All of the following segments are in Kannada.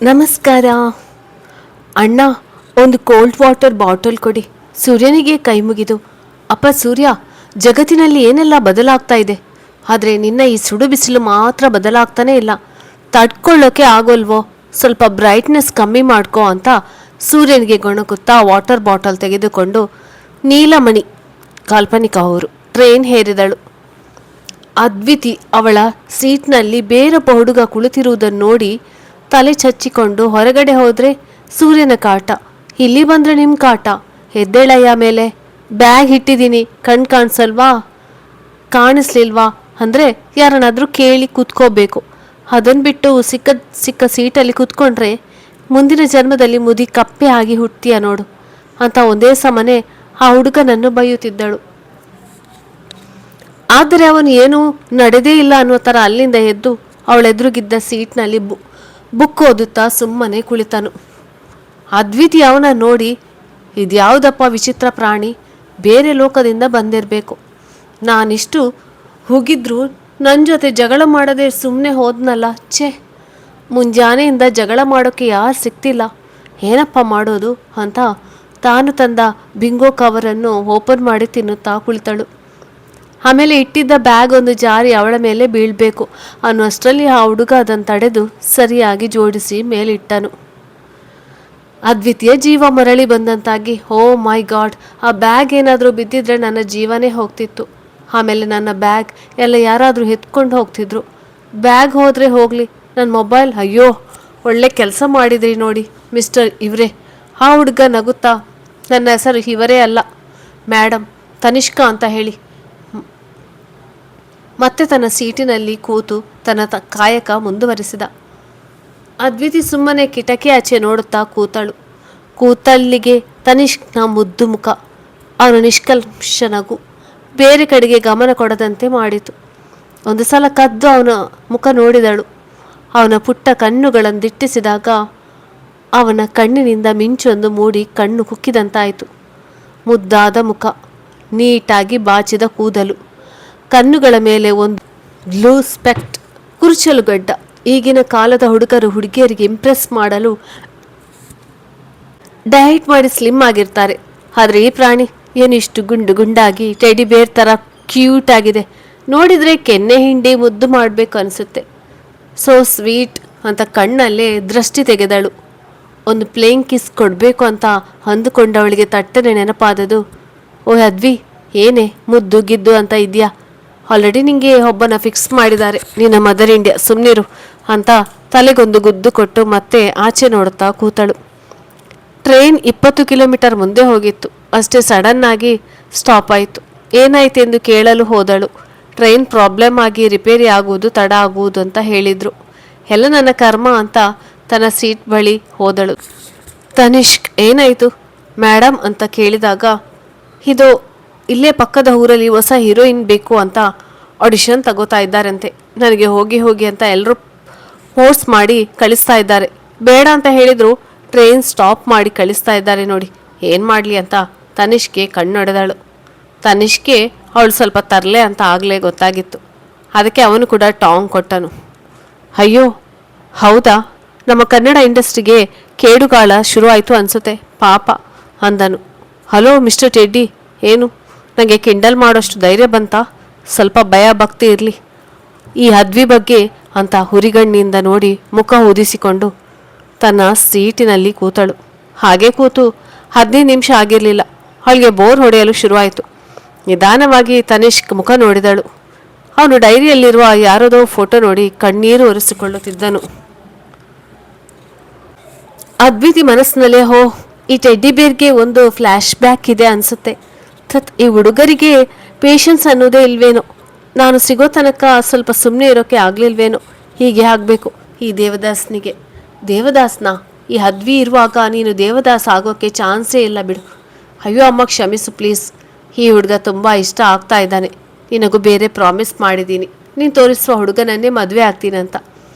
ನಮಸ್ಕಾರ ಅಣ್ಣ. ಒಂದು ಕೋಲ್ಡ್ ವಾಟರ್ ಬಾಟಲ್ ಕೊಡಿ. ಸೂರ್ಯನಿಗೆ ಕೈ ಮುಗಿದು, ಅಪ್ಪ ಸೂರ್ಯ, ಜಗತ್ತಿನಲ್ಲಿ ಏನೆಲ್ಲ ಬದಲಾಗ್ತಾ ಇದೆ, ಆದರೆ ನಿನ್ನ ಈ ಸುಡು ಬಿಸಿಲು ಮಾತ್ರ ಬದಲಾಗ್ತಾನೇ ಇಲ್ಲ. ತಡ್ಕೊಳ್ಳೋಕೆ ಆಗೋಲ್ವೋ? ಸ್ವಲ್ಪ ಬ್ರೈಟ್ನೆಸ್ ಕಮ್ಮಿ ಮಾಡ್ಕೋ ಅಂತ ಸೂರ್ಯನಿಗೆ ಗೊಣಗುತ್ತಾ ವಾಟರ್ ಬಾಟಲ್ ತೆಗೆದುಕೊಂಡು ನೀಲಮಣಿ, ಕಾಲ್ಪನಿಕ ಅವರು, ಟ್ರೈನ್ ಹೇರಿದಳು. ಅದ್ವಿತಿ ಅವಳ ಸೀಟ್ನಲ್ಲಿ ಬೇರೊಬ್ಬ ಹುಡುಗ ಕುಳಿತಿರುವುದನ್ನು ನೋಡಿ ತಲೆ ಚಚ್ಚಿಕೊಂಡು ಹೊರಗಡೆ ಹೋದರೆ ಸೂರ್ಯನ ಕಾಟ, ಇಲ್ಲಿ ಬಂದರೆ ನಿಮ್ಮ ಕಾಟ. ಎದ್ದೇಳಯ್ಯ ಮೇಲೆ, ಬ್ಯಾಗ್ ಇಟ್ಟಿದ್ದೀನಿ, ಕಣ್ ಕಾಣಿಸಲ್ವಾ? ಕಾಣಿಸ್ಲಿಲ್ವಾ ಅಂದರೆ ಯಾರನ್ನಾದರೂ ಕೇಳಿ ಕೂತ್ಕೋಬೇಕು. ಅದನ್ನು ಬಿಟ್ಟು ಸಿಕ್ಕ ಸೀಟಲ್ಲಿ ಕೂತ್ಕೊಂಡ್ರೆ ಮುಂದಿನ ಜನ್ಮದಲ್ಲಿ ಮುದಿ ಕಪ್ಪೆ ಆಗಿ ಹುಟ್ತೀಯ ನೋಡು ಅಂತ ಒಂದೇ ಸಮನೆ ಆ ಹುಡುಗನನ್ನು ಬೈಯುತ್ತಿದ್ದಳು. ಆದರೆ ಅವನು ಏನೂ ನಡೆದೇ ಇಲ್ಲ ಅನ್ನೋ ಥರ ಅಲ್ಲಿಂದ ಎದ್ದು ಅವಳೆದುರುಗಿದ್ದ ಸೀಟ್ನಲ್ಲಿ ಬುಕ್ ಓದುತ್ತಾ ಸುಮ್ಮನೆ ಕುಳಿತನು. ಅದ್ವಿತಿ ಅವನ ನೋಡಿ, ಇದ್ಯಾವುದಪ್ಪ ವಿಚಿತ್ರ ಪ್ರಾಣಿ, ಬೇರೆ ಲೋಕದಿಂದ ಬಂದಿರಬೇಕು. ನಾನಿಷ್ಟು ಹೋಗಿದ್ರು ನನ್ನ ಜೊತೆ ಜಗಳ ಮಾಡದೆ ಸುಮ್ಮನೆ ಹೋದ್ನಲ್ಲ, ಛೇ, ಮುಂಜಾನೆಯಿಂದ ಜಗಳ ಮಾಡೋಕ್ಕೆ ಯಾರು ಸಿಗ್ತಿಲ್ಲ, ಏನಪ್ಪ ಮಾಡೋದು ಅಂತ ತಾನು ತಂದ ಬಿಂಗೋ ಕವರನ್ನು ಓಪನ್ ಮಾಡಿ ತಿನ್ನುತ್ತಾ ಕುಳಿತಳು. ಆಮೇಲೆ ಇಟ್ಟಿದ್ದ ಬ್ಯಾಗ್ ಒಂದು ಜಾರಿ ಅವಳ ಮೇಲೆ ಬೀಳಬೇಕು ಅನ್ನುವಷ್ಟರಲ್ಲಿ ಆ ಹುಡುಗ ಅದನ್ನು ತಡೆದು ಸರಿಯಾಗಿ ಜೋಡಿಸಿ ಮೇಲಿಟ್ಟನು. ಅದ್ವಿತೀಯ ಜೀವ ಮರಳಿ ಬಂದಂತಾಗಿ, ಓ ಮೈ ಗಾಡ್, ಆ ಬ್ಯಾಗ್ ಏನಾದರೂ ಬಿದ್ದಿದ್ರೆ ನನ್ನ ಜೀವನೇ ಹೋಗ್ತಿತ್ತು. ಆಮೇಲೆ ನನ್ನ ಬ್ಯಾಗ್ ಎಲ್ಲ ಯಾರಾದರೂ ಎತ್ಕೊಂಡು ಹೋಗ್ತಿದ್ರು. ಬ್ಯಾಗ್ ಹೋದರೆ ಹೋಗಲಿ, ನನ್ನ ಮೊಬೈಲ್, ಅಯ್ಯೋ ಒಳ್ಳೆ ಕೆಲಸ ಮಾಡಿದ್ರಿ ನೋಡಿ ಮಿಸ್ಟರ್ ಇವರೇ. ಆ ಹುಡುಗ ನಗುತ್ತಾ, ನನ್ನ ಹೆಸರು ಇವರೇ ಅಲ್ಲ ಮೇಡಮ್, ತನಿಷ್ಕಾ ಅಂತ ಹೇಳಿ ಮತ್ತೆ ತನ್ನ ಸೀಟಿನಲ್ಲಿ ಕೂತು ತನ್ನ ಕಾಯಕ ಮುಂದುವರಿಸಿದ. ಅದ್ವಿತಿ ಸುಮ್ಮನೆ ಕಿಟಕಿ ಆಚೆ ನೋಡುತ್ತಾ ಕೂತಲ್ಲಿಗೆ ತನಿಷ್ಕ್ನ ಮುದ್ದು ಮುಖ, ಅವನ ನಿಷ್ಕಲ್ಮಶ ನಗು ಬೇರೆ ಕಡೆಗೆ ಗಮನ ಕೊಡದಂತೆ ಮಾಡಿತು. ಒಂದು ಸಲ ಕದ್ದು ಅವನ ಮುಖ ನೋಡಿದಳು. ಅವನ ಪುಟ್ಟ ಕಣ್ಣುಗಳನ್ನು ದಿಟ್ಟಿಸಿದಾಗ ಅವನ ಕಣ್ಣಿನಿಂದ ಮಿಂಚೊಂದು ಮೂಡಿ ಕಣ್ಣು ಕುಕ್ಕಿದಂತಾಯಿತು. ಮುದ್ದಾದ ಮುಖ, ನೀಟಾಗಿ ಬಾಚಿದ ಕೂದಲು, ಕಣ್ಣುಗಳ ಮೇಲೆ ಒಂದು ಬ್ಲೂ ಸ್ಪೆಕ್ಟ್, ಕುರುಚಲು ಗಡ್ಡ. ಈಗಿನ ಕಾಲದ ಹುಡುಗರು ಹುಡುಗಿಯರಿಗೆ ಇಂಪ್ರೆಸ್ ಮಾಡಲು ಡಯಟ್ ಮಾಡಿ ಸ್ಲಿಮ್ ಆಗಿರ್ತಾರೆ. ಆದರೆ ಈ ಪ್ರಾಣಿ ಏನಿಷ್ಟು ಗುಂಡು ಗುಂಡಾಗಿ ಟೆಡಿ ಬೇರ್ ಥರ ಕ್ಯೂಟ್ ಆಗಿದೆ. ನೋಡಿದರೆ ಕೆನ್ನೆ ಹಿಂಡಿ ಮುದ್ದು ಮಾಡಬೇಕು ಅನಿಸುತ್ತೆ. ಸೋ ಸ್ವೀಟ್ ಅಂತ ಕಣ್ಣಲ್ಲೇ ದೃಷ್ಟಿ ತೆಗೆದಳು. ಒಂದು ಪ್ಲೇಯಿಂಗ್ ಕಿಸ್ ಕೊಡಬೇಕು ಅಂತ ಅಂದುಕೊಂಡವಳಿಗೆ ತಟ್ಟನೆ ನೆನಪಾದದು, ಓ ಅದ್ವಿ, ಏನೇ ಮುದ್ದು ಗಿದ್ದು ಅಂತ ಇದೆಯಾ? ಆಲ್ರೆಡಿ ನಿಂಗೆ ಒಬ್ಬನ ಫಿಕ್ಸ್ ಮಾಡಿದ್ದಾರೆ, ನಿನ್ನ ಮದರ್ ಇಂಡಿಯಾ, ಸುಮ್ಮನಿರು ಅಂತ ತಲೆಗೊಂದು ಗುದ್ದು ಕೊಟ್ಟು ಮತ್ತೆ ಆಚೆ ನೋಡುತ್ತಾ ಕೂತಳು. ಟ್ರೈನ್ 20 ಕಿಲೋಮೀಟರ್ ಮುಂದೆ ಹೋಗಿತ್ತು. ಅಷ್ಟೇ ಸಡನ್ನಾಗಿ ಸ್ಟಾಪ್ ಆಯಿತು. ಏನಾಯ್ತು ಎಂದು ಕೇಳಲು ಹೋದಳು. ಟ್ರೈನ್ ಪ್ರಾಬ್ಲಮ್ ಆಗಿ ರಿಪೇರಿ ಆಗುವುದು ತಡ ಆಗುವುದು ಅಂತ ಹೇಳಿದರು. ಎಲ್ಲ ನನ್ನ ಕರ್ಮ ಅಂತ ತನ್ನ ಸೀಟ್ ಬಳಿ ಹೋದಳು. ತನಿಷ್ಕ್, ಏನಾಯಿತು ಮೇಡಮ್ ಅಂತ ಕೇಳಿದಾಗ, ಇದು ಇಲ್ಲೇ ಪಕ್ಕದ ಊರಲ್ಲಿ ಹೊಸ ಹೀರೋಯಿನ್ ಬೇಕು ಅಂತ ಆಡಿಷನ್ ತಗೋತಾ ಇದ್ದಾರಂತೆ. ನನಗೆ ಹೋಗಿ ಹೋಗಿ ಅಂತ ಎಲ್ಲರೂ ಫೋರ್ಸ್ ಮಾಡಿ ಕಳಿಸ್ತಾ ಇದ್ದಾರೆ. ಬೇಡ ಅಂತ ಹೇಳಿದ್ರು ಟ್ರೈನ್ ಸ್ಟಾಪ್ ಮಾಡಿ ಕಳಿಸ್ತಾ ಇದ್ದಾರೆ ನೋಡಿ, ಏನು ಮಾಡಲಿ ಅಂತ ತನಿಷ್ಗೆ ಕಣ್ಣೊಡೆದಳು. ತನಿಷ್ಗೆ ಅವಳು ಸ್ವಲ್ಪ ತರಲೆ ಅಂತ ಆಗಲೇ ಗೊತ್ತಾಗಿತ್ತು. ಅದಕ್ಕೆ ಅವನು ಕೂಡ ಟಾಂಗ್ ಕೊಟ್ಟನು. ಅಯ್ಯೋ ಹೌದಾ, ನಮ್ಮ ಕನ್ನಡ ಇಂಡಸ್ಟ್ರಿಗೆ ಕೇಡುಗಾಳ ಶುರುವಾಯಿತು ಅನಿಸುತ್ತೆ ಪಾಪ ಅಂದನು. ಹಲೋ ಮಿಸ್ಟರ್ ಟೆಡ್ಡಿ, ಏನು ನನಗೆ ಕಿಂಡಲ್ ಮಾಡೋಷ್ಟು ಧೈರ್ಯ ಬಂತಾ? ಸ್ವಲ್ಪ ಭಯ ಭಕ್ತಿ ಇರಲಿ. ಈ ಅದ್ವಿ ಬಗ್ಗೆ ಅಂತ ಹುರಿಗಣ್ಣಿಂದ ನೋಡಿ ಮುಖ ಊದಿಸಿಕೊಂಡು ತನ್ನ ಸೀಟಿನಲ್ಲಿ ಕೂತಳು. ಹಾಗೆ ಕೂತು 15 ನಿಮಿಷ ಆಗಿರಲಿಲ್ಲ, ಅವಳಿಗೆ ಬೋರ್ ಹೊಡೆಯಲು ಶುರುವಾಯಿತು. ನಿಧಾನವಾಗಿ ತನಿಷ್ಕ್ ಮುಖ ನೋಡಿದಳು. ಅವನು ಡೈರಿಯಲ್ಲಿರುವ ಯಾರದೋ ಫೋಟೋ ನೋಡಿ ಕಣ್ಣೀರು ಒರೆಸಿಕೊಳ್ಳುತ್ತಿದ್ದನು. ಅದ್ವಿತಿ ಮನಸ್ಸಿನಲ್ಲೇ, ಹೋ, ಈ ಟೆಡ್ಡಿ ಬೇರ್ಗೆ ಒಂದು ಫ್ಲ್ಯಾಶ್ ಬ್ಯಾಕ್ ಇದೆ ಅನಿಸುತ್ತೆ. ಈ ಹುಡುಗರಿಗೆ ಪೇಷನ್ಸ್ ಅನ್ನೋದೇ ಇಲ್ವೇನೋ, ನಾನು ಸಿಗೋ ತನಕ ಸ್ವಲ್ಪ ಸುಮ್ಮನೆ ಇರೋಕ್ಕೆ ಆಗಲಿಲ್ವೇನೋ, ಹೀಗೆ ಆಗಬೇಕು ಈ ದೇವದಾಸ್ನಿಗೆ. ದೇವದಾಸ್ನ? ಈ ಅದ್ವಿ ಇರುವಾಗ ನೀನು ದೇವದಾಸ್ ಆಗೋಕ್ಕೆ ಚಾನ್ಸೇ ಇಲ್ಲ ಬಿಡು. ಅಯ್ಯೋ ಅಮ್ಮ ಕ್ಷಮಿಸು ಪ್ಲೀಸ್, ಈ ಹುಡುಗ ತುಂಬ ಇಷ್ಟ ಆಗ್ತಾ ಇದ್ದಾನೆ. ನಿನಗೂ ಬೇರೆ ಪ್ರಾಮಿಸ್ ಮಾಡಿದ್ದೀನಿ, ನೀನು ತೋರಿಸುವ ಹುಡುಗನನ್ನೇ ಮದುವೆ ಆಗ್ತೀನಂತ.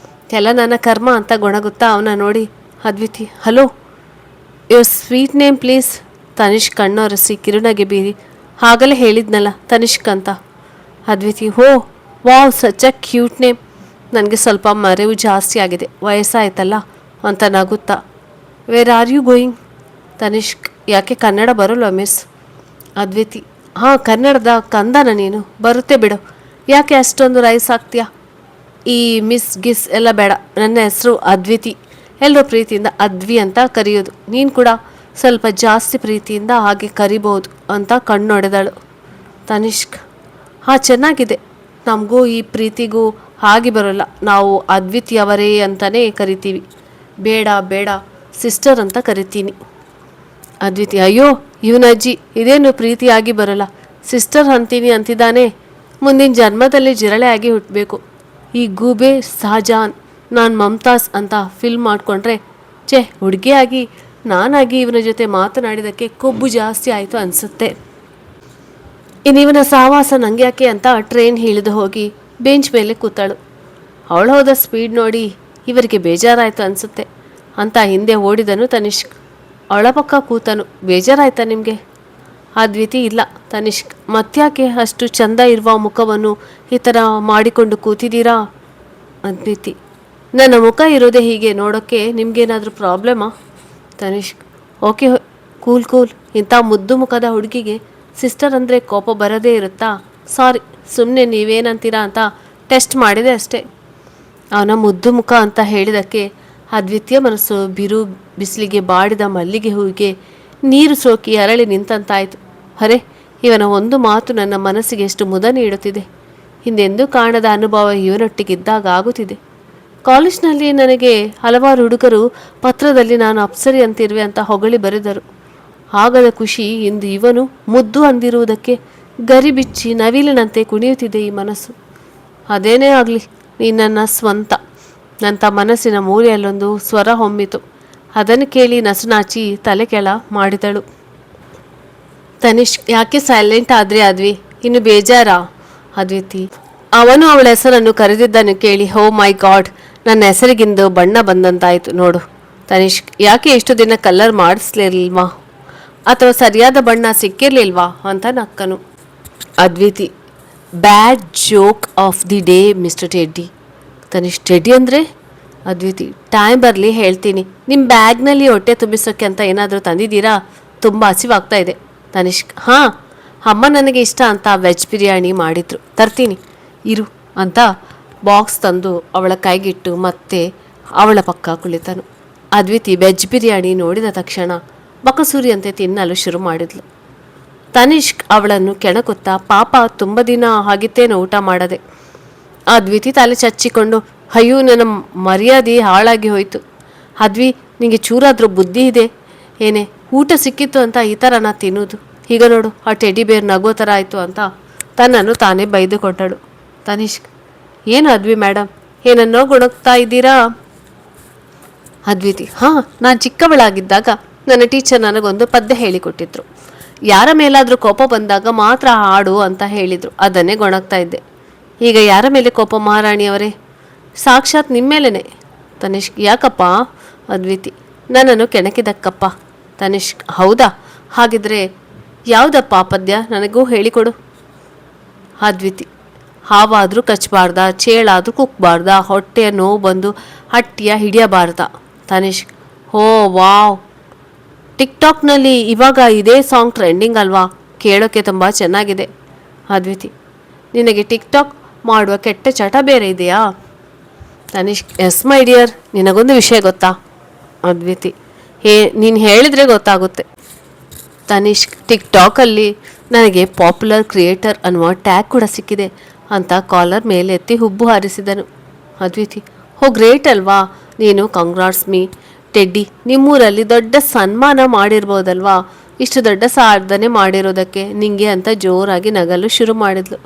ಎಲ್ಲ ನನ್ನ ಕರ್ಮ ಅಂತ ಗೊಣಗುತ್ತಾ ಅವನ ನೋಡಿ Adviti, hello, your sweet name please. Tanishk ಕಣ್ಣೊರೆಸಿ ಕಿರುನಗೆ ಬೀರಿ, ಆಗಲೇ ಹೇಳಿದ್ನಲ್ಲ ತನಿಷ್ಕ್ ಅಂತ. Adviti, oh wow, such a cute name. ನನಗೆ ಸ್ವಲ್ಪ ಮರೆವು ಜಾಸ್ತಿ ಆಗಿದೆ, ವಯಸ್ಸಾಯ್ತಲ್ಲ, ಅಂತ ನಗುತ್ತಾ. Where are you going? Tanishk, ಯಾಕೆ ಕನ್ನಡ ಬರೋಲ್ಲ ಮಿಸ್? ಅದ್ವಿತಿ, ಹಾಂ, ಕನ್ನಡದ ಕಂದನ ನೀನು, ಬರುತ್ತೆ ಬಿಡು. ಯಾಕೆ ಅಷ್ಟೊಂದು ರೈಸ್ ಆಗ್ತೀಯಾ? ಈ ಮಿಸ್ ಗಿಸ್ ಎಲ್ಲ ಬೇಡ. ನನ್ನ ಹೆಸರು ಅದ್ವಿತಿ, ಎಲ್ಲರೂ ಪ್ರೀತಿಯಿಂದ ಅದ್ವಿ ಅಂತ ಕರೆಯೋದು. ನೀನು ಕೂಡ ಸ್ವಲ್ಪ ಜಾಸ್ತಿ ಪ್ರೀತಿಯಿಂದ ಹಾಗೆ ಕರಿಬೋದು ಅಂತ ಕಣ್ಣೊಡೆದಳು. ತನಿಷ್ಕ್, ಹಾಂ, ಚೆನ್ನಾಗಿದೆ. ನಮಗೂ ಈ ಪ್ರೀತಿಗೂ ಹಾಗೆ ಬರೋಲ್ಲ. ನಾವು ಅದ್ವಿತಿಯವರೇ ಅಂತಲೇ ಕರಿತೀವಿ. ಬೇಡ ಬೇಡ, ಸಿಸ್ಟರ್ ಅಂತ ಕರಿತೀನಿ. ಅದ್ವಿತಿ, ಅಯ್ಯೋ ಇವನಜ್ಜಿ, ಇದೇನು ಪ್ರೀತಿಯಾಗಿ ಬರೋಲ್ಲ, ಸಿಸ್ಟರ್ ಅಂತೀನಿ ಅಂತಿದ್ದಾನೆ. ಮುಂದಿನ ಜನ್ಮದಲ್ಲಿ ಜಿರಳೆ ಆಗಿ ಹುಟ್ಟಬೇಕು. ಈ ಗೂಬೆ ಶಹಜಾನ್, ನಾನು ಮಮ್ತಾಜ್ ಅಂತ ಫಿಲ್ಮ್ ಮಾಡಿಕೊಂಡ್ರೆ, ಛೇ, ಹುಡುಗಿಯಾಗಿ ನಾನಾಗಿ ಇವನ ಜೊತೆ ಮಾತನಾಡಿದ್ದಕ್ಕೆ ಕೊಬ್ಬು ಜಾಸ್ತಿ ಆಯಿತು ಅನಿಸುತ್ತೆ. ಇನ್ನಿವನ ಸಹವಾಸ ನಂಗೆ ಯಾಕೆ ಅಂತ ಟ್ರೈನ್ ಇಳಿದು ಹೋಗಿ ಬೆಂಚ್ ಮೇಲೆ ಕೂತಾಳು. ಅವಳು ಹೋದ ಸ್ಪೀಡ್ ನೋಡಿ ಇವರಿಗೆ ಬೇಜಾರಾಯಿತು ಅನಿಸುತ್ತೆ ಅಂತ ಹಿಂದೆ ಓಡಿದನು ತನಿಷ್ಕ್. ಅವಳ ಪಕ್ಕ ಕೂತನು. ಬೇಜಾರಾಯ್ತಾ ನಿಮಗೆ? ಅದ್ವಿತಿ, ಇಲ್ಲ. ತನಿಷ್ಕ್, ಮತ್ತ್ಯಾಕೆ ಅಷ್ಟು ಚಂದ ಇರುವ ಮುಖವನ್ನು ಈ ಥರ ಮಾಡಿಕೊಂಡು ಕೂತಿದ್ದೀರಾ? ಅದ್ವಿತಿ, ನನ್ನ ಮುಖ ಇರೋದೇ ಹೀಗೆ ನೋಡೋಕ್ಕೆ. ನಿಮಗೇನಾದರೂ ಪ್ರಾಬ್ಲಮಾ? Tanishk, okay, cool cool. ಇಂಥ ಮುದ್ದು ಮುಖದ ಹುಡುಗಿಗೆ ಸಿಸ್ಟರ್ ಅಂದರೆ ಕೋಪ ಬರೋದೇ ಇರುತ್ತಾ? ಸಾರಿ, ಸುಮ್ಮನೆ ನೀವೇನಂತೀರಾ ಅಂತ ಟೆಸ್ಟ್ ಮಾಡಿದೆ ಅಷ್ಟೇ. ಅವನ ಮುದ್ದು ಮುಖ ಅಂತ ಹೇಳಿದಕ್ಕೆ ಅದ್ವಿತೀಯ ಮನಸ್ಸು ಬಿರು ಬಿಸಿಲಿಗೆ ಬಾಡಿದ ಮಲ್ಲಿಗೆ ಹೂವಿಗೆ ನೀರು ಸೋಕಿ ಅರಳಿ ನಿಂತಂತಾಯಿತು. ಅರೆ, ಇವನ ಒಂದು ಮಾತು ನನ್ನ ಮನಸ್ಸಿಗೆ ಎಷ್ಟು ಮುದ ನೀಡುತ್ತಿದೆ. ಹಿಂದೆಂದೂ ಕಾಣದ ಅನುಭವ ಇವನೊಟ್ಟಿಗಿದ್ದಾಗ ಆಗುತ್ತಿದೆ. ಕಾಲೇಜ್ನಲ್ಲಿ ನನಗೆ ಹಲವಾರು ಹುಡುಗರು ಪತ್ರದಲ್ಲಿ ನಾನು ಅಪ್ಸರಿ ಅಂತಿರುವೆ ಅಂತ ಹೊಗಳಿ ಬರೆದರು. ಆಗದ ಖುಷಿ ಇಂದು ಇವನು ಮುದ್ದು ಅಂದಿರುವುದಕ್ಕೆ ಗರಿ ಬಿಚ್ಚಿ ನವಿಲಿನಂತೆ ಕುಣಿಯುತ್ತಿದೆ ಈ ಮನಸ್ಸು. ಅದೇನೇ ಆಗಲಿ, ನೀನು ನನ್ನ ಸ್ವಂತ. ನಂತ ಮನಸ್ಸಿನ ಮೂಲೆಯಲ್ಲೊಂದು ಸ್ವರ ಹೊಮ್ಮಿತು. ಅದನ್ನು ಕೇಳಿ ನಸುನಾಚಿ ತಲೆ ಕೆಳ ಮಾಡಿದಳು. ತನಿಷ್ಕ್, ಯಾಕೆ ಸೈಲೆಂಟ್ ಆದ್ರೆ ಅದ್ವಿ? ಇನ್ನು ಬೇಜಾರಾ? ಅದ್ವಿತಿ, ಅವನು ಅವಳ ಹೆಸರನ್ನು ಕರೆದಿದ್ದನ್ನು ಕೇಳಿ, ಹೋ ಮೈ ಗಾಡ್, ನನ್ನ ಹೆಸರಿಗಿಂದು ಬಣ್ಣ ಬಂದಂತಾಯಿತು ನೋಡು. ತನಿಷ್ಕ್, ಯಾಕೆ ಇಷ್ಟು ದಿನ ಕಲರ್ ಮಾಡಿಸ್ಲಿಲ್ವಾ? ಅಥವಾ ಸರಿಯಾದ ಬಣ್ಣ ಸಿಕ್ಕಿರ್ಲಿಲ್ವಾ ಅಂತ ನಕ್ಕನು. Adviti, bad joke of the day mister teddy. Tanishk, teddy ಅಂದರೆ? ಅದ್ವಿತಿ, ಟೈಮ್ ಬರಲಿ ಹೇಳ್ತೀನಿ. ನಿಮ್ಮ ಬ್ಯಾಗ್ನಲ್ಲಿ ಹೊಟ್ಟೆ ತುಂಬಿಸೋಕ್ಕೆ ಅಂತ ಏನಾದರೂ ತಂದಿದ್ದೀರಾ? ತುಂಬ ಹಸಿವಾಗ್ತಾ ಇದೆ. ತನಿಷ್ಕ್, ಹಾಂ, ಅಮ್ಮ ನನಗೆ ಇಷ್ಟ ಅಂತ ವೆಜ್ ಬಿರಿಯಾನಿ ಮಾಡಿದ್ರು, ತರ್ತೀನಿ ಇರು ಅಂತ ಬಾಕ್ಸ್ ತಂದು ಅವಳ ಕೈಗಿಟ್ಟು ಮತ್ತೆ ಅವಳ ಪಕ್ಕ ಕುಳಿತನು. ಅದ್ವಿತಿ ವೆಜ್ ಬಿರಿಯಾನಿ ನೋಡಿದ ತಕ್ಷಣ ಬಕಸೂರಿಯಂತೆ ತಿನ್ನಲು ಶುರು ಮಾಡಿದ್ಲು. ತನಿಷ್ಕ್ ಅವಳನ್ನು ಕೆಣಕುತ್ತಾ, ಪಾಪ, ತುಂಬ ದಿನ ಆಗಿತ್ತೇನೋ ಊಟ ಮಾಡದೆ. ಅದ್ವಿತಿ ತಲೆ ಚಚ್ಚಿಕೊಂಡು, ಅಯ್ಯೋ, ನನ್ನ ಮರ್ಯಾದೆ ಹಾಳಾಗಿ ಹೋಯಿತು. ಅದ್ವಿ, ನಿಮಗೆ ಚೂರಾದರೂ ಬುದ್ಧಿ ಇದೆ ಏನೇ? ಊಟ ಸಿಕ್ಕಿತ್ತು ಅಂತ ಈ ಥರನ ತಿನ್ನೋದು? ಈಗ ನೋಡು, ಆ ಟೆಡಿ ಬೇರ್ ನಗೋ ಥರ ಆಯಿತು ಅಂತ ತನ್ನನ್ನು ತಾನೇ ಬೈದುಕೊಂಡಳು. ತನಿಷ್ಕ್, ಏನು ಅದ್ವಿ ಮೇಡಮ್, ಏನನ್ನೋ ಗುಣಗ್ತಾ ಇದ್ದೀರಾ? ಅದ್ವಿತಿ, ಹಾಂ, ನಾನು ಚಿಕ್ಕವಳಾಗಿದ್ದಾಗ ನನ್ನ ಟೀಚರ್ ನನಗೊಂದು ಪದ್ಯ ಹೇಳಿಕೊಟ್ಟಿದ್ರು. ಯಾರ ಮೇಲಾದರೂ ಕೋಪ ಬಂದಾಗ ಮಾತ್ರ ಹಾಡು ಅಂತ ಹೇಳಿದರು. ಅದನ್ನೇ ಗೊಣಗ್ತಾ ಇದ್ದೆ. ಈಗ ಯಾರ ಮೇಲೆ ಕೋಪ ಮಹಾರಾಣಿಯವರೇ? ಸಾಕ್ಷಾತ್ ನಿಮ್ಮ ಮೇಲೇ. ತನಿಷ್ಕ್, ಯಾಕಪ್ಪ? ಅದ್ವಿತಿ, ನನ್ನನ್ನು ಕೆಣಕಿದಕ್ಕಪ್ಪ. ತನಿಷ್ಕ್, ಹೌದಾ? ಹಾಗಿದ್ರೆ ಯಾವುದಪ್ಪ ಪದ್ಯ, ನನಗೂ ಹೇಳಿಕೊಡು. ಅದ್ವಿತಿ, ಹಾವಾದರೂ ಕಚ್ಚಬಾರ್ದ, ಚೇಳಾದರೂ ಕುಕ್ಕಬಾರ್ದ, ಹೊಟ್ಟೆಯ ನೋವು ಬಂದು ಹಟ್ಟಿಯ ಹಿಡಿಯಬಾರ್ದ. ತನಿಷ್ಕ್, ಹೋ ವಾವ್, ಟಿಕ್ಟಾಕ್ನಲ್ಲಿ ಇವಾಗ ಇದೇ ಸಾಂಗ್ ಟ್ರೆಂಡಿಂಗ್ ಅಲ್ವಾ? ಕೇಳೋಕ್ಕೆ ತುಂಬ ಚೆನ್ನಾಗಿದೆ. ಅದ್ವಿತಿ, ನಿನಗೆ ಟಿಕ್ಟಾಕ್ ಮಾಡುವ ಕೆಟ್ಟ ಚಟ ಬೇರೆ ಇದೆಯಾ? ತನಿಷ್ಕ್, ಎಸ್ ಮೈ ಡಿಯರ್, ನಿನಗೊಂದು ವಿಷಯ ಗೊತ್ತಾ? ಅದ್ವಿತಿ, ನೀನು ಹೇಳಿದರೆ ಗೊತ್ತಾಗುತ್ತೆ. ತನಿಷ್ಕ್, ಟಿಕ್ಟಾಕಲ್ಲಿ ನನಗೆ ಪಾಪ್ಯುಲರ್ ಕ್ರಿಯೇಟರ್ ಅನ್ನುವ ಟ್ಯಾಗ್ ಕೂಡ ಸಿಕ್ಕಿದೆ ಅಂತ ಕಾಲರ್ ಮೇಲೆ ಎತ್ತಿ ಹುಬ್ಬು ಹಾರಿಸಿದನು. ಅದ್ವಿತಿ, ಹೋ ಗ್ರೇಟ್ ಅಲ್ವಾ ನೀನು, ಕಂಗ್ರಾಟ್ಸ್ ಮೀ. ಟೆಡ್ಡಿ, ನಿಮ್ಮೂರಲ್ಲಿ ದೊಡ್ಡ ಸನ್ಮಾನ ಮಾಡಿರ್ಬೋದಲ್ವಾ ಇಷ್ಟು ದೊಡ್ಡ ಸಾಧನೆ ಮಾಡಿರೋದಕ್ಕೆ ನಿಂಗೆ ಅಂತ ಜೋರಾಗಿ ನಗಲು ಶುರು ಮಾಡಿದ್ಲು.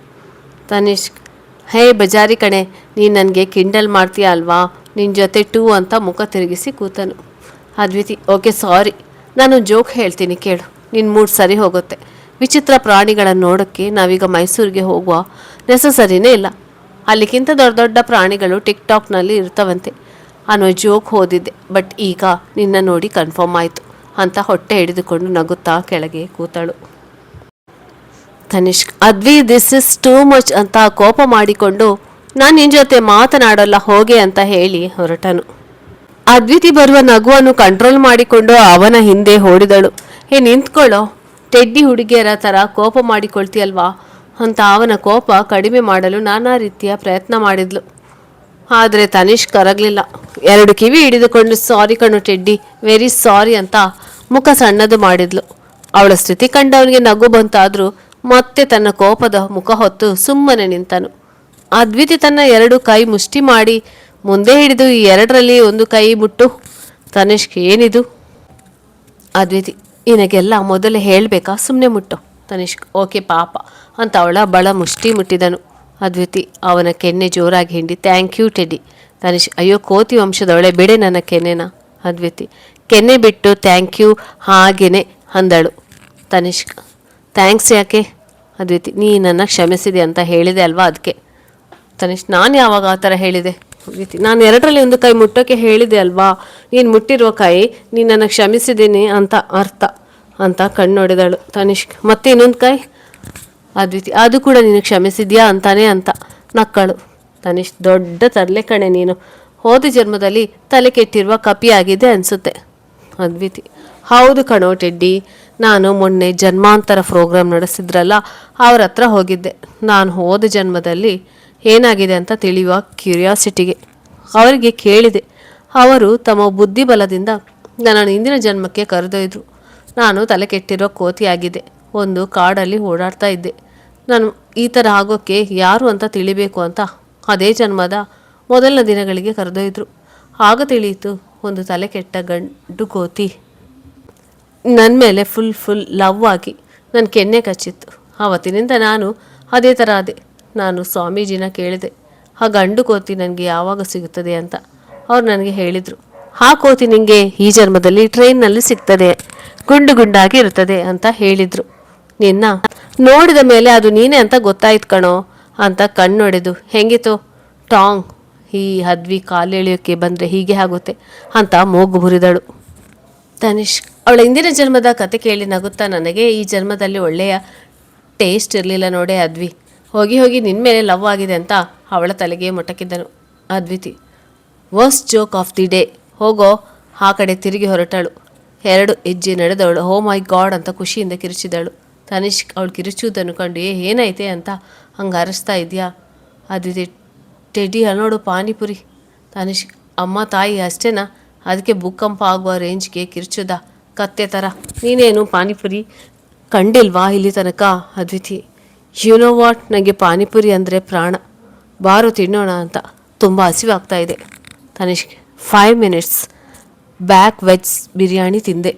ತನಿಷ್ಕ್, ಹೇ ಬಜಾರಿ ಕಣೆ, ನೀನು ನನಗೆ ಕಿಂಡಲ್ ಮಾಡ್ತೀಯ ಅಲ್ವಾ? ನಿನ್ನ ಜೊತೆ ಟೂ ಅಂತ ಮುಖ ತಿರುಗಿಸಿ ಕೂತನು. ಅದ್ವಿತಿ, ಓಕೆ ಸಾರಿ, ನಾನು ಜೋಕ್ ಹೇಳ್ತೀನಿ ಕೇಳು, ನಿನ್ನ ಮೂಡ್ ಸರಿ ಹೋಗುತ್ತೆ. ವಿಚಿತ್ರ ಪ್ರಾಣಿಗಳನ್ನು ನೋಡೋಕ್ಕೆ ನಾವೀಗ ಮೈಸೂರಿಗೆ ಹೋಗುವ ನೆಸಸರಿನೇ ಇಲ್ಲ. ಅಲ್ಲಿಗಿಂತ ದೊಡ್ಡ ದೊಡ್ಡ ಪ್ರಾಣಿಗಳು ಟಿಕ್ಟಾಕ್ನಲ್ಲಿ ಇರ್ತವಂತೆ ಅನ್ನೋ ಜೋಕ್ ಓದಿದ್ದೆ. ಬಟ್ ಈಗ ನಿನ್ನ ನೋಡಿ ಕನ್ಫರ್ಮ್ ಆಯಿತು ಅಂತ ಹೊಟ್ಟೆ ಹಿಡಿದುಕೊಂಡು ನಗುತ್ತಾ ಕೆಳಗೆ ಕೂತಳು. Tanishk, Advi, this is too much ಅಂತ ಕೋಪ ಮಾಡಿಕೊಂಡು, ನಾನು ನಿನ್ನ ಜೊತೆ ಮಾತನಾಡೋಲ್ಲ ಹೋಗೆ ಅಂತ ಹೇಳಿ ಹೊರಟನು. ಅದ್ವಿತಿ ಬರುವ ನಗುವನ್ನು ಕಂಟ್ರೋಲ್ ಮಾಡಿಕೊಂಡು ಅವನ ಹಿಂದೆ ಓಡಿದಳು. ನಿಂತ್ಕೊಳ್ಳೋ, ಟೆಡ್ಡಿ ಹುಡುಗಿಯರ ಥರ ಕೋಪ ಮಾಡಿಕೊಳ್ತೀಯಲ್ವಾ ಅಂತ ಅವನ ಕೋಪ ಕಡಿಮೆ ಮಾಡಲು ನಾನಾ ರೀತಿಯ ಪ್ರಯತ್ನ ಮಾಡಿದ್ಲು. ಆದರೆ ತನಿಷ್ಕ್ ಕರಗಲಿಲ್ಲ. 2 ಕಿವಿ ಹಿಡಿದುಕೊಂಡು ಸಾರಿ ಕಣು ಟೆಡ್ಡಿ, ವೆರಿ ಸಾರಿ ಅಂತ ಮುಖ ಸಣ್ಣದು ಮಾಡಿದ್ಲು. ಅವಳ ಸ್ಥಿತಿ ಕಂಡವನಿಗೆ ನಗು ಬಂತಾದರೂ ಮತ್ತೆ ತನ್ನ ಕೋಪದ ಮುಖ ಹೊತ್ತು ಸುಮ್ಮನೆ ನಿಂತನು. ಅದ್ವಿತಿ ತನ್ನ 2 ಕೈ ಮುಷ್ಟಿ ಮಾಡಿ ಮುಂದೆ ಹಿಡಿದು ಈ 2ರಲ್ಲಿ ಒಂದು ಕೈ ಮುಟ್ಟು. ತನಿಷ್ಕ್ ಏನಿದು? ಅದ್ವಿತಿ ನಿನಗೆಲ್ಲ ಮೊದಲೇ ಹೇಳಬೇಕಾ, ಸುಮ್ಮನೆ ಮುಟ್ಟು. ತನಿಷ್ಕ್ ಓಕೆ ಪಾಪ ಅಂತ ಅವಳ ಬಳ ಮುಷ್ಟಿ ಮುಟ್ಟಿದನು. ಅದ್ವಿತಿ ಅವನ ಕೆನ್ನೆ ಜೋರಾಗಿ ಹಿಂಡಿ ಥ್ಯಾಂಕ್ ಯು ಟೆಡ್ಡಿ. ತನಿಷ್ಕ್ ಅಯ್ಯೋ ಕೋತಿ ವಂಶದವಳೆ, ಬಿಡೆ ನನ್ನ ಕೆನ್ನೆನ. ಅದ್ವಿತಿ ಕೆನ್ನೆ ಬಿಟ್ಟು ಥ್ಯಾಂಕ್ ಯು ಹಾಗೇನೆ ಅಂದಳು. ತನಿಷ್ಕ್ ಥ್ಯಾಂಕ್ಸ್ ಯಾಕೆ? ಅದ್ವಿತಿ ನೀ ನನ್ನ ಕ್ಷಮಿಸಿದೆ ಅಂತ ಹೇಳಿದೆ ಅಲ್ವಾ ಅದಕ್ಕೆ. ತನಿಷ್ಕ್ ನಾನು ಯಾವಾಗ ಆ ಥರ ಹೇಳಿದೆ? ಅದ್ವಿತಿ ನಾನು 2ರಲ್ಲಿ ಒಂದು ಕೈ ಮುಟ್ಟೋಕ್ಕೆ ಹೇಳಿದೆ ಅಲ್ವಾ, ನೀನು ಮುಟ್ಟಿರುವ ಕೈ ನೀನು ನನ್ನ ಕ್ಷಮಿಸಿದ್ದೀನಿ ಅಂತ ಅರ್ಥ ಅಂತ ಕಣ್ಣೊಡೆದಳು. ತನಿಷ್ಕ್ ಮತ್ತೆ ಇನ್ನೊಂದು ಕೈ? ಅದ್ವಿತಿ ಅದು ಕೂಡ ನೀನು ಕ್ಷಮಿಸಿದ್ಯಾ ಅಂತಾನೆ ಅಂತ ನಕ್ಕಳು. ತನಿಷ್ಕ್ ದೊಡ್ಡ ತರಲೆ ಕಣೆ ನೀನು, ಹೋದ ಜನ್ಮದಲ್ಲಿ ತಲೆ ಕೆಟ್ಟಿರುವ ಕಪಿಯಾಗಿದೆ ಅನಿಸುತ್ತೆ. ಅದ್ವಿತಿ ಹೌದು ಕಣೋ ಟೆಡ್ಡಿ, ನಾನು ಮೊನ್ನೆ ಜನ್ಮಾಂತರ ಪ್ರೋಗ್ರಾಮ್ ನಡೆಸಿದ್ರಲ್ಲ ಅವ್ರ ಹತ್ರ ಹೋಗಿದ್ದೆ. ನಾನು ಹೋದ ಜನ್ಮದಲ್ಲಿ ಏನಾಗಿದೆ ಅಂತ ತಿಳಿಯುವ ಕ್ಯೂರಿಯಾಸಿಟಿಗೆ ಅವರಿಗೆ ಕೇಳಿದೆ. ಅವರು ತಮ್ಮ ಬುದ್ಧಿಬಲದಿಂದ ನನ್ನನ್ನು ಹಿಂದಿನ ಜನ್ಮಕ್ಕೆ ಕರೆದೊಯ್ದರು. ನಾನು ತಲೆ ಕೆಟ್ಟಿರೋ ಕೋತಿಯಾಗಿದ್ದೆ, ಒಂದು ಕಾಡಲ್ಲಿ ಓಡಾಡ್ತಾ ಇದ್ದೆ. ನಾನು ಈ ಥರ ಆಗೋಕ್ಕೆ ಯಾರು ಅಂತ ತಿಳಿಬೇಕು ಅಂತ ಅದೇ ಜನ್ಮದ ಮೊದಲನ ದಿನಗಳಿಗೆ ಕರೆದೊಯ್ದರು. ಆಗ ತಿಳಿಯಿತು, ಒಂದು ತಲೆ ಕೆಟ್ಟ ಗಂಡು ಕೋತಿ ನನ್ನ ಮೇಲೆ ಫುಲ್ ಲವ್ ಆಗಿ ನನ್ನ ಕೆನ್ನೆ ಕಚ್ಚಿತ್ತು. ಆವತ್ತಿನಿಂದ ನಾನು ಅದೇ ಥರ ಆದೆ. ನಾನು ಸ್ವಾಮೀಜಿನ ಕೇಳಿದೆ, ಆ ಗಂಡು ಕೋತಿ ನನಗೆ ಯಾವಾಗ ಸಿಗುತ್ತದೆ ಅಂತ. ಅವ್ರು ನನಗೆ ಹೇಳಿದರು, ಆ ಕೋತಿ ನಿನಗೆ ಈ ಜನ್ಮದಲ್ಲಿ ಟ್ರೈನ್ನಲ್ಲಿ ಸಿಗ್ತದೆ, ಗುಂಡು ಗುಂಡಾಗಿ ಇರ್ತದೆ ಅಂತ ಹೇಳಿದರು. ನಿನ್ನ ನೋಡಿದ ಮೇಲೆ ಅದು ನೀನೇ ಅಂತ ಗೊತ್ತಾಯ್ತು ಕಣೋ ಅಂತ ಕಣ್ಣೊಡೆದು ಹೆಂಗಿತ್ತು ಟಾಂಗ್, ಈ ಹದ್ವಿ ಕಾಲೆಳೆಯೋಕ್ಕೆ ಬಂದರೆ ಹೀಗೆ ಆಗುತ್ತೆ ಅಂತ ಮೂಗು ಮುರಿದಳು. ತನಿಷ್ಕ್ ಅವಳ ಹಿಂದಿನ ಜನ್ಮದ ಕತೆ ಕೇಳಿ ನಗುತ್ತಾ, ನನಗೆ ಈ ಜನ್ಮದಲ್ಲಿ ಒಳ್ಳೆಯ ಟೇಸ್ಟ್ ಇರಲಿಲ್ಲ ನೋಡೆ ಅದ್ವಿ, ಹೋಗಿ ಹೋಗಿ ನಿನ್ನ ಮೇಲೆ ಲವ್ ಆಗಿದೆ ಅಂತ ಅವಳ ತಲೆಗೆ ಮೊಟಕಿದ್ದನು. Adviti worst joke of the day, ಹೋಗೋ ಆ ಕಡೆ ತಿರುಗಿ ಹೊರಟಳು. 2 ಹೆಜ್ಜೆ ನಡೆದವಳು. ಓ ಮೈ ಗಾಡ್ ಅಂತ ಖುಷಿಯಿಂದ ಕಿರುಚಿದಳು. ತನಿಷ್ಕ್ ಅವಳು ಕಿರುಚುವುದನ್ನು ಕಂಡು ಏನೈತೆ ಅಂತ ಹಂಗೆ ಅರಸ್ತಾ ಇದೆಯಾ? ಅದ್ವಿತಿ ಟೆಡ್ಡಿ ನೋಡು ಪಾನಿಪುರಿ. ತನಿಷ್ಕ್ ಅಮ್ಮ ತಾಯಿ ಅಷ್ಟೇನಾ, ಅದಕ್ಕೆ ಭೂಕಂಪ ಆಗುವ ರೇಂಜ್ಗೆ ಕಿರ್ಚುದ ಕತ್ತೆ ಥರ. ನೀನೇನು ಪಾನಿಪುರಿ ಕಂಡಿಲ್ವಾ ಇಲ್ಲಿ ತನಕ? ಅದ್ವಿತಿ ಯು ನೋ ವಾಟ್, ನನಗೆ ಪಾನಿಪುರಿ ಅಂದರೆ ಪ್ರಾಣ, ಬಾರು ತಿನ್ನೋಣ ಅಂತ ತುಂಬ ಹಸಿವಾಗ್ತಾ ಇದೆ. Tanishq 5 minutes back veg biryani ತಿಂದೆ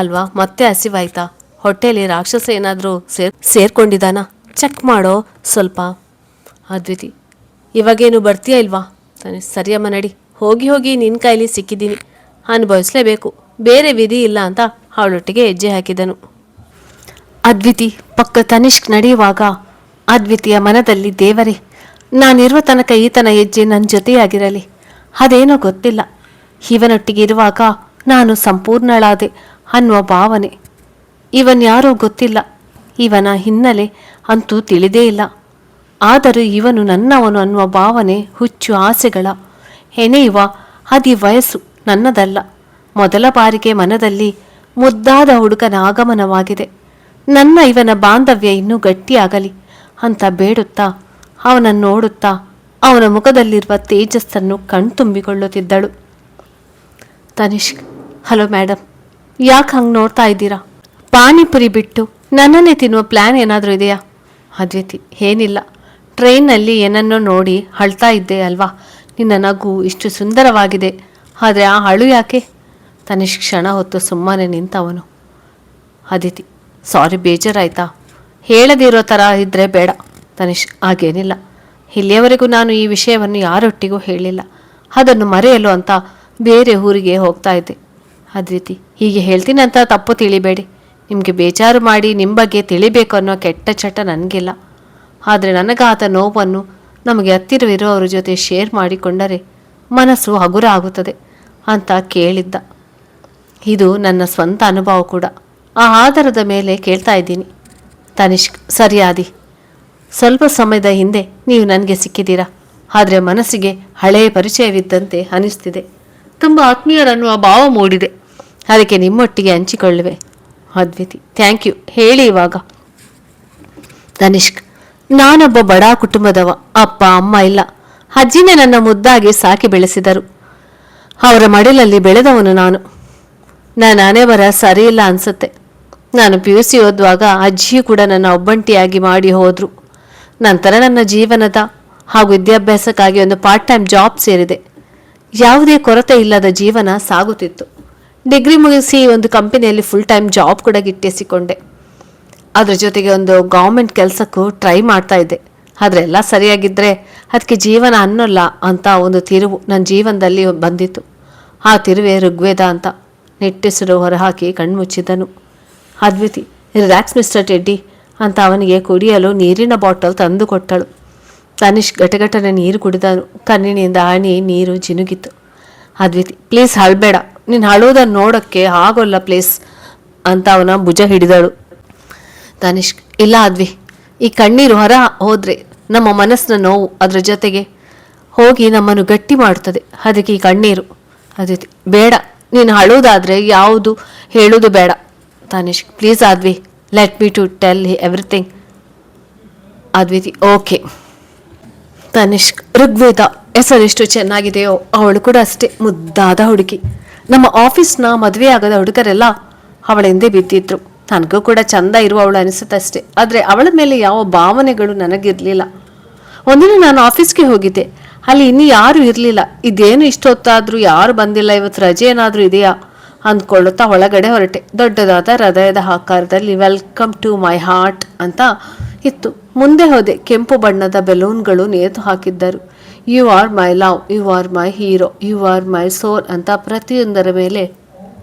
ಅಲ್ವಾ, ಮತ್ತೆ ಹಸಿವಾಯ್ತಾ? ಹೊಟ್ಟೆಯಲ್ಲಿ ರಾಕ್ಷಸ ಏನಾದರೂ ಸೇರ್ಕೊಂಡಿದ್ದಾನಾ? ಚೆಕ್ ಮಾಡೋ ಸ್ವಲ್ಪ. ಅದ್ವಿತಿ ಇವಾಗೇನು ಬರ್ತೀಯಾ ಇಲ್ವಾ? ತನಿಷ್ಕ್ ಸರಿಯಮ್ಮ ನಡಿ, ಹೋಗಿ ಹೋಗಿ ನಿನ್ನ ಕೈಲಿ ಸಿಕ್ಕಿದ್ದೀನಿ, ಅನುಭವಿಸ್ಲೇಬೇಕು, ಬೇರೆ ವಿಧಿ ಇಲ್ಲ ಅಂತ ಅವಳೊಟ್ಟಿಗೆ ಹೆಜ್ಜೆ ಹಾಕಿದನು. ಅದ್ವಿತಿ ಪಕ್ಕ ತನಿಷ್ಕ್ ನಡೆಯುವಾಗ ಅದ್ವಿತಿಯ ಮನದಲ್ಲಿ, ದೇವರೇ ನಾನಿರುವ ತನಕ ಈತನ ಹೆಜ್ಜೆ ನನ್ನ ಜೊತೆಯಾಗಿರಲಿ, ಅದೇನೋ ಗೊತ್ತಿಲ್ಲ, ಇವನೊಟ್ಟಿಗೆ ಇರುವಾಗ ನಾನು ಸಂಪೂರ್ಣಳಾದೆ ಅನ್ನುವ ಭಾವನೆ. ಇವನ್ಯಾರೋ ಗೊತ್ತಿಲ್ಲ, ಇವನ ಹಿನ್ನೆಲೆ ಅಂತೂ ತಿಳಿದೇ ಇಲ್ಲ, ಆದರೂ ಇವನು ನನ್ನವನು ಅನ್ನುವ ಭಾವನೆ, ಹುಚ್ಚು ಆಸೆಗಳ ಹೆಣೆಯುವ ಅದಿ ವಯಸ್ಸು ನನ್ನದಲ್ಲ. ಮೊದಲ ಬಾರಿಗೆ ಮನದಲ್ಲಿ ಮುದ್ದಾದ ಹುಡುಗನ ಆಗಮನವಾಗಿದೆ. ನನ್ನ ಇವನ ಬಾಂಧವ್ಯ ಇನ್ನೂ ಗಟ್ಟಿಯಾಗಲಿ ಅಂತ ಬೇಡುತ್ತಾ ಅವನನ್ನು ನೋಡುತ್ತಾ ಅವನ ಮುಖದಲ್ಲಿರುವ ತೇಜಸ್ಸನ್ನು ಕಣ್ತುಂಬಿಕೊಳ್ಳುತ್ತಿದ್ದಳು. ತನಿಷ್ಕ್ ಹಲೋ ಮೇಡಮ್, ಯಾಕೆ ಹಂಗೆ ನೋಡ್ತಾ ಇದ್ದೀರಾ? ಪಾನಿಪುರಿ ಬಿಟ್ಟು ನನ್ನನ್ನೇ ತಿನ್ನುವ ಪ್ಲ್ಯಾನ್ ಏನಾದರೂ ಇದೆಯಾ? ಅದ್ವಿತಿ ಏನಿಲ್ಲ, ಟ್ರೈನ್ನಲ್ಲಿ ಏನನ್ನೋ ನೋಡಿ ಅಳ್ತಾ ಇದ್ದೆ ಅಲ್ವಾ, ನಿನ್ನ ನಗು ಇಷ್ಟು ಸುಂದರವಾಗಿದೆ, ಆದರೆ ಆ ಅಳು ಯಾಕೆ? ತನಿಷ್ಕ್ ಕ್ಷಣ ಹೊತ್ತು ಸುಮ್ಮನೆ ನಿಂತವನು. ಅದಿತಿ ಸಾರಿ, ಬೇಜಾರಾಯ್ತಾ? ಹೇಳದಿರೋ ಥರ ಇದ್ದರೆ ಬೇಡ. ತನಿಷ್ಕ್ ಹಾಗೇನಿಲ್ಲ, ಇಲ್ಲಿಯವರೆಗೂ ನಾನು ಈ ವಿಷಯವನ್ನು ಯಾರೊಟ್ಟಿಗೂ ಹೇಳಿಲ್ಲ, ಅದನ್ನು ಮರೆಯಲು ಅಂತ ಬೇರೆ ಊರಿಗೆ ಹೋಗ್ತಾ ಇದ್ದೆ. ಅದ್ವಿತಿ ಹೀಗೆ ಹೇಳ್ತೀನಿ ಅಂತ ತಪ್ಪು ತಿಳಿಬೇಡಿ, ನಿಮಗೆ ಬೇಜಾರು ಮಾಡಿ ನಿಮ್ಮ ಬಗ್ಗೆ ತಿಳಿಬೇಕು ಅನ್ನೋ ಕೆಟ್ಟ ಚಟ ನನಗಿಲ್ಲ. ಆದರೆ ನನಗಾದ ನೋವನ್ನು ನಮಗೆ ಹತ್ತಿರವಿರೋವ್ರ ಜೊತೆ ಶೇರ್ ಮಾಡಿಕೊಂಡರೆ ಮನಸ್ಸು ಹಗುರ ಆಗುತ್ತದೆ ಅಂತ ಕೇಳಿದ್ದ. ಇದು ನನ್ನ ಸ್ವಂತ ಅನುಭವ ಕೂಡ, ಆ ಆಧಾರದ ಮೇಲೆ ಕೇಳ್ತಾ ಇದ್ದೀನಿ. ತನಿಷ್ಕ್ ಸರಿಯಾದಿ, ಸ್ವಲ್ಪ ಸಮಯದ ಹಿಂದೆ ನೀವು ನನಗೆ ಸಿಕ್ಕಿದ್ದೀರಾ, ಆದರೆ ಮನಸ್ಸಿಗೆ ಹಳೆಯ ಪರಿಚಯವಿದ್ದಂತೆ ಅನಿಸ್ತಿದೆ. ತುಂಬ ಆತ್ಮೀಯರನ್ನುವ ಭಾವ ಮೂಡಿದೆ. ಅದಕ್ಕೆ ನಿಮ್ಮೊಟ್ಟಿಗೆ ಹಂಚಿಕೊಳ್ಳುವೆ. ಅದ್ವಿತಿ: ಥ್ಯಾಂಕ್ ಯು. ಹೇಳಿ ಇವಾಗ. ತನಿಷ್ಕ್: ನಾನೊಬ್ಬ ಬಡ ಕುಟುಂಬದವ. ಅಪ್ಪ ಅಮ್ಮ ಇಲ್ಲ. ಅಜ್ಜಿನೇ ನನ್ನ ಮುದ್ದಾಗಿ ಸಾಕಿ ಬೆಳೆಸಿದರು. ಅವರ ಮಡಿಲಲ್ಲಿ ಬೆಳೆದವನು ನಾನು. ನನ್ನ ಹಣೆ ಬರ ಸರಿ ಇಲ್ಲ ಅನ್ಸುತ್ತೆ. ನಾನು PUC ಓದುವಾಗ ಅಜ್ಜಿಯೂ ಕೂಡ ನನ್ನ ಒಬ್ಬಂಟಿಯಾಗಿ ಮಾಡಿ ಹೋದರು. ನಂತರ ನನ್ನ ಜೀವನದ ಹಾಗೂ ವಿದ್ಯಾಭ್ಯಾಸಕ್ಕಾಗಿ ಒಂದು ಪಾರ್ಟ್ ಟೈಮ್ ಜಾಬ್ ಸೇರಿದೆ. ಯಾವುದೇ ಕೊರತೆ ಇಲ್ಲದ ಜೀವನ ಸಾಗುತ್ತಿತ್ತು. ಡಿಗ್ರಿ ಮುಗಿಸಿ ಒಂದು ಕಂಪನಿಯಲ್ಲಿ ಫುಲ್ ಟೈಮ್ ಜಾಬ್ ಕೂಡ ಗಿಟ್ಟಿಸಿಕೊಂಡೆ. ಅದ್ರ ಜೊತೆಗೆ ಒಂದು ಗೌರ್ಮೆಂಟ್ ಕೆಲಸಕ್ಕೂ ಟ್ರೈ ಮಾಡ್ತಾ ಇದ್ದೆ. ಆದರೆ ಎಲ್ಲ ಸರಿಯಾಗಿದ್ದರೆ ಅದಕ್ಕೆ ಜೀವನ ಅನ್ನೋಲ್ಲ ಅಂತ ಒಂದು ತಿರುವು ನನ್ನ ಜೀವನದಲ್ಲಿ ಬಂದಿತ್ತು. ಆ ತಿರುವೆ ಋಗ್ವೇದ ಅಂತ. ನಿಟ್ಟುಸಿರು ಹೊರಹಾಕಿ ಕಣ್ಮುಚ್ಚಿದನು. ಅದ್ವಿತಿ: ರಿಲ್ಯಾಕ್ಸ್ ಮಿಸ್ಟರ್ ಟೆಡ್ಡಿ ಅಂತ ಅವನಿಗೆ ಕುಡಿಯಲು ನೀರಿನ ಬಾಟಲ್ ತಂದು ಕೊಟ್ಟಳು. ತನಿಷ್ಕ್ ಗಟಗಟನೆ ನೀರು ಕುಡಿದನು. ಕಣ್ಣಿನಿಂದ ಹನಿ ನೀರು ಜಿನುಗಿತು. ಅದ್ವಿತಿ: ಪ್ಲೀಸ್ ಅಳಬೇಡ. ನೀನು ಅಳುವುದನ್ನು ನೋಡೋಕ್ಕೆ ಆಗೋಲ್ಲ ಪ್ಲೀಸ್ ಅಂತ ಅವನ ಭುಜ ಹಿಡಿದಳು. ತನಿಷ್ಕ್: ಇಲ್ಲ ಅದ್ವಿ, ಈ ಕಣ್ಣೀರು ಹೊರ ಹೋದರೆ ನಮ್ಮ ಮನಸ್ಸಿನ ನೋವು ಅದರ ಜೊತೆಗೆ ಹೋಗಿ ನಮ್ಮನ್ನು ಗಟ್ಟಿ ಮಾಡುತ್ತದೆ. ಅದಕ್ಕೆ ಈ ಕಣ್ಣೀರು. ಅದ್ವಿತಿ: ಬೇಡ, ನೀನು ಅಳುವುದಾದರೆ ಯಾವುದು ಹೇಳುವುದು ಬೇಡ. Tanishk: please Advi, let me to tell everything. Adviti: okay. Tanishk: Rigveda ಹೆಸರೆಷ್ಟು ಚೆನ್ನಾಗಿದೆಯೋ ಅವಳು ಕೂಡ ಅಷ್ಟೇ ಮುದ್ದಾದ ಹುಡುಗಿ. ನಮ್ಮ ಆಫೀಸ್ನ ಮದುವೆಯಾಗದ ಹುಡುಗರೆಲ್ಲ ಅವಳ ಹಿಂದೆ ಬಿದ್ದಿದ್ರು. ನನಗೂ ಕೂಡ ಚಂದ ಇರುವವಳು ಅನಿಸುತ್ತಷ್ಟೇ. ಆದರೆ ಅವಳ ಮೇಲೆ ಯಾವ ಭಾವನೆಗಳು ನನಗಿರಲಿಲ್ಲ. ಒಂದಿನ ನಾನು ಆಫೀಸ್ಗೆ ಹೋಗಿದ್ದೆ. ಅಲ್ಲಿ ಇನ್ನೂ ಯಾರೂ ಇರಲಿಲ್ಲ. ಇದೇನು ಇಷ್ಟೊತ್ತಾದರೂ ಯಾರು ಬಂದಿಲ್ಲ, ಇವತ್ತು ರಜೆ ಏನಾದರೂ ಇದೆಯಾ ಅಂದ್ಕೊಳ್ಳುತ್ತಾ ಒಳಗಡೆ ಹೊರಟೆ. ದೊಡ್ಡದಾದ ಹೃದಯದ ಆಕಾರದಲ್ಲಿ ವೆಲ್ಕಮ್ ಟು ಮೈ ಹಾರ್ಟ್ ಅಂತ ಇತ್ತು. ಮುಂದೆ ಹೋದೆ. ಕೆಂಪು ಬಣ್ಣದ ಬೆಲೂನ್ಗಳು ನೇತು ಹಾಕಿದ್ದರು. You are my love, you are my hero, you are my soul ಅಂತ ಪ್ರತಿಯೊಂದರ ಮೇಲೆ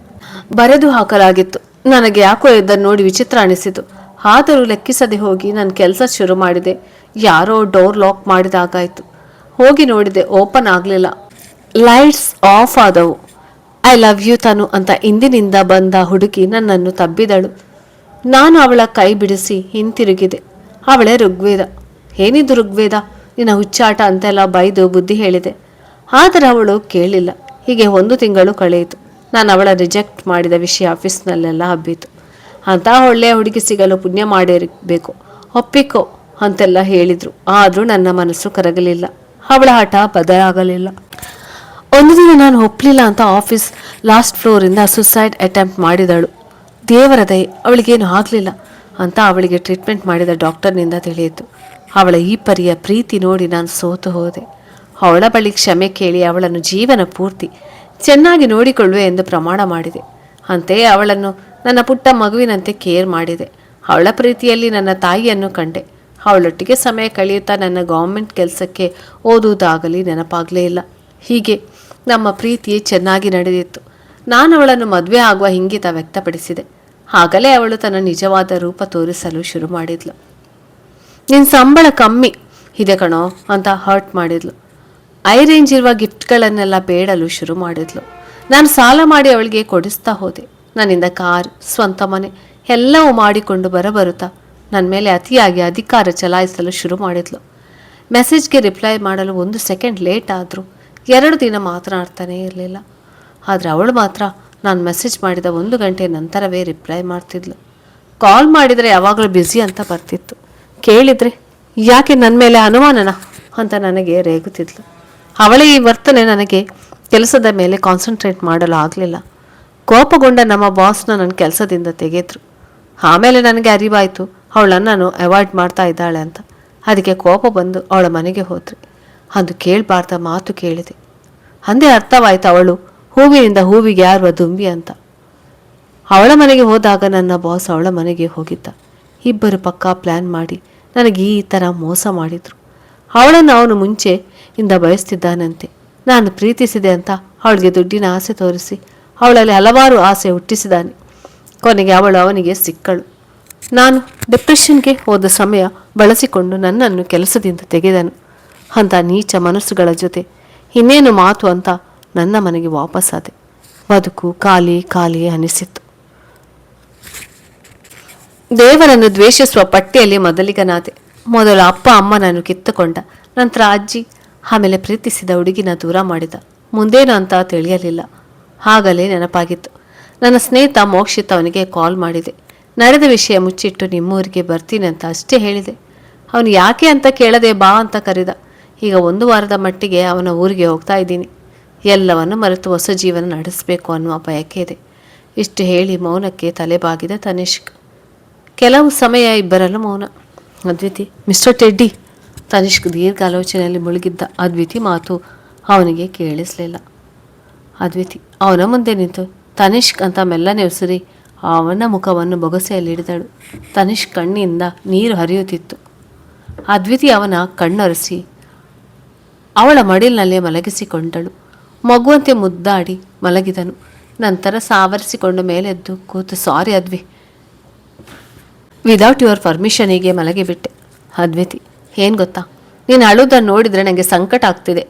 ಬರೆದು ಹಾಕಲಾಗಿತ್ತು. ನನಗೆ ಯಾಕೋ ಇದನ್ನು ನೋಡಿ ವಿಚಿತ್ರ ಅನಿಸಿತು. ಆದರೂ ಲೆಕ್ಕಿಸದೆ ಹೋಗಿ ನನ್ನ ಕೆಲಸ ಶುರು ಮಾಡಿದೆ. ಯಾರೋ ಡೋರ್ ಲಾಕ್ ಮಾಡಿದಾಗಾಯಿತು. ಹೋಗಿ ನೋಡಿದೆ, ಓಪನ್ ಆಗಲಿಲ್ಲ. ಲೈಟ್ಸ್ ಆಫ್ ಆದವು. ಐ ಲವ್ ಯು ತನು ಅಂತ ಹಿಂದಿನಿಂದ ಬಂದ ಹುಡುಗಿ ನನ್ನನ್ನು ತಬ್ಬಿದಳು. ನಾನು ಅವಳ ಕೈ ಬಿಡಿಸಿ ಹಿಂತಿರುಗಿದೆ. ಅವಳೇ ಋಗ್ವೇದ. ಏನಿದು ಋಗ್ವೇದ, ನಿನ್ನ ಹುಚ್ಚಾಟ ಅಂತೆಲ್ಲ ಬೈದು ಬುದ್ಧಿ ಹೇಳಿದೆ. ಆದರೆ ಅವಳು ಕೇಳಿಲ್ಲ. ಹೀಗೆ 1 ತಿಂಗಳು ಕಳೆಯಿತು. ನಾನು ಅವಳ ರಿಜೆಕ್ಟ್ ಮಾಡಿದ ವಿಷಯ ಆಫೀಸ್ನಲ್ಲೆಲ್ಲ ಹಬ್ಬಿತು. ಅಂತ ಒಳ್ಳೆಯ ಹುಡುಗಿ ಸಿಗಲು ಪುಣ್ಯ ಮಾಡಿರಬೇಕು, ಒಪ್ಪಿಕೋ ಅಂತೆಲ್ಲ ಹೇಳಿದರು. ಆದರೂ ನನ್ನ ಮನಸ್ಸು ಕರಗಲಿಲ್ಲ. ಅವಳ ಹಠ ಬದಲಾಗಲಿಲ್ಲ. ಒಂದು ದಿನ ನಾನು ಒಪ್ಪಲಿಲ್ಲ ಅಂತ ಆಫೀಸ್ ಲಾಸ್ಟ್ ಫ್ಲೋರಿಂದ ಸುಸೈಡ್ ಅಟೆಂಪ್ಟ್ ಮಾಡಿದಳು. ದೇವರ ದಯೆ, ಅವಳಿಗೇನು ಆಗಲಿಲ್ಲ ಅಂತ ಅವಳಿಗೆ ಟ್ರೀಟ್ಮೆಂಟ್ ಮಾಡಿದ ಡಾಕ್ಟರ್ನಿಂದ ತಿಳಿಯಿತು. ಅವಳ ಈ ಪರಿಯ ಪ್ರೀತಿ ನೋಡಿ ನಾನು ಸೋತು ಹೋದೆ. ಅವಳ ಬಳಿ ಕ್ಷಮೆ ಕೇಳಿ ಅವಳನ್ನು ಜೀವನ ಪೂರ್ತಿ ಚೆನ್ನಾಗಿ ನೋಡಿಕೊಳ್ಳುವೆ ಎಂದು ಪ್ರಮಾಣ ಮಾಡಿದೆ. ಅಂತೆಯೇ ಅವಳನ್ನು ನನ್ನ ಪುಟ್ಟ ಮಗುವಿನಂತೆ ಕೇರ್ ಮಾಡಿದೆ. ಅವಳ ಪ್ರೀತಿಯಲ್ಲಿ ನನ್ನ ತಾಯಿಯನ್ನು ಕಂಡೆ. ಅವಳೊಟ್ಟಿಗೆ ಸಮಯ ಕಳೆಯುತ್ತಾ ನನ್ನ ಗೌರ್ಮೆಂಟ್ ಕೆಲಸಕ್ಕೆ ಓದುವುದಾಗಲಿ ನೆನಪಾಗಲೇ ಇಲ್ಲ. ಹೀಗೆ ನಮ್ಮ ಪ್ರೀತಿಯೇ ಚೆನ್ನಾಗಿ ನಡೆದಿತ್ತು. ನಾನು ಅವಳನ್ನು ಮದುವೆ ಆಗುವ ಇಂಗಿತ ವ್ಯಕ್ತಪಡಿಸಿದೆ. ಆಗಲೇ ಅವಳು ತನ್ನ ನಿಜವಾದ ರೂಪ ತೋರಿಸಲು ಶುರು ಮಾಡಿದ್ಲು. ನಿನ್ನ ಸಂಬಳ ಕಮ್ಮಿ ಇದೆ ಕಣೋ ಅಂತ ಹರ್ಟ್ ಮಾಡಿದ್ಲು. ಐ ರೇಂಜ್ ಇರುವ ಗಿಫ್ಟ್ಗಳನ್ನೆಲ್ಲ ಬೇಡಲು ಶುರು ಮಾಡಿದ್ಲು. ನಾನು ಸಾಲ ಮಾಡಿ ಅವಳಿಗೆ ಕೊಡಿಸ್ತಾ ಹೋದೆ. ನನ್ನಿಂದ ಕಾರ್, ಸ್ವಂತ ಮನೆ ಎಲ್ಲವೂ ಮಾಡಿಕೊಂಡು ಬರುತ್ತಾ ನನ್ನ ಮೇಲೆ ಅತಿಯಾಗಿ ಅಧಿಕಾರ ಚಲಾಯಿಸಲು ಶುರು ಮಾಡಿದ್ಲು. ಮೆಸೇಜ್ಗೆ ರಿಪ್ಲೈ ಮಾಡಲು 1 ಸೆಕೆಂಡ್ ಲೇಟ್ ಆದರೂ 2 ದಿನ ಮಾತನಾಡ್ತಾನೇ ಇರಲಿಲ್ಲ. ಆದರೆ ಅವಳು ಮಾತ್ರ ನಾನು ಮೆಸೇಜ್ ಮಾಡಿದ 1 ಗಂಟೆ ನಂತರವೇ ರಿಪ್ಲೈ ಮಾಡ್ತಿದ್ಲು. ಕಾಲ್ ಮಾಡಿದರೆ ಯಾವಾಗಲೂ ಬ್ಯುಸಿ ಅಂತ ಬರ್ತಿತ್ತು. ಕೇಳಿದರೆ ಯಾಕೆ ನನ್ನ ಮೇಲೆ ಅನುಮಾನನ ಅಂತ ನನಗೆ ರೇಗುತ್ತಿದ್ಲು. ಅವಳ ಈ ವರ್ತನೆ ನನಗೆ ಕೆಲಸದ ಮೇಲೆ ಕಾನ್ಸಂಟ್ರೇಟ್ ಮಾಡಲು ಆಗಲಿಲ್ಲ. ಕೋಪಗೊಂಡ ನಮ್ಮ ಬಾಸ್ನ ನನ್ನ ಕೆಲಸದಿಂದ ತೆಗೆದ್ರು. ಆಮೇಲೆ ನನಗೆ ಅರಿವಾಯಿತು ಅವಳು ನನ್ನನ್ನು ಅವಾಯ್ಡ್ ಮಾಡ್ತಾ ಇದ್ದಾಳೆ ಅಂತ. ಅದಕ್ಕೆ ಕೋಪ ಬಂದು ಅವಳ ಮನೆಗೆ ಹೋದ್ರಿ. ಅಂದು ಕೇಳಬಾರ್ದ ಮಾತು ಕೇಳಿದೆ. ಅಂದೇ ಅರ್ಥವಾಯಿತು ಅವಳು ಹೂವಿನಿಂದ ಹೂವಿಗೆ ಯಾರುವ ದುಂಬಿ ಅಂತ. ಅವಳ ಮನೆಗೆ ಹೋದಾಗ ನನ್ನ ಬಾಸ್ ಅವಳ ಮನೆಗೆ ಹೋಗಿದ್ದ. ಇಬ್ಬರು ಪಕ್ಕಾ ಪ್ಲ್ಯಾನ್ ಮಾಡಿ ನನಗೆ ಈ ಥರ ಮೋಸ ಮಾಡಿದರು. ಅವಳನ್ನು ಅವನು ಮುಂಚೆಯಿಂದ ಬಯಸ್ತಿದ್ದಾನಂತೆ. ನಾನು ಪ್ರೀತಿಸಿದೆ ಅಂತ ಅವಳಿಗೆ ದುಡ್ಡಿನ ಆಸೆ ತೋರಿಸಿ ಅವಳಲ್ಲಿ ಹಲವಾರು ಆಸೆ ಹುಟ್ಟಿಸಿದ್ದಾನೆ. ಕೊನೆಗೆ ಅವಳು ಅವನಿಗೆ ಸಿಕ್ಕಳು. ನಾನು ಡಿಪ್ರೆಷನ್ಗೆ ಹೋದ ಸಮಯ ಬಳಸಿಕೊಂಡು ನನ್ನನ್ನು ಕೆಲಸದಿಂದ ತೆಗೆದನು. ಅಂಥ ನೀಚ ಮನಸ್ಸುಗಳ ಜೊತೆ ಇನ್ನೇನು ಮಾತು ಅಂತ ನನ್ನ ಮನೆಗೆ ವಾಪಸ್ಸಾದೆ. ಬದುಕು ಖಾಲಿ ಖಾಲಿ ಅನಿಸಿತ್ತು. ದೇವರನ್ನು ದ್ವೇಷಿಸುವ ಪಟ್ಟಿಯಲ್ಲಿ ಮೊದಲಿಗನಾದೆ. ಮೊದಲು ಅಪ್ಪ ಅಮ್ಮನನ್ನು ಕಿತ್ತುಕೊಂಡ, ನಂತರ ಅಜ್ಜಿ, ಆಮೇಲೆ ಪ್ರೀತಿಸಿದ ಹುಡುಗಿನ ದೂರ ಮಾಡಿದ. ಮುಂದೇನು ಅಂತ ತಿಳಿಯಲಿಲ್ಲ. ಆಗಲೇ ನೆನಪಾಗಿತ್ತು. ನನ್ನ ಸ್ನೇಹಿತ ಮೋಕ್ಷಿತ್ ಅವನಿಗೆ ಕಾಲ್ ಮಾಡಿದೆ. ನಡೆದ ವಿಷಯ ಮುಚ್ಚಿಟ್ಟು ನಿಮ್ಮೂರಿಗೆ ಬರ್ತೀನಿ ಅಂತ ಅಷ್ಟೇ ಹೇಳಿದೆ. ಅವನು ಯಾಕೆ ಅಂತ ಕೇಳದೆ ಬಾ ಅಂತ ಕರೆದ. ಈಗ 1 ವಾರದ ಮಟ್ಟಿಗೆ ಅವನ ಊರಿಗೆ ಹೋಗ್ತಾ ಇದ್ದೀನಿ. ಎಲ್ಲವನ್ನು ಮರೆತು ಹೊಸ ಜೀವನ ನಡೆಸಬೇಕು ಅನ್ನುವ ಬಯಕೆ ಇದೆ. ಇಷ್ಟು ಹೇಳಿ ಮೌನಕ್ಕೆ ತಲೆಬಾಗಿದ ತನಿಷ್ಕ್. ಕೆಲವು ಸಮಯ ಇಬ್ಬರಲ್ಲೂ ಮೌನ. ಅದ್ವಿತಿ, ಮಿಸ್ಟರ್ ಟೆಡ್ಡಿ. ತನಿಷ್ಕ್ ದೀರ್ಘ ಆಲೋಚನೆಯಲ್ಲಿ ಮುಳುಗಿದ್ದ. ಅದ್ವಿತಿ ಮಾತು ಅವನಿಗೆ ಕೇಳಿಸಲಿಲ್ಲ. ಅದ್ವಿತಿ ಅವನ ಮುಂದೆ ನಿಂತು ತನಿಷ್ಕ್ ಅಂತ ಮೆಲ್ಲನೆ ಉಸಿರಿ ಅವನ ಮುಖವನ್ನು ಬೊಗಸೆಯಲ್ಲಿ ಹಿಡಿದಳು. ತನಿಷ್ಕ್ ಕಣ್ಣಿಂದ ನೀರು ಹರಿಯುತ್ತಿತ್ತು. ಅದ್ವಿತಿ ಅವನ ಕಣ್ಣೊರೆಸಿ ಅವಳ ಮಡಿಲಿನಲ್ಲೇ ಮಲಗಿಸಿಕೊಂಡಳು. ಮಗುವಂತೆ ಮುದ್ದಾಡಿ ಮಲಗಿದನು. ನಂತರ ಸಾವರಿಸಿಕೊಂಡು ಮೇಲೆದ್ದು ಕೂತು, ಸಾರಿ ಅದ್ವಿ, ವಿದೌಟ್ ಯುವರ್ ಪರ್ಮಿಷನ್ ಹೀಗೆ ಮಲಗಿಬಿಟ್ಟೆ. ಅದ್ವಿತಿ, ಏನು ಗೊತ್ತಾ, ನೀನು ಅಳುವುದನ್ನು ನೋಡಿದರೆ ನನಗೆ ಸಂಕಟ ಆಗ್ತಿದೆ.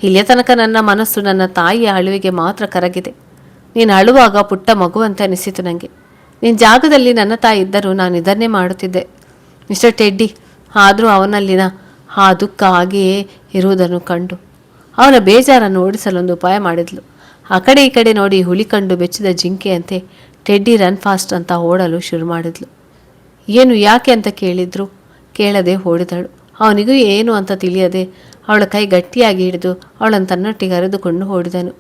ಇಲ್ಲಿಯ ತನಕ ನನ್ನ ಮನಸ್ಸು ನನ್ನ ತಾಯಿಯ ಅಳುವಿಗೆ ಮಾತ್ರ ಕರಗಿದೆ. ನೀನು ಅಳುವಾಗ ಪುಟ್ಟ ಮಗುವಂತೆ ಅನಿಸಿತು ನನಗೆ. ನಿನ್ನ ಜಾಗದಲ್ಲಿ ನನ್ನ ತಾಯಿ ಇದ್ದರೂ ನಾನು ಇದನ್ನೇ ಮಾಡುತ್ತಿದ್ದೆ ಮಿಸ್ಟರ್ ಟೆಡ್ಡಿ. ಆದರೂ ಅವನಲ್ಲಿನ ಆ ದುಃಖ ಹಾಗೆಯೇ ಇರುವುದನ್ನು ಕಂಡು ಅವನ ಬೇಜಾರನ್ನು ಓಡಿಸಲೊಂದು ಉಪಾಯ ಮಾಡಿದ್ಲು. ಆ ಕಡೆ ಈ ಕಡೆ ನೋಡಿ ಹುಳಿ ಕಂಡು ಬೆಚ್ಚಿದ ಜಿಂಕೆಯಂತೆ ಟೆಡ್ಡಿ ರನ್ ಫಾಸ್ಟ್ ಅಂತ ಓಡಲು ಶುರು ಮಾಡಿದ್ಲು. ಏನು ಯಾಕೆ ಅಂತ ಕೇಳಿದ್ರು ಕೇಳದೆ ಓಡಿದಳು. ಅವನಿಗೂ ಏನು ಅಂತ ತಿಳಿಯದೆ ಅವಳ ಕೈ ಗಟ್ಟಿಯಾಗಿ ಹಿಡಿದು ಅವಳನ್ನು ತನ್ನೊಟ್ಟಿಗೆ ಹರಿದುಕೊಂಡು ಓಡಿದನು.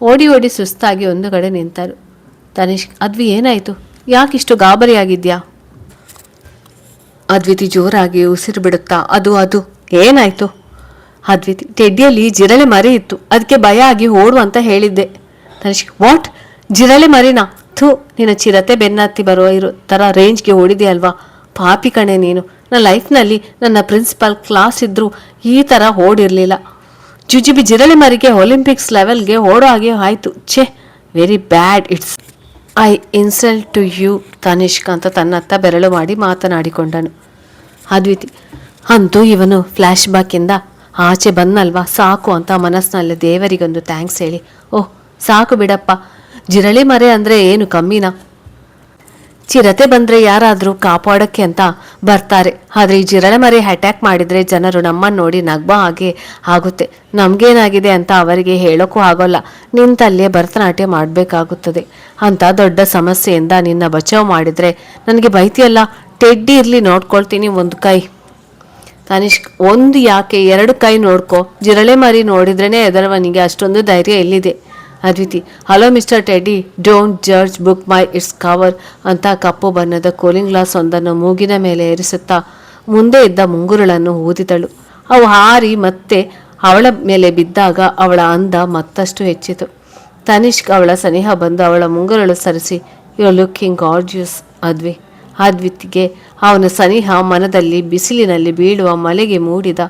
ಓಡಿ ಓಡಿ ಸುಸ್ತಾಗಿ ಒಂದು ಕಡೆ ನಿಂತರು. ತನಿಷ್ಕ್, ಅದ್ವಿ ಏನಾಯಿತು, ಯಾಕಿಷ್ಟು ಗಾಬರಿಯಾಗಿದ್ಯಾ? ಅದ್ವಿತಿ ಜೋರಾಗಿ ಉಸಿರು ಬಿಡುತ್ತಾ, ಅದು ಏನಾಯಿತು? ಅದ್ವಿತಿ, ಟೆಡ್ಡಿಯಲ್ಲಿ ಜಿರಳೆ ಮರಿ ಇತ್ತು, ಅದಕ್ಕೆ ಭಯ ಆಗಿ ಓಡು ಅಂತ ಹೇಳಿದ್ದೆ. ತನಿಷ್ಕ್, ವಾಟ್, ಜಿರಳೆ ಮರಿನಾ? ಥೂ, ನಿನ್ನ ಚಿರತೆ ಬೆನ್ನತ್ತಿ ಬರೋ ಥರ ರೇಂಜ್ಗೆ ಓಡಿದೆಯಲ್ವಾ? ಪಾಪಿ ಕಣೆ ನೀನು. ನನ್ನ ಲೈಫ್ನಲ್ಲಿ ನನ್ನ ಪ್ರಿನ್ಸಿಪಲ್ ಕ್ಲಾಸ್ ಇದ್ದರೂ ಈ ಥರ ಓಡಿರಲಿಲ್ಲ. ಜುಜಿಬಿ ಜಿರಳೆ ಮರಿಗೆ ಒಲಿಂಪಿಕ್ಸ್ ಲೆವೆಲ್ಗೆ ಓಡೋ ಹಾಗೆ ಆಯಿತು. ಛೇ, very bad. It's a insult to you Tanishk ಅಂತ ತನ್ನತ್ತ ಬೆರಳು ಮಾಡಿ ಮಾತನಾಡಿಕೊಂಡನು. ಅದ್ವಿತಿ, ಅಂತೂ ಇವನು ಫ್ಲ್ಯಾಶ್ ಬ್ಯಾಕಿಂದ ಆಚೆ ಬಂದಲ್ವಾ, ಸಾಕು ಅಂತ ಮನಸ್ಸಿನಲ್ಲಿ ದೇವರಿಗೊಂದು ಥ್ಯಾಂಕ್ಸ್ ಹೇಳಿ, ಓಹ್ ಸಾಕು ಬಿಡಪ್ಪ, ಜಿರಳೆ ಮರೆ ಅಂದರೆ ಏನು ಕಮ್ಮಿನಾ? ಚಿರತೆ ಬಂದರೆ ಯಾರಾದರೂ ಕಾಪಾಡೋಕ್ಕೆ ಅಂತ ಬರ್ತಾರೆ. ಆದರೆ ಈ ಜಿರಳೆ ಮರಿ ಅಟ್ಯಾಕ್ ಮಾಡಿದರೆ ಜನರು ನಮ್ಮನ್ನು ನೋಡಿ ನಗ್ಬೋ ಹಾಗೆ ಆಗುತ್ತೆ. ನಮಗೇನಾಗಿದೆ ಅಂತ ಅವರಿಗೆ ಹೇಳೋಕ್ಕೂ ಆಗೋಲ್ಲ. ನಿಂತಲ್ಲೇ ಭರತನಾಟ್ಯ ಮಾಡಬೇಕಾಗುತ್ತದೆ. ಅಂಥ ದೊಡ್ಡ ಸಮಸ್ಯೆಯಿಂದ ನಿನ್ನ ಬಚಾವ್ ಮಾಡಿದರೆ ನನಗೆ ಬೈತಿಯಲ್ಲ. ಟೆಡ್ಡಿ ಇರಲಿ, ನೋಡ್ಕೊಳ್ತೀನಿ ಒಂದು ಕೈ. ತನಿಷ್ಕ್, ಒಂದು ಯಾಕೆ 2 ಕೈ ನೋಡ್ಕೊ. ಜಿರಳೆ ಮರಿ ನೋಡಿದ್ರೇ ಎದರವನಿಗೆ ಅಷ್ಟೊಂದು ಧೈರ್ಯ ಎಲ್ಲಿದೆ? ಅದ್ವಿತಿ, hello mister teddy, don't judge book my it's cover ಅಂತ ಕಪ್ಪು ಬಣ್ಣದ ಕೂಲಿಂಗ್ ಗ್ಲಾಸ್ ಒಂದನ್ನು ಮೂಗಿನ ಮೇಲೆ ಏರಿಸುತ್ತಾ ಮುಂದೆ ಇದ್ದ ಮುಂಗುರುಳನ್ನು ಊದಿದಳು. ಅವು ಹಾರಿ ಮತ್ತೆ ಅವಳ ಮೇಲೆ ಬಿದ್ದಾಗ ಅವಳ ಅಂದ ಮತ್ತಷ್ಟು ಹೆಚ್ಚಿತು. ತನಿಷ್ಕ್ ಅವಳ ಸನಿಹ ಬಂದು ಅವಳ ಮುಂಗುರುಳು ಸರಿಸಿ, ಯು ಆರ್ ಲುಕಿಂಗ್ ಗಾರ್ಜಿಯಸ್ ಅದ್ವಿ. ಅದ್ವಿತಿಗೆ ಅವನ ಸನಿಹ ಮನದಲ್ಲಿ ಬಿಸಿಲಿನಲ್ಲಿ ಬೀಳುವ ಮಳೆಗೆ ಮೂಡಿದ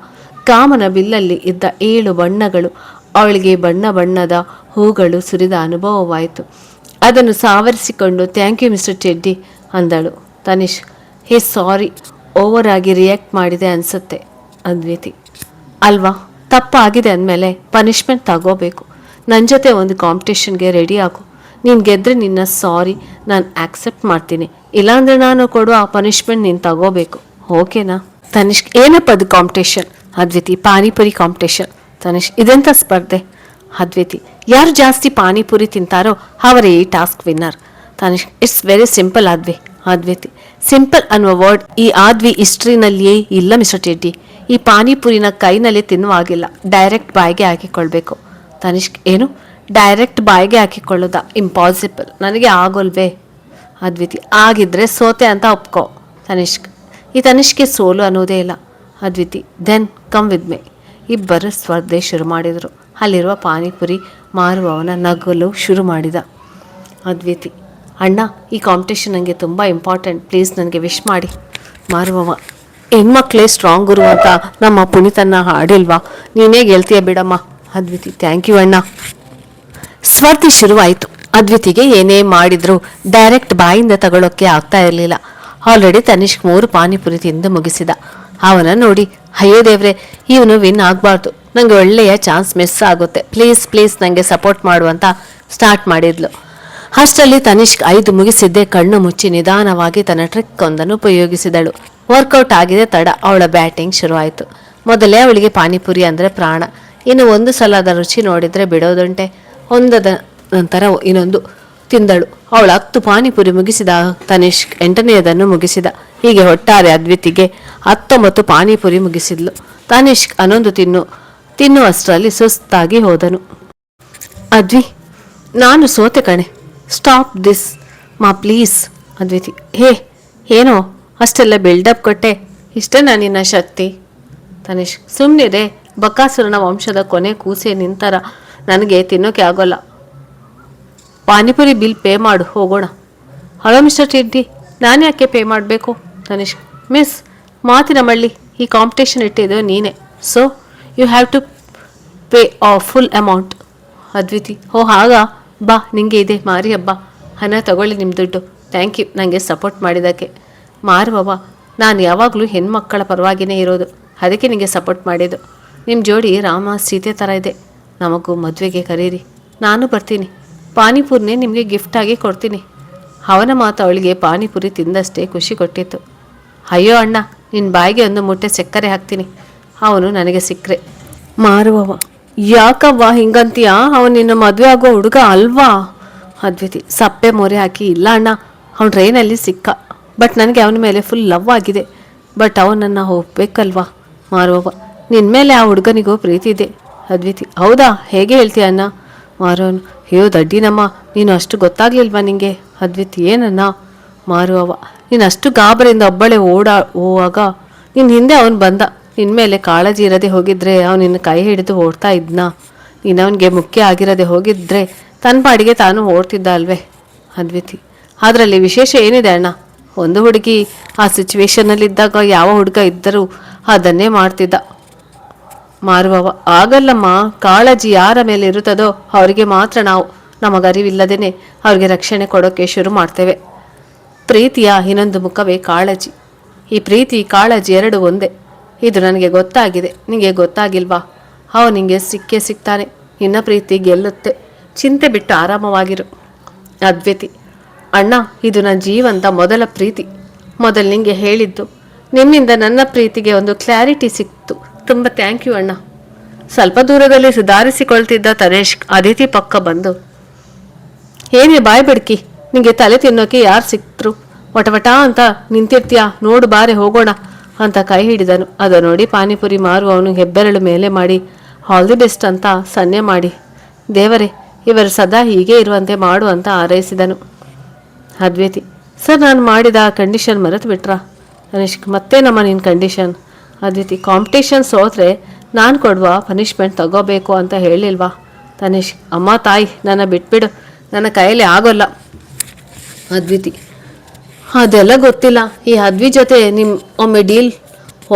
ಕಾಮನ ಬಿಲ್ಲಲ್ಲಿ ಇದ್ದ 7 ಬಣ್ಣಗಳು, ಅವಳಿಗೆ ಬಣ್ಣ ಬಣ್ಣದ ಹೂಗಳು ಸುರಿದ ಅನುಭವವಾಯಿತು. ಅದನ್ನು ಸಾವರಿಸಿಕೊಂಡು, ಥ್ಯಾಂಕ್ ಯು ಮಿಸ್ಟರ್ ಟೆಡ್ಡಿ ಅಂದಳು. ತನಿಷ್ಕ್, ಹೇ ಸಾರಿ, ಓವರ್ ಆಗಿ ರಿಯಾಕ್ಟ್ ಮಾಡಿದೆ ಅನಿಸುತ್ತೆ. ಅದ್ವಿತಿ, ಅಲ್ವಾ, ತಪ್ಪಾಗಿದೆ ಅಂದಮೇಲೆ ಪನಿಷ್ಮೆಂಟ್ ತಗೋಬೇಕು. ನನ್ನ ಜೊತೆ ಒಂದು ಕಾಂಪಿಟೇಷನ್ಗೆ ರೆಡಿ ಆಗು. ನೀನು ಗೆದ್ದರೆ ನಿನ್ನ ಸಾರಿ ನಾನು ಆಕ್ಸೆಪ್ಟ್ ಮಾಡ್ತೀನಿ, ಇಲ್ಲಾಂದರೆ ನಾನು ಕೊಡುವ ಆ ಪನಿಷ್ಮೆಂಟ್ ನೀನು ತಗೋಬೇಕು, ಓಕೆನಾ? ತನಿಷ್ಕ್, ಏನಪ್ಪ ಅದು ಕಾಂಪಿಟೇಷನ್? ಅದ್ವಿತಿ, ಪಾನಿಪುರಿ ಕಾಂಪಿಟೇಷನ್. ತನಿಷ್ಕ್, ಇದೆಂಥ ಸ್ಪರ್ಧೆ? ಅದ್ವಿತಿ, ಯಾರು ಜಾಸ್ತಿ ಪಾನಿಪುರಿ ತಿಂತಾರೋ ಅವರೇ ಈ task winner. Tanishq, it's very simple ಆದ್ವಿ. ಅದ್ವಿತಿ, ಸಿಂಪಲ್ ಅನ್ನುವ ವರ್ಡ್ ಈ ಆದ್ವಿ ಹಿಸ್ಟ್ರಿನಲ್ಲಿಯೇ ಇಲ್ಲ ಮಿಸ್ಟರ್ ಟೆಡ್ಡಿ. ಈ ಪಾನಿಪುರಿನ ಕೈನಲ್ಲಿ ತಿನ್ನುವಾಗಿಲ್ಲ, ಡೈರೆಕ್ಟ್ ಬಾಯಿಗೆ ಹಾಕಿಕೊಳ್ಬೇಕು. ತನಿಷ್ಕ್, ಏನು ಡೈರೆಕ್ಟ್ ಬಾಯಿಗೆ ಹಾಕಿಕೊಳ್ಳೋದಾ? ಇಂಪಾಸಿಬಲ್, ನನಗೆ ಆಗೋಲ್ವೇ? ಅದ್ವಿತಿ, ಆಗಿದ್ರೆ ಸೋತೆ ಅಂತ ಒಪ್ಕೋ. ತನಿಷ್ಕ್, ಈ ತನಿಷ್ಕ್ಗೆ ಸೋಲು ಅನ್ನೋದೇ ಇಲ್ಲ. Advithi, then come with me. ಇಬ್ಬರು ಸ್ಪರ್ಧೆ ಶುರು ಮಾಡಿದರು. ಅಲ್ಲಿರುವ ಪಾನಿಪುರಿ ಮಾರುವವನ ನಗಲು ಶುರು ಮಾಡಿದ. ಅದ್ವಿತಿ, ಅಣ್ಣ, ಈ ಕಾಂಪಿಟೇಷನ್ ನನಗೆ ತುಂಬ ಇಂಪಾರ್ಟೆಂಟ್, ಪ್ಲೀಸ್ ನನಗೆ ವಿಶ್ ಮಾಡಿ. ಮಾರುವವ, ಹೆಣ್ಮಕ್ಳೇ ಸ್ಟ್ರಾಂಗ್ ಗುರು ಅಂತ ನಮ್ಮ ಪುನೀತನ್ನ ಹಾಡಿಲ್ವಾ? ನೀನೇ ಗೆಲ್ತೀಯ ಬಿಡಮ್ಮ. ಅದ್ವಿತಿ, ಥ್ಯಾಂಕ್ ಯು ಅಣ್ಣ. ಸ್ಪರ್ಧೆ ಶುರುವಾಯಿತು. ಅದ್ವಿತಿಗೆ ಏನೇ ಮಾಡಿದ್ರು ಡೈರೆಕ್ಟ್ ಬಾಯಿಂದ ತಗೊಳ್ಳೋಕ್ಕೆ ಆಗ್ತಾ ಇರಲಿಲ್ಲ. ಆಲ್ರೆಡಿ ತನಿಷ್ಕ್ 3 ಪಾನಿಪುರಿ ತಿಂದು ಮುಗಿಸಿದ. ಅವನ ನೋಡಿ, ಅಯ್ಯೋ ದೇವ್ರೆ, ಇವನು ವಿನ್ ಆಗಬಾರ್ದು, ನನಗೆ ಒಳ್ಳೆಯ ಚಾನ್ಸ್ ಮಿಸ್ ಆಗುತ್ತೆ, ಪ್ಲೀಸ್ ಪ್ಲೀಸ್ ನನಗೆ ಸಪೋರ್ಟ್ ಮಾಡುವಂತ ಸ್ಟಾರ್ಟ್ ಮಾಡಿದ್ಲು. ಅಷ್ಟರಲ್ಲಿ ತನಿಷ್ಕ್ 5 ಮುಗಿಸಿದ್ದೇ ಕಣ್ಣು ಮುಚ್ಚಿ ನಿಧಾನವಾಗಿ ತನ್ನ ಟ್ರಿಕ್ ಒಂದನ್ನು ಉಪಯೋಗಿಸಿದಳು. ವರ್ಕೌಟ್ ಆಗಿದೆ ತಡ. ಅವಳ ಬ್ಯಾಟಿಂಗ್ ಶುರುವಾಯಿತು. ಮೊದಲೇ ಅವಳಿಗೆ ಪಾನಿಪುರಿ ಅಂದರೆ ಪ್ರಾಣ. ಇನ್ನು ಒಂದು ಸಲದ ರುಚಿ ನೋಡಿದರೆ ಬಿಡೋದುಂಟೆ. ಒಂದದ ನಂತರ ಇನ್ನೊಂದು ತಿಂದಳು. ಅವಳು 10 ಪಾನಿಪುರಿ ಮುಗಿಸಿದ. ತನಿಷ್ಕ್ 8ನೇದನ್ನು ಮುಗಿಸಿದ. ಹೀಗೆ ಒಟ್ಟಾರೆ ಅದ್ವಿತಿಗೆ 19 ಪಾನಿಪುರಿ ಮುಗಿಸಿದ್ಲು. ತನಿಷ್ಕ್ 11 ತಿನ್ನುವಷ್ಟರಲ್ಲಿ ಸುಸ್ತಾಗಿ ಹೋದನು. ಅದ್ವಿ, ನಾನು ಸೋತೆ ಕಣೆ, ಸ್ಟಾಪ್ ದಿಸ್ ಮಾ ಪ್ಲೀಸ್. ಅದ್ವಿತಿ, ಏನೋ ಅಷ್ಟೆಲ್ಲ ಬಿಲ್ಡಪ್ ಕೊಟ್ಟೆ, ಇಷ್ಟೇನಾ ನಿನ್ನ ಶಕ್ತಿ? ತನಿಷ್ಕ್, ಸುಮ್ಮನಿದೆ, ಬಕಾಸುರನ ವಂಶದ ಕೊನೆ ಕೂಸೆ ನಿಂತರ ನನಗೆ ತಿನ್ನೋಕೆ ಆಗೋಲ್ಲ. ಪಾನಿಪುರಿ ಬಿಲ್ ಪೇ ಮಾಡು, ಹೋಗೋಣ. ಹಲೋ ಮಿಸ್ಟರ್ ಟಿಡ್ಡಿ, ನಾನು ಯಾಕೆ ಪೇ ಮಾಡಬೇಕು? ತನಿಷ್ಕ್, ಮಿಸ್, ಮಾತಿನ ಮಳ್ಳಿ, ಈ ಕಾಂಪಿಟೇಷನ್ ಇಟ್ಟಿದ್ದು ನೀನೇ, so you have to pay full amount. Advithi, ಹಾಗ, ಬಾ, ನಿಂಗೆ ಇದೆ ಮಾರಿ ಹಬ್ಬ, ಹಣ ತಗೊಳ್ಳಿ ನಿಮ್ಮ ದುಡ್ಡು. ಥ್ಯಾಂಕ್ ಯು ನನಗೆ ಸಪೋರ್ಟ್ ಮಾಡಿದ್ದಕ್ಕೆ. ಮಾರುವವ, ನಾನು ಯಾವಾಗಲೂ ಹೆಣ್ಮಕ್ಕಳ ಪರವಾಗಿಯೇ ಇರೋದು, ಅದಕ್ಕೆ ನಿಮಗೆ ಸಪೋರ್ಟ್ ಮಾಡಿದ್ದು. ನಿಮ್ಮ ಜೋಡಿ ರಾಮ ಸೀತೆ ಥರ ಇದೆ, ನಮಗೂ ಮದುವೆಗೆ ಕರೀರಿ, ನಾನು ಬರ್ತೀನಿ. ಪಾನಿಪುರಿನೇ ನಿಮಗೆ ಗಿಫ್ಟಾಗಿ ಕೊಡ್ತೀನಿ. ಅವನ ಮಾತು ಅವಳಿಗೆ ಪಾನಿಪುರಿ ತಿಂದಷ್ಟೇ ಖುಷಿ ಕೊಟ್ಟಿತ್ತು. ಅಯ್ಯೋ ಅಣ್ಣ, ನಿನ್ನ ಬಾಯಿಗೆ ಒಂದು ಮುಟ್ಟೆ ಸಕ್ಕರೆ ಹಾಕ್ತೀನಿ, ಅವನು ನನಗೆ ಸಿಕ್ಕರೆ. ಮಾರುವವ, ಯಾಕವ್ವ ಹಿಂಗಂತೀಯಾ? ಅವನು ನಿನ್ನ ಮದುವೆ ಆಗೋ ಹುಡುಗ ಅಲ್ವಾ? ಅದ್ವಿತಿ ಸಪ್ಪೆ ಮೊರೆ ಹಾಕಿ, ಇಲ್ಲ ಅಣ್ಣ, ಅವನು ಟ್ರೈನಲ್ಲಿ ಸಿಕ್ಕ, ಬಟ್ ನನಗೆ ಅವನ ಮೇಲೆ ಫುಲ್ ಲವ್ ಆಗಿದೆ, ಬಟ್ ಅವನನ್ನು ಹೋಗ್ಬೇಕಲ್ವಾ? ಮಾರುವವ, ನಿನ್ನ ಮೇಲೆ ಆ ಹುಡುಗನಿಗೂ ಪ್ರೀತಿ ಇದೆ. ಅದ್ವಿತಿ, ಹೌದಾ, ಹೇಗೆ ಹೇಳ್ತೀಯ ಅಣ್ಣ? ಮಾರುವನು, ಅಯ್ಯೋ ದಡ್ಡಿನಮ್ಮ, ನೀನು ಅಷ್ಟು ಗೊತ್ತಾಗ್ಲಿಲ್ವಾ ನಿಂಗೆ? ಅದ್ವಿತಿ, ಏನನ್ನ? ಮಾರುವವ, ನೀನು ಅಷ್ಟು ಗಾಬರಿಯಿಂದ ಒಬ್ಬಳೆ ಹೋಗುವಾಗ ನಿನ್ನ ಹಿಂದೆ ಅವನು ಬಂದ, ನಿನ್ನ ಮೇಲೆ ಕಾಳಜಿ ಇರದೆ ಹೋಗಿದ್ರೆ ಅವನು ನಿನ್ನ ಕೈ ಹಿಡಿದು ಓಡ್ತಾ ಇದ್ನಾ? ನೀನು ಅವನಿಗೆ ಮುಖ್ಯ ಆಗಿರದೆ ಹೋಗಿದ್ರೆ ತನ್ನ ಪಾಡಿಗೆ ತಾನು ಓಡ್ತಿದ್ದ ಅಲ್ವೇ? ಅದ್ವಿತಿ, ಅದರಲ್ಲಿ ವಿಶೇಷ ಏನಿದೆ ಅಣ್ಣ? ಒಂದು ಹುಡುಗಿ ಆ ಸಿಚುವೇಶನ್ನಲ್ಲಿದ್ದಾಗ ಯಾವ ಹುಡುಗ ಇದ್ದರೂ ಅದನ್ನೇ ಮಾಡ್ತಿದ್ದ. ಮಾರುವವ, ಆಗಲ್ಲಮ್ಮ, ಕಾಳಜಿ ಯಾರ ಮೇಲೆ ಇರುತ್ತದೋ ಅವರಿಗೆ ಮಾತ್ರ ನಾವು ನಮಗರಿವಿಲ್ಲದೇನೆ ಅವ್ರಿಗೆ ರಕ್ಷಣೆ ಕೊಡೋಕ್ಕೆ ಶುರು ಮಾಡ್ತೇವೆ. ಪ್ರೀತಿಯ ಇನ್ನೊಂದು ಮುಖವೇ ಕಾಳಜಿ. ಈ ಪ್ರೀತಿ ಕಾಳಜಿ ಎರಡು ಒಂದೇ. ಇದು ನನಗೆ ಗೊತ್ತಾಗಿದೆ, ನಿನಗೆ ಗೊತ್ತಾಗಿಲ್ವಾ? ನಿಂಗೆ ಸಿಕ್ಕೇ ಸಿಗ್ತಾನೆ, ನಿನ್ನ ಪ್ರೀತಿ ಗೆಲ್ಲುತ್ತೆ, ಚಿಂತೆ ಬಿಟ್ಟು ಆರಾಮವಾಗಿರು. ಅದ್ವಿತಿ, ಅಣ್ಣ, ಇದು ನನ್ನ ಜೀವಂತ ಮೊದಲ ಪ್ರೀತಿ. ಮೊದಲು ನಿಂಗೆ ಹೇಳಿದ್ದು, ನಿಮ್ಮಿಂದ ನನ್ನ ಪ್ರೀತಿಗೆ ಒಂದು ಕ್ಲಾರಿಟಿ ಸಿಕ್ತು, ತುಂಬ ಥ್ಯಾಂಕ್ ಯು ಅಣ್ಣ. ಸ್ವಲ್ಪ ದೂರದಲ್ಲಿ ಸುಧಾರಿಸಿಕೊಳ್ತಿದ್ದ ತನೇಶ್ಕ್ ಅದಿತಿ ಪಕ್ಕ ಬಂದು, ಏನೇ ಬಾಯ್ ಬಿಡ್ಕಿ, ನಿಂಗೆ ತಲೆ ತಿನ್ನೋಕೆ ಯಾರು ಸಿಕ್ತರು? ವಟವಟ ಅಂತ ನಿಂತಿರ್ತೀಯಾ, ನೋಡು ಬಾರೆ ಹೋಗೋಣ ಅಂತ ಕೈ ಹಿಡಿದನು. ಅದು ನೋಡಿ ಪಾನಿಪುರಿ ಮಾರುವವನು ಹೆಬ್ಬೆರಳು ಮೇಲೆ ಮಾಡಿ ಆಲ್ ದಿ ಬೆಸ್ಟ್ ಅಂತ ಸನ್ನೆ ಮಾಡಿ, ದೇವರೇ ಇವರು ಸದಾ ಹೀಗೆ ಇರುವಂತೆ ಮಾಡು ಅಂತ ಹಾರೈಸಿದನು. ಅದ್ವೈತಿ, ಸರ್, ನಾನು ಮಾಡಿದ ಕಂಡೀಷನ್ ಮರೆತು ಬಿಟ್ರಾ? ತನಿಷ್ಕ್, ಮತ್ತೆ ನಮ್ಮ ನಿನ್ನ ಕಂಡೀಷನ್? ಅದ್ವೈತಿ, ಕಾಂಪಿಟೇಷನ್ ಸೋತ್ರೆ ನಾನು ಕೊಡುವ ಪನಿಷ್ಮೆಂಟ್ ತಗೋಬೇಕು ಅಂತ ಹೇಳಿಲ್ವಾ? ತನಿಷ್ಕ್, ಅಮ್ಮ ತಾಯಿ, ನನ್ನ ಬಿಟ್ಬಿಡು, ನನ್ನ ಕೈಯಲ್ಲಿ ಆಗೋಲ್ಲ. ಅದ್ವಿತಿ, ಅದೆಲ್ಲ ಗೊತ್ತಿಲ್ಲ, ಈ ಅದ್ವಿ ಜೊತೆ ನಿಮ್ಮ ಒಮ್ಮೆ ಡೀಲ್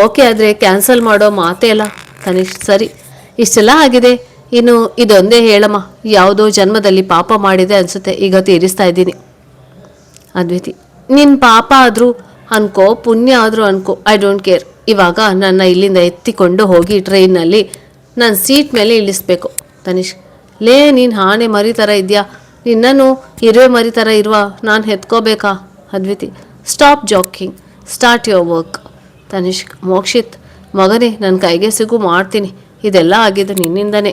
ಓಕೆ ಆದರೆ ಕ್ಯಾನ್ಸಲ್ ಮಾಡೋ ಮಾತೇ ಅಲ್ಲ. ತನಿಷ್ಕ್, ಸರಿ, ಇಷ್ಟೆಲ್ಲ ಆಗಿದೆ, ಇನ್ನು ಇದೊಂದೇ ಹೇಳಮ್ಮ, ಯಾವುದೋ ಜನ್ಮದಲ್ಲಿ ಪಾಪ ಮಾಡಿದೆ ಅನಿಸುತ್ತೆ, ಈಗ ತೀರಿಸ್ತಾ ಇದ್ದೀನಿ. ಅದ್ವಿತಿ, ನಿನ್ನ ಪಾಪ ಆದರೂ ಅನ್ಕೋ, ಪುಣ್ಯ ಆದರೂ ಅನ್ಕೋ, ಐ ಡೋಂಟ್ ಕೇರ್. ಇವಾಗ ನನ್ನ ಇಲ್ಲಿಂದ ಎತ್ತಿಕೊಂಡು ಹೋಗಿ ಟ್ರೈನಲ್ಲಿ ನನ್ನ ಸೀಟ್ ಮೇಲೆ ಇಳಿಸ್ಬೇಕು. ತನಿಷ್ಕ್, ನೀನು ಆನೆ ಮರಿ ಥರ ಇದೆಯಾ, ನಿನ್ನನ್ನು ಇರುವೆ ಮರಿ ಥರ ಇರುವ ನಾನು ಎತ್ಕೋಬೇಕಾ? Adviti, stop joking, start your work. Tanishk, Mokshit ಮಗನೇ, ನನ್ನ ಕೈಗೆ ಸಿಗು, ಮಾಡ್ತೀನಿ, ಇದೆಲ್ಲ ಆಗಿದ್ದು ನಿನ್ನಿಂದನೇ.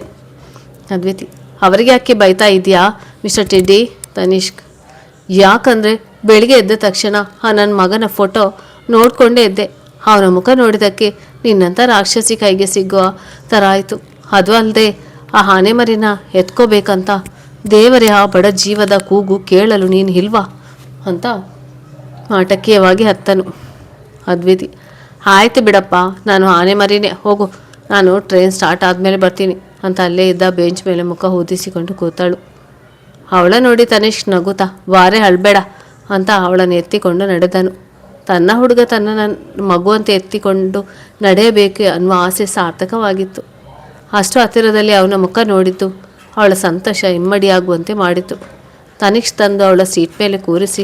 ಅದ್ವಿತಿ, ಅವರಿಗೆ ಯಾಕೆ ಬೈತಾ ಇದೆಯಾ ಮಿಸ್ಟರ್ ಟಿಡ್ಡಿ? ತನಿಷ್ಕ್, ಯಾಕಂದರೆ ಬೆಳಿಗ್ಗೆ ಎದ್ದ ತಕ್ಷಣ ನನ್ನ ಮಗನ ಫೋಟೋ ನೋಡಿಕೊಂಡೇ ಇದ್ದೆ, ಅವನ ಮುಖ ನೋಡಿದ್ದಕ್ಕೆ ನಿನ್ನಂಥ ರಾಕ್ಷಸಿ ಕೈಗೆ ಸಿಗುವ ಥರ ಆಯಿತು. ಅದು ಅಲ್ಲದೆ ಆ ಆನೆ ಮರಿನ ಎತ್ಕೋಬೇಕಂತ ದೇವರೇ ಆ ಬಡ ಜೀವದ ಕೂಗು ಕೇಳಲು ನೀನು ಇಲ್ವಾ ಅಂತ ನಾಟಕೀಯವಾಗಿ ಹತ್ತನು. ಅದ್ವಿತಿ, ಆಯ್ತು ಬಿಡಪ್ಪ, ನಾನು ಆನೆ ಮರಿನೇ, ಹೋಗು, ನಾನು ಟ್ರೈನ್ ಸ್ಟಾರ್ಟ್ ಆದಮೇಲೆ ಬರ್ತೀನಿ ಅಂತ ಅಲ್ಲೇ ಇದ್ದ ಬೆಂಚ್ ಮೇಲೆ ಮುಖ ಊದಿಸಿಕೊಂಡು ಕೂತಾಳು. ಅವಳ ನೋಡಿ ತನಿಷ್ಕ್ ನಗುತ್ತಾ, ವಾರೆ ಅಳ್ಬೇಡ ಅಂತ ಅವಳನ್ನು ಎತ್ತಿಕೊಂಡು ನಡೆದನು. ತನ್ನ ಹುಡುಗ ನನ್ನ ಮಗುವಂತೆ ಎತ್ತಿಕೊಂಡು ನಡೆಯಬೇಕು ಅನ್ನುವ ಆಸೆ ಸಾರ್ಥಕವಾಗಿತ್ತು. ಅಷ್ಟು ಹತ್ತಿರದಲ್ಲಿ ಅವನ ಮುಖ ನೋಡಿದ್ದು ಅವಳ ಸಂತೋಷ ಇಮ್ಮಡಿಯಾಗುವಂತೆ ಮಾಡಿತು. ತನಿಷ್ಕ್ ತಂದು ಅವಳ ಸೀಟ್ ಮೇಲೆ ಕೂರಿಸಿ,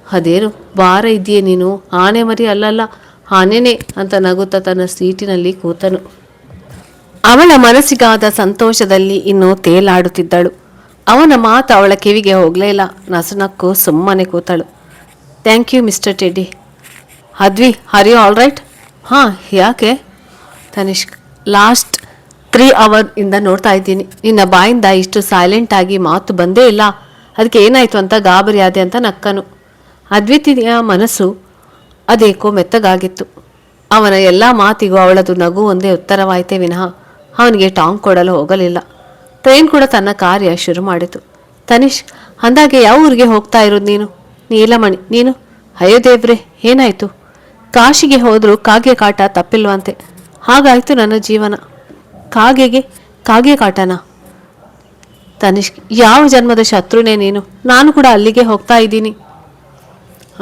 ಅದೇನು ಭಾರ ಇದೆಯೇ ನೀನು? ಆನೆ ಮರಿ ಅಲ್ಲಲ್ಲ, ಆನೆನೇ ಅಂತ ನಗುತ್ತಾ ತನ್ನ ಸೀಟಿನಲ್ಲಿ ಕೂತನು. ಅವಳ ಮನಸ್ಸಿಗಾದ ಸಂತೋಷದಲ್ಲಿ ಇನ್ನೂ ತೇಲಾಡುತ್ತಿದ್ದಳು. ಅವನ ಮಾತು ಅವಳ ಕಿವಿಗೆ ಹೋಗಲೇ ಇಲ್ಲ. ನಸುನಕ್ಕು ಸುಮ್ಮನೆ ಕೂತಳು. Thank you mister teddy. Advi, are you all right? ಹಾಂ, ಯಾಕೆ? ತನಿಷ್ಕ್, ಲಾಸ್ಟ್ 3 ಅವರ್ ಇಂದ ನೋಡ್ತಾ ಇದ್ದೀನಿ. ನಿನ್ನ ಬಾಯಿಂದ ಇಷ್ಟು ಸೈಲೆಂಟ್ ಆಗಿ ಮಾತು ಬಂದೇ ಇಲ್ಲ. ಅದಕ್ಕೆ ಏನಾಯ್ತು ಅಂತ ಗಾಬರಿ ಆದೆ ಅಂತ ನಕ್ಕನು. ಅದ್ವಿತೀಯ ಮನಸ್ಸು ಅದೇಕೋ ಮೆತ್ತಗಾಗಿತ್ತು. ಅವನ ಎಲ್ಲ ಮಾತಿಗೂ ಅವಳದು ನಗು ಒಂದೇ ಉತ್ತರವಾಯಿತೇ ವಿನಃ ಅವನಿಗೆ ಟಾಂಗ್ ಕೊಡಲು ಹೋಗಲಿಲ್ಲ. ಟ್ರೈನ್ ಕೂಡ ತನ್ನ ಕಾರ್ಯ ಶುರು ಮಾಡಿತು. ತನಿಷ್, ಅಂದಾಗೆ ಯಾವ ಊರಿಗೆ ಹೋಗ್ತಾ ಇರೋದು ನೀನು? ನೀಲಮಣಿ, ನೀನು? ಅಯ್ಯೋ ದೇವ್ರೆ, ಏನಾಯ್ತು? ಕಾಶಿಗೆ ಹೋದರೂ ಕಾಗೆ ಕಾಟ ತಪ್ಪಿಲ್ವಂತೆ. ಹಾಗಾಯ್ತು ನನ್ನ ಜೀವನ. ಕಾಗೆ ಕಾಟನ? ತನಿಷ್ಕ್, ಯಾವ ಜನ್ಮದ ಶತ್ರುನೇ ನೀನು? ನಾನು ಕೂಡ ಅಲ್ಲಿಗೆ ಹೋಗ್ತಾ ಇದ್ದೀನಿ.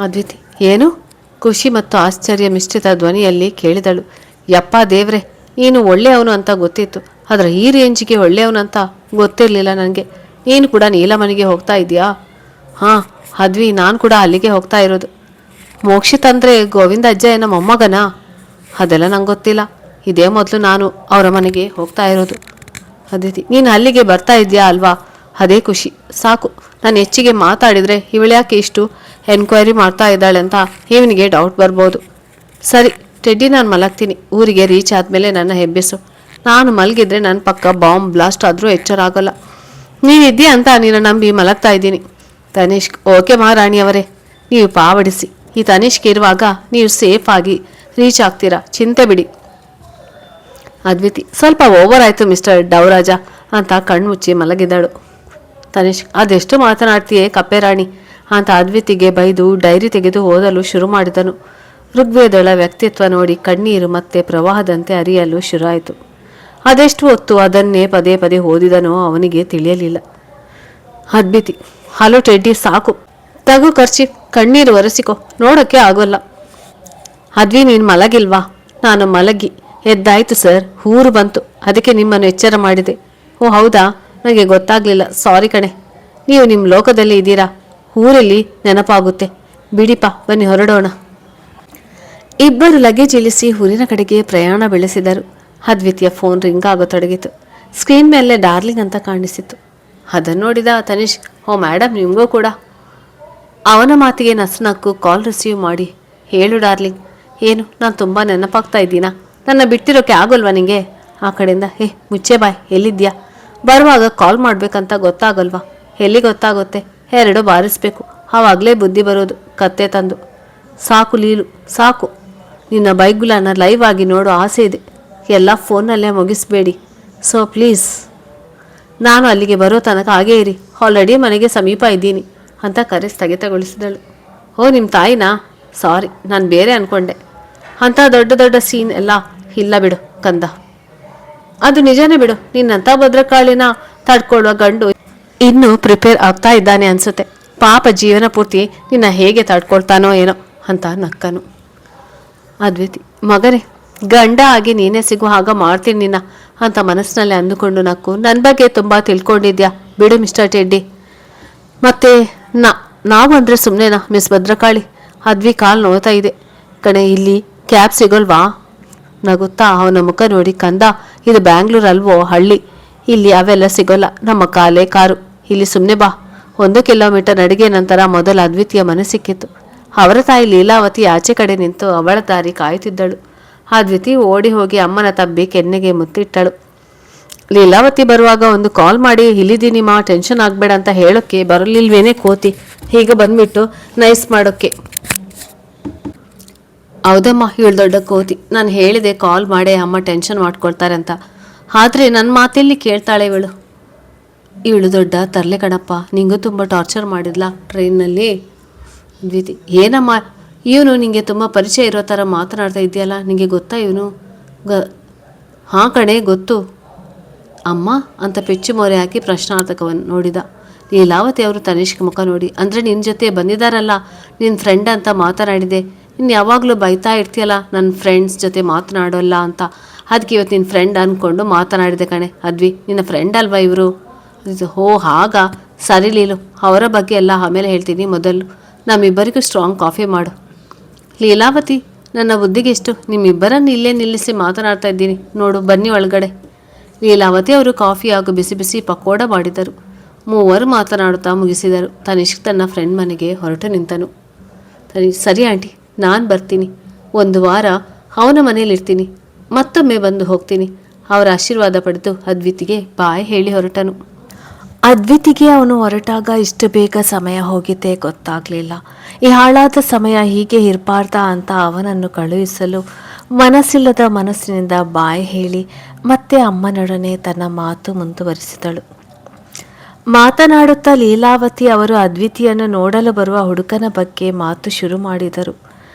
ಅದ್ವಿತಿ, ಏನು? ಖುಷಿ ಮತ್ತು ಆಶ್ಚರ್ಯ ಮಿಶ್ರಿತ ಧ್ವನಿಯಲ್ಲಿ ಕೇಳಿದಳು. ಯಪ್ಪ ದೇವ್ರೆ, ನೀನು ಒಳ್ಳೆಯವನು ಅಂತ ಗೊತ್ತಿತ್ತು, ಆದರೆ ಈ ರೇಂಜಿಗೆ ಒಳ್ಳೆಯವನಂತ ಗೊತ್ತಿರಲಿಲ್ಲ ನನಗೆ. ನೀನು ಕೂಡ ನೀಲಮನಿಗೆ ಹೋಗ್ತಾ ಇದೆಯಾ? ಹಾಂ ಅದ್ವಿ, ನಾನು ಕೂಡ ಅಲ್ಲಿಗೆ ಹೋಗ್ತಾ ಇರೋದು. ಮೋಕ್ಷಿತ್ ಅಂದರೆ ಗೋವಿಂದ ಅಜ್ಜಯ್ಯನ ಮೊಮ್ಮಗನಾ? ಅದೆಲ್ಲ ನಂಗೆ ಗೊತ್ತಿಲ್ಲ. ಇದೇ ಮೊದಲು ನಾನು ಅವರ ಮನೆಗೆ ಹೋಗ್ತಾ ಇರೋದು. ಅದಿತಿ, ನೀನು ಅಲ್ಲಿಗೆ ಬರ್ತಾ ಇದೆಯಾ ಅಲ್ವಾ? ಅದೇ ಖುಷಿ. ಸಾಕು, ನಾನು ಹೆಚ್ಚಿಗೆ ಮಾತಾಡಿದರೆ ಇವಳ್ಯಾಕೆ ಇಷ್ಟು ಎನ್ಕ್ವೈರಿ ಮಾಡ್ತಾ ಇದ್ದಾಳೆ ಅಂತ ಇವನಿಗೆ ಡೌಟ್ ಬರ್ಬೋದು. ಸರಿ ಟೆಡ್ಡಿ, ನಾನು ಮಲಗ್ತೀನಿ. ಊರಿಗೆ ರೀಚ್ ಆದಮೇಲೆ ನನ್ನ ಹೆಬ್ಬಿಸು. ನಾನು ಮಲಗಿದ್ರೆ ನನ್ನ ಪಕ್ಕ ಬಾಂಬ್ ಬ್ಲಾಸ್ಟ್ ಆದರೂ ಎಚ್ಚರ ಆಗೋಲ್ಲ. ನೀನಿದ್ದೀಯ ಅಂತ ನೀನು ನಂಬಿ ಮಲಗ್ತಾ ಇದ್ದೀನಿ. ತನಿಷ್ಕ್, ಓಕೆ ಮಹಾರಾಣಿಯವರೇ, ನೀವು ಪಾವಡಿಸಿ. ಈ ತನಿಷ್ಕ್ ಇರುವಾಗ ನೀವು ಸೇಫ್ ಆಗಿ ರೀಚ್ ಆಗ್ತೀರಾ, ಚಿಂತೆ ಬಿಡಿ. ಅದ್ವಿತಿ, ಸ್ವಲ್ಪ ಓವರ್ ಆಯಿತು ಮಿಸ್ಟರ್ ಡೌರಾಜ ಅಂತ ಕಣ್ಮುಚ್ಚಿ ಮಲಗಿದಳು. ತನಿಷ್ಕ್, ಅದೆಷ್ಟು ಮಾತನಾಡ್ತೀಯೇ ಕಪ್ಪೆರಾಣಿ ಅಂತ ಅದ್ವಿತಿಗೆ ಬೈದು ಡೈರಿ ತೆಗೆದು ಓದಲು ಶುರು ಮಾಡಿದನು. ಋಗ್ವೇದಳ ವ್ಯಕ್ತಿತ್ವ ನೋಡಿ ಕಣ್ಣೀರು ಮತ್ತೆ ಪ್ರವಾಹದಂತೆ ಹರಿಯಲು ಶುರುವಾಯಿತು. ಅದೆಷ್ಟು ಹೊತ್ತು ಅದನ್ನೇ ಪದೇ ಪದೇ ಓದಿದನೋ ಅವನಿಗೆ ತಿಳಿಯಲಿಲ್ಲ. ಅದ್ವಿತಿ, ಹಲೋ ಟೆಡ್ಡಿ, ಸಾಕು, ತಗೋ ಖರ್ಚಿ, ಕಣ್ಣೀರು ಒರೆಸಿಕೊ, ನೋಡೋಕ್ಕೆ ಆಗೋಲ್ಲ. ಅದ್ವಿ, ನೀನು ಮಲಗಿಲ್ವಾ? ನಾನು ಮಲಗಿ ಎದ್ದಾಯ್ತು ಸರ್, ಊರು ಬಂತು, ಅದಕ್ಕೆ ನಿಮ್ಮನ್ನು ಎಚ್ಚರ ಮಾಡಿದೆ. ಓ ಹೌದಾ, ನನಗೆ ಗೊತ್ತಾಗಲಿಲ್ಲ, ಸಾರಿ ಕಣೆ. ನೀವು ನಿಮ್ಮ ಲೋಕದಲ್ಲಿ ಇದ್ದೀರಾ, ಊರಲ್ಲಿ ನೆನಪಾಗುತ್ತೆ. ಬಿಡಿಪ, ಬನ್ನಿ ಹೊರಡೋಣ. ಇಬ್ಬರು ಲಗೇಜ್ ಇಳಿಸಿ ಊರಿನ ಕಡೆಗೆ ಪ್ರಯಾಣ ಬೆಳೆಸಿದರು. ಅದ್ವಿತಿಯ ಫೋನ್ ರಿಂಗ್ ಆಗತೊಡಗಿತು. ಸ್ಕ್ರೀನ್ ಮೇಲೆ ಡಾರ್ಲಿಂಗ್ ಅಂತ ಕಾಣಿಸಿತು. ಅದನ್ನು ನೋಡಿದ ತನಿಷ್, ಓ ಮೇಡಮ್, ನಿಮಗೂ ಕೂಡ? ಅವನ ಮಾತಿಗೆ ನಸನಕ್ಕು ಕಾಲ್ ರಿಸೀವ್ ಮಾಡಿ, ಹೇಳು ಡಾರ್ಲಿಂಗ್, ಏನು ನಾನು ತುಂಬ ನೆನಪಾಗ್ತಾ ಇದ್ದೀನಾ? ನನ್ನ ಬಿಟ್ಟಿರೋಕ್ಕೆ ಆಗೋಲ್ವಾ ನಿಂಗೆ? ಆ ಕಡೆಯಿಂದ, ಮುಚ್ಚೆ ಬಾಯ್, ಎಲ್ಲಿದ್ಯಾ? ಬರುವಾಗ ಕಾಲ್ ಮಾಡಬೇಕಂತ ಗೊತ್ತಾಗಲ್ವಾ? ಎಲ್ಲಿ ಗೊತ್ತಾಗುತ್ತೆ? 2 ಬಾರಿಸ್ಬೇಕು, ಆವಾಗಲೇ ಬುದ್ಧಿ ಬರೋದು. ಕತ್ತೆ ತಂದು. ಸಾಕು ಲೀಲು, ಸಾಕು. ನಿನ್ನ ಬೈಗುಲನ ಲೈವ್ ಆಗಿ ನೋಡೋ ಆಸೆ ಇದೆ. ಎಲ್ಲ ಫೋನ್ನಲ್ಲೇ ಮುಗಿಸ್ಬೇಡಿ, ಸೊ ಪ್ಲೀಸ್. ನಾನು ಅಲ್ಲಿಗೆ ಬರೋ ತನಕ ಹಾಗೇ ಇರಿ, ಆಲ್ರೆಡಿ ಮನೆಗೆ ಸಮೀಪ ಇದ್ದೀನಿ ಅಂತ ಕರೆ ಸ್ಥಗಿತಗೊಳಿಸಿದಳು. ಓ, ನಿಮ್ಮ ತಾಯಿನಾ? ಸಾರಿ, ನಾನು ಬೇರೆ ಅಂದ್ಕೊಂಡೆ. ಅಂಥ ದೊಡ್ಡ ದೊಡ್ಡ ಸೀನ್ ಎಲ್ಲ ಇಲ್ಲ ಬಿಡು ಕಂದ. ಅದು ನಿಜನೇ ಬಿಡು, ನಿನ್ನಂಥ ಭದ್ರಕಾಳಿನ ತಡ್ಕೊಳ್ಳುವ ಗಂಡು ಇನ್ನೂ ಪ್ರಿಪೇರ್ ಆಗ್ತಾ ಇದ್ದಾನೆ ಅನ್ಸುತ್ತೆ. ಪಾಪ ಜೀವನ ಪೂರ್ತಿ ನಿನ್ನ ಹೇಗೆ ತಡ್ಕೊಳ್ತಾನೋ ಏನೋ ಅಂತ ನಕ್ಕನು. ಅದ್ವಿತಿ, ಮಗನೇ, ಗಂಡ ಆಗಿ ನೀನೇ ಸಿಗೋ ಹಾಗ ಮಾಡ್ತೀನಿ ನಿನ್ನ ಅಂತ ಮನಸ್ಸಿನಲ್ಲಿ ಅಂದುಕೊಂಡು ನಕ್ಕು. ನನ್ನ ಬಗ್ಗೆ ತುಂಬ ತಿಳ್ಕೊಂಡಿದ್ಯಾ ಬಿಡು ಮಿಸ್ಟರ್ ಟೆಡ್ಡಿ. ಮತ್ತೆ ನಾವು ಅಂದರೆ ಸುಮ್ಮನೆನಾ ಮಿಸ್ ಭದ್ರಕಾಳಿ? ಅದ್ವಿ ಕಾಲು ನೋಯ್ತಾ ಇದೆ ಕಣೆ, ಇಲ್ಲಿ ಕ್ಯಾಬ್ ಸಿಗೋಲ್ವಾ? ನಗುತ್ತಾ ಅವನ ಮುಖ ನೋಡಿ, ಕಂದ, ಇದು ಬ್ಯಾಂಗ್ಳೂರ್ ಅಲ್ವೋ, ಹಳ್ಳಿ. ಇಲ್ಲಿ ಅವೆಲ್ಲ ಸಿಗೋಲ್ಲ, ನಮ್ಮ ಕಾಲೇ ಕಾರು. ಇಲ್ಲಿ ಸುಮ್ಮನೆ ಬಾ. 1 ಕಿಲೋಮೀಟರ್ ನಡಿಗೆ ನಂತರ ಮೊದಲ ಅದ್ವಿತಿಯ ಮನೆ ಸಿಕ್ಕಿತು. ಅವರ ತಾಯಿ ಲೀಲಾವತಿ ಆಚೆ ಕಡೆ ನಿಂತು ಅವಳ ದಾರಿ ಕಾಯುತ್ತಿದ್ದಳು. ಅದ್ವಿತಿ ಓಡಿ ಹೋಗಿ ಅಮ್ಮನ ತಬ್ಬಿ ಕೆನ್ನೆಗೆ ಮುತ್ತಿಟ್ಟಳು. ಲೀಲಾವತಿ ಬರುವಾಗ ಒಂದು ಕಾಲ್ ಮಾಡಿ, ಇಲ್ಲಿದ್ದೀನಿ ಮಾ, ಟೆನ್ಷನ್ ಆಗಬೇಡ ಅಂತ ಹೇಳೋಕ್ಕೆ ಬರಲಿಲ್ವೇನೆ ಕೋತಿ, ಹೀಗೆ ಬಂದ್ಬಿಟ್ಟು ನೈಸ್ ಮಾಡೋಕ್ಕೆ. ಹೌದಮ್ಮ, ಇವಳು ದೊಡ್ಡ ಕೋತಿ. ನಾನು ಹೇಳಿದೆ ಕಾಲ್ ಮಾಡೇ, ಅಮ್ಮ ಟೆನ್ಷನ್ ಮಾಡ್ಕೊಳ್ತಾರೆ ಅಂತ. ಆದರೆ ನನ್ನ ಮಾತೆಲ್ಲಿ ಕೇಳ್ತಾಳೆ ಇವಳು. ಇವಳು ದೊಡ್ಡ ತರಲೆ ಕಣಪ್ಪ, ನಿಂಗೂ ತುಂಬ ಟಾರ್ಚರ್ ಮಾಡಿದ್ಲಾ ಟ್ರೈನ್ನಲ್ಲಿ? ದ್ವಿತಿ, ಏನಮ್ಮ ಇವನು ನಿಂಗೆ ತುಂಬ ಪರಿಚಯ ಇರೋ ಥರ ಮಾತನಾಡ್ತಾ ಇದೆಯಲ್ಲ, ನಿಂಗೆ ಗೊತ್ತಾ ಇವನು? ಹಾಂ ಕಣೆ, ಗೊತ್ತು ಅಮ್ಮ ಅಂತ ಪೆಚ್ಚು ಮೊರೆ ಹಾಕಿ ಪ್ರಶ್ನಾರ್ಥಕವನ್ನು ನೋಡಿದ. ಲೀಲಾವತಿ ಅವರು ತನಿಷ್ಕ್ ಮುಖ ನೋಡಿ, ಅಂದರೆ ನಿನ್ನ ಜೊತೆ ಬಂದಿದ್ದಾರಲ್ಲ ನಿನ್ನ ಫ್ರೆಂಡ್ ಅಂತ ಮಾತನಾಡಿದೆ. ನೀನು ಯಾವಾಗಲೂ ಬೈತಾ ಇರ್ತೀಯಲ್ಲ ನನ್ನ ಫ್ರೆಂಡ್ಸ್ ಜೊತೆ ಮಾತನಾಡೋಲ್ಲ ಅಂತ, ಅದಕ್ಕೆ ಇವತ್ತು ನಿನ್ನ ಫ್ರೆಂಡ್ ಅಂದ್ಕೊಂಡು ಮಾತನಾಡಿದೆ ಕಣೆ. ಅದ್ವಿ, ನಿನ್ನ ಫ್ರೆಂಡ್ ಅಲ್ವಾ ಇವರು? ಹೋ ಹಾಗ, ಸರಿ ಲೀಲು, ಅವರ ಬಗ್ಗೆ ಎಲ್ಲ ಆಮೇಲೆ ಹೇಳ್ತೀನಿ, ಮೊದಲು ನಮ್ಮಿಬ್ಬರಿಗೂ ಸ್ಟ್ರಾಂಗ್ ಕಾಫಿ ಮಾಡು. ಲೀಲಾವತಿ, ನನ್ನ ಬುದ್ಧಿಗೆ ಎಷ್ಟು, ನಿಮ್ಮಿಬ್ಬರನ್ನು ಇಲ್ಲೇ ನಿಲ್ಲಿಸಿ ಮಾತನಾಡ್ತಾ ಇದ್ದೀನಿ ನೋಡು, ಬನ್ನಿ ಒಳಗಡೆ. ಲೀಲಾವತಿ ಅವರು ಕಾಫಿ ಹಾಗೂ ಬಿಸಿ ಬಿಸಿ ಪಕೋಡ ಮಾಡಿದರು. ಮೂವರು ಮಾತನಾಡುತ್ತಾ ಮುಗಿಸಿದರು. ತನಿಷ್ಕ್ ತನ್ನ ಫ್ರೆಂಡ್ ಮನೆಗೆ ಹೊರಟು ನಿಂತನು. ಸರಿ ಆಂಟಿ, ನಾನು ಬರ್ತೀನಿ, 1 ವಾರ ಅವನ ಮನೇಲಿರ್ತೀನಿ, ಮತ್ತೊಮ್ಮೆ ಬಂದು ಹೋಗ್ತೀನಿ. ಅವರ ಆಶೀರ್ವಾದ ಪಡೆದು ಅದ್ವಿತಿಗೆ ಬಾಯ್ ಹೇಳಿ ಹೊರಟನು. ಅದ್ವಿತಿಗೆ ಅವನು ಹೊರಟಾಗ ಇಷ್ಟು ಬೇಗ ಸಮಯ ಹೋಗಿದ್ದೇ ಗೊತ್ತಾಗಲಿಲ್ಲ. ಈ ಹಾಳಾದ ಸಮಯ ಹೀಗೆ ಇರಬಾರ್ದ ಅಂತ ಅವನನ್ನು ಕಳುಹಿಸಲು ಮನಸ್ಸಿಲ್ಲದ ಮನಸ್ಸಿನಿಂದ ಬಾಯ್ ಹೇಳಿ ಮತ್ತೆ ಅಮ್ಮನೊಡನೆ ತನ್ನ ಮಾತು ಮುಂದುವರಿಸಿದಳು. ಮಾತನಾಡುತ್ತಾ ಲೀಲಾವತಿ ಅವರು ಅದ್ವಿತಿಯನ್ನು ನೋಡಲು ಬರುವ ಹುಡುಗನ ಬಗ್ಗೆ ಮಾತು ಶುರು ಮಾಡಿದರು.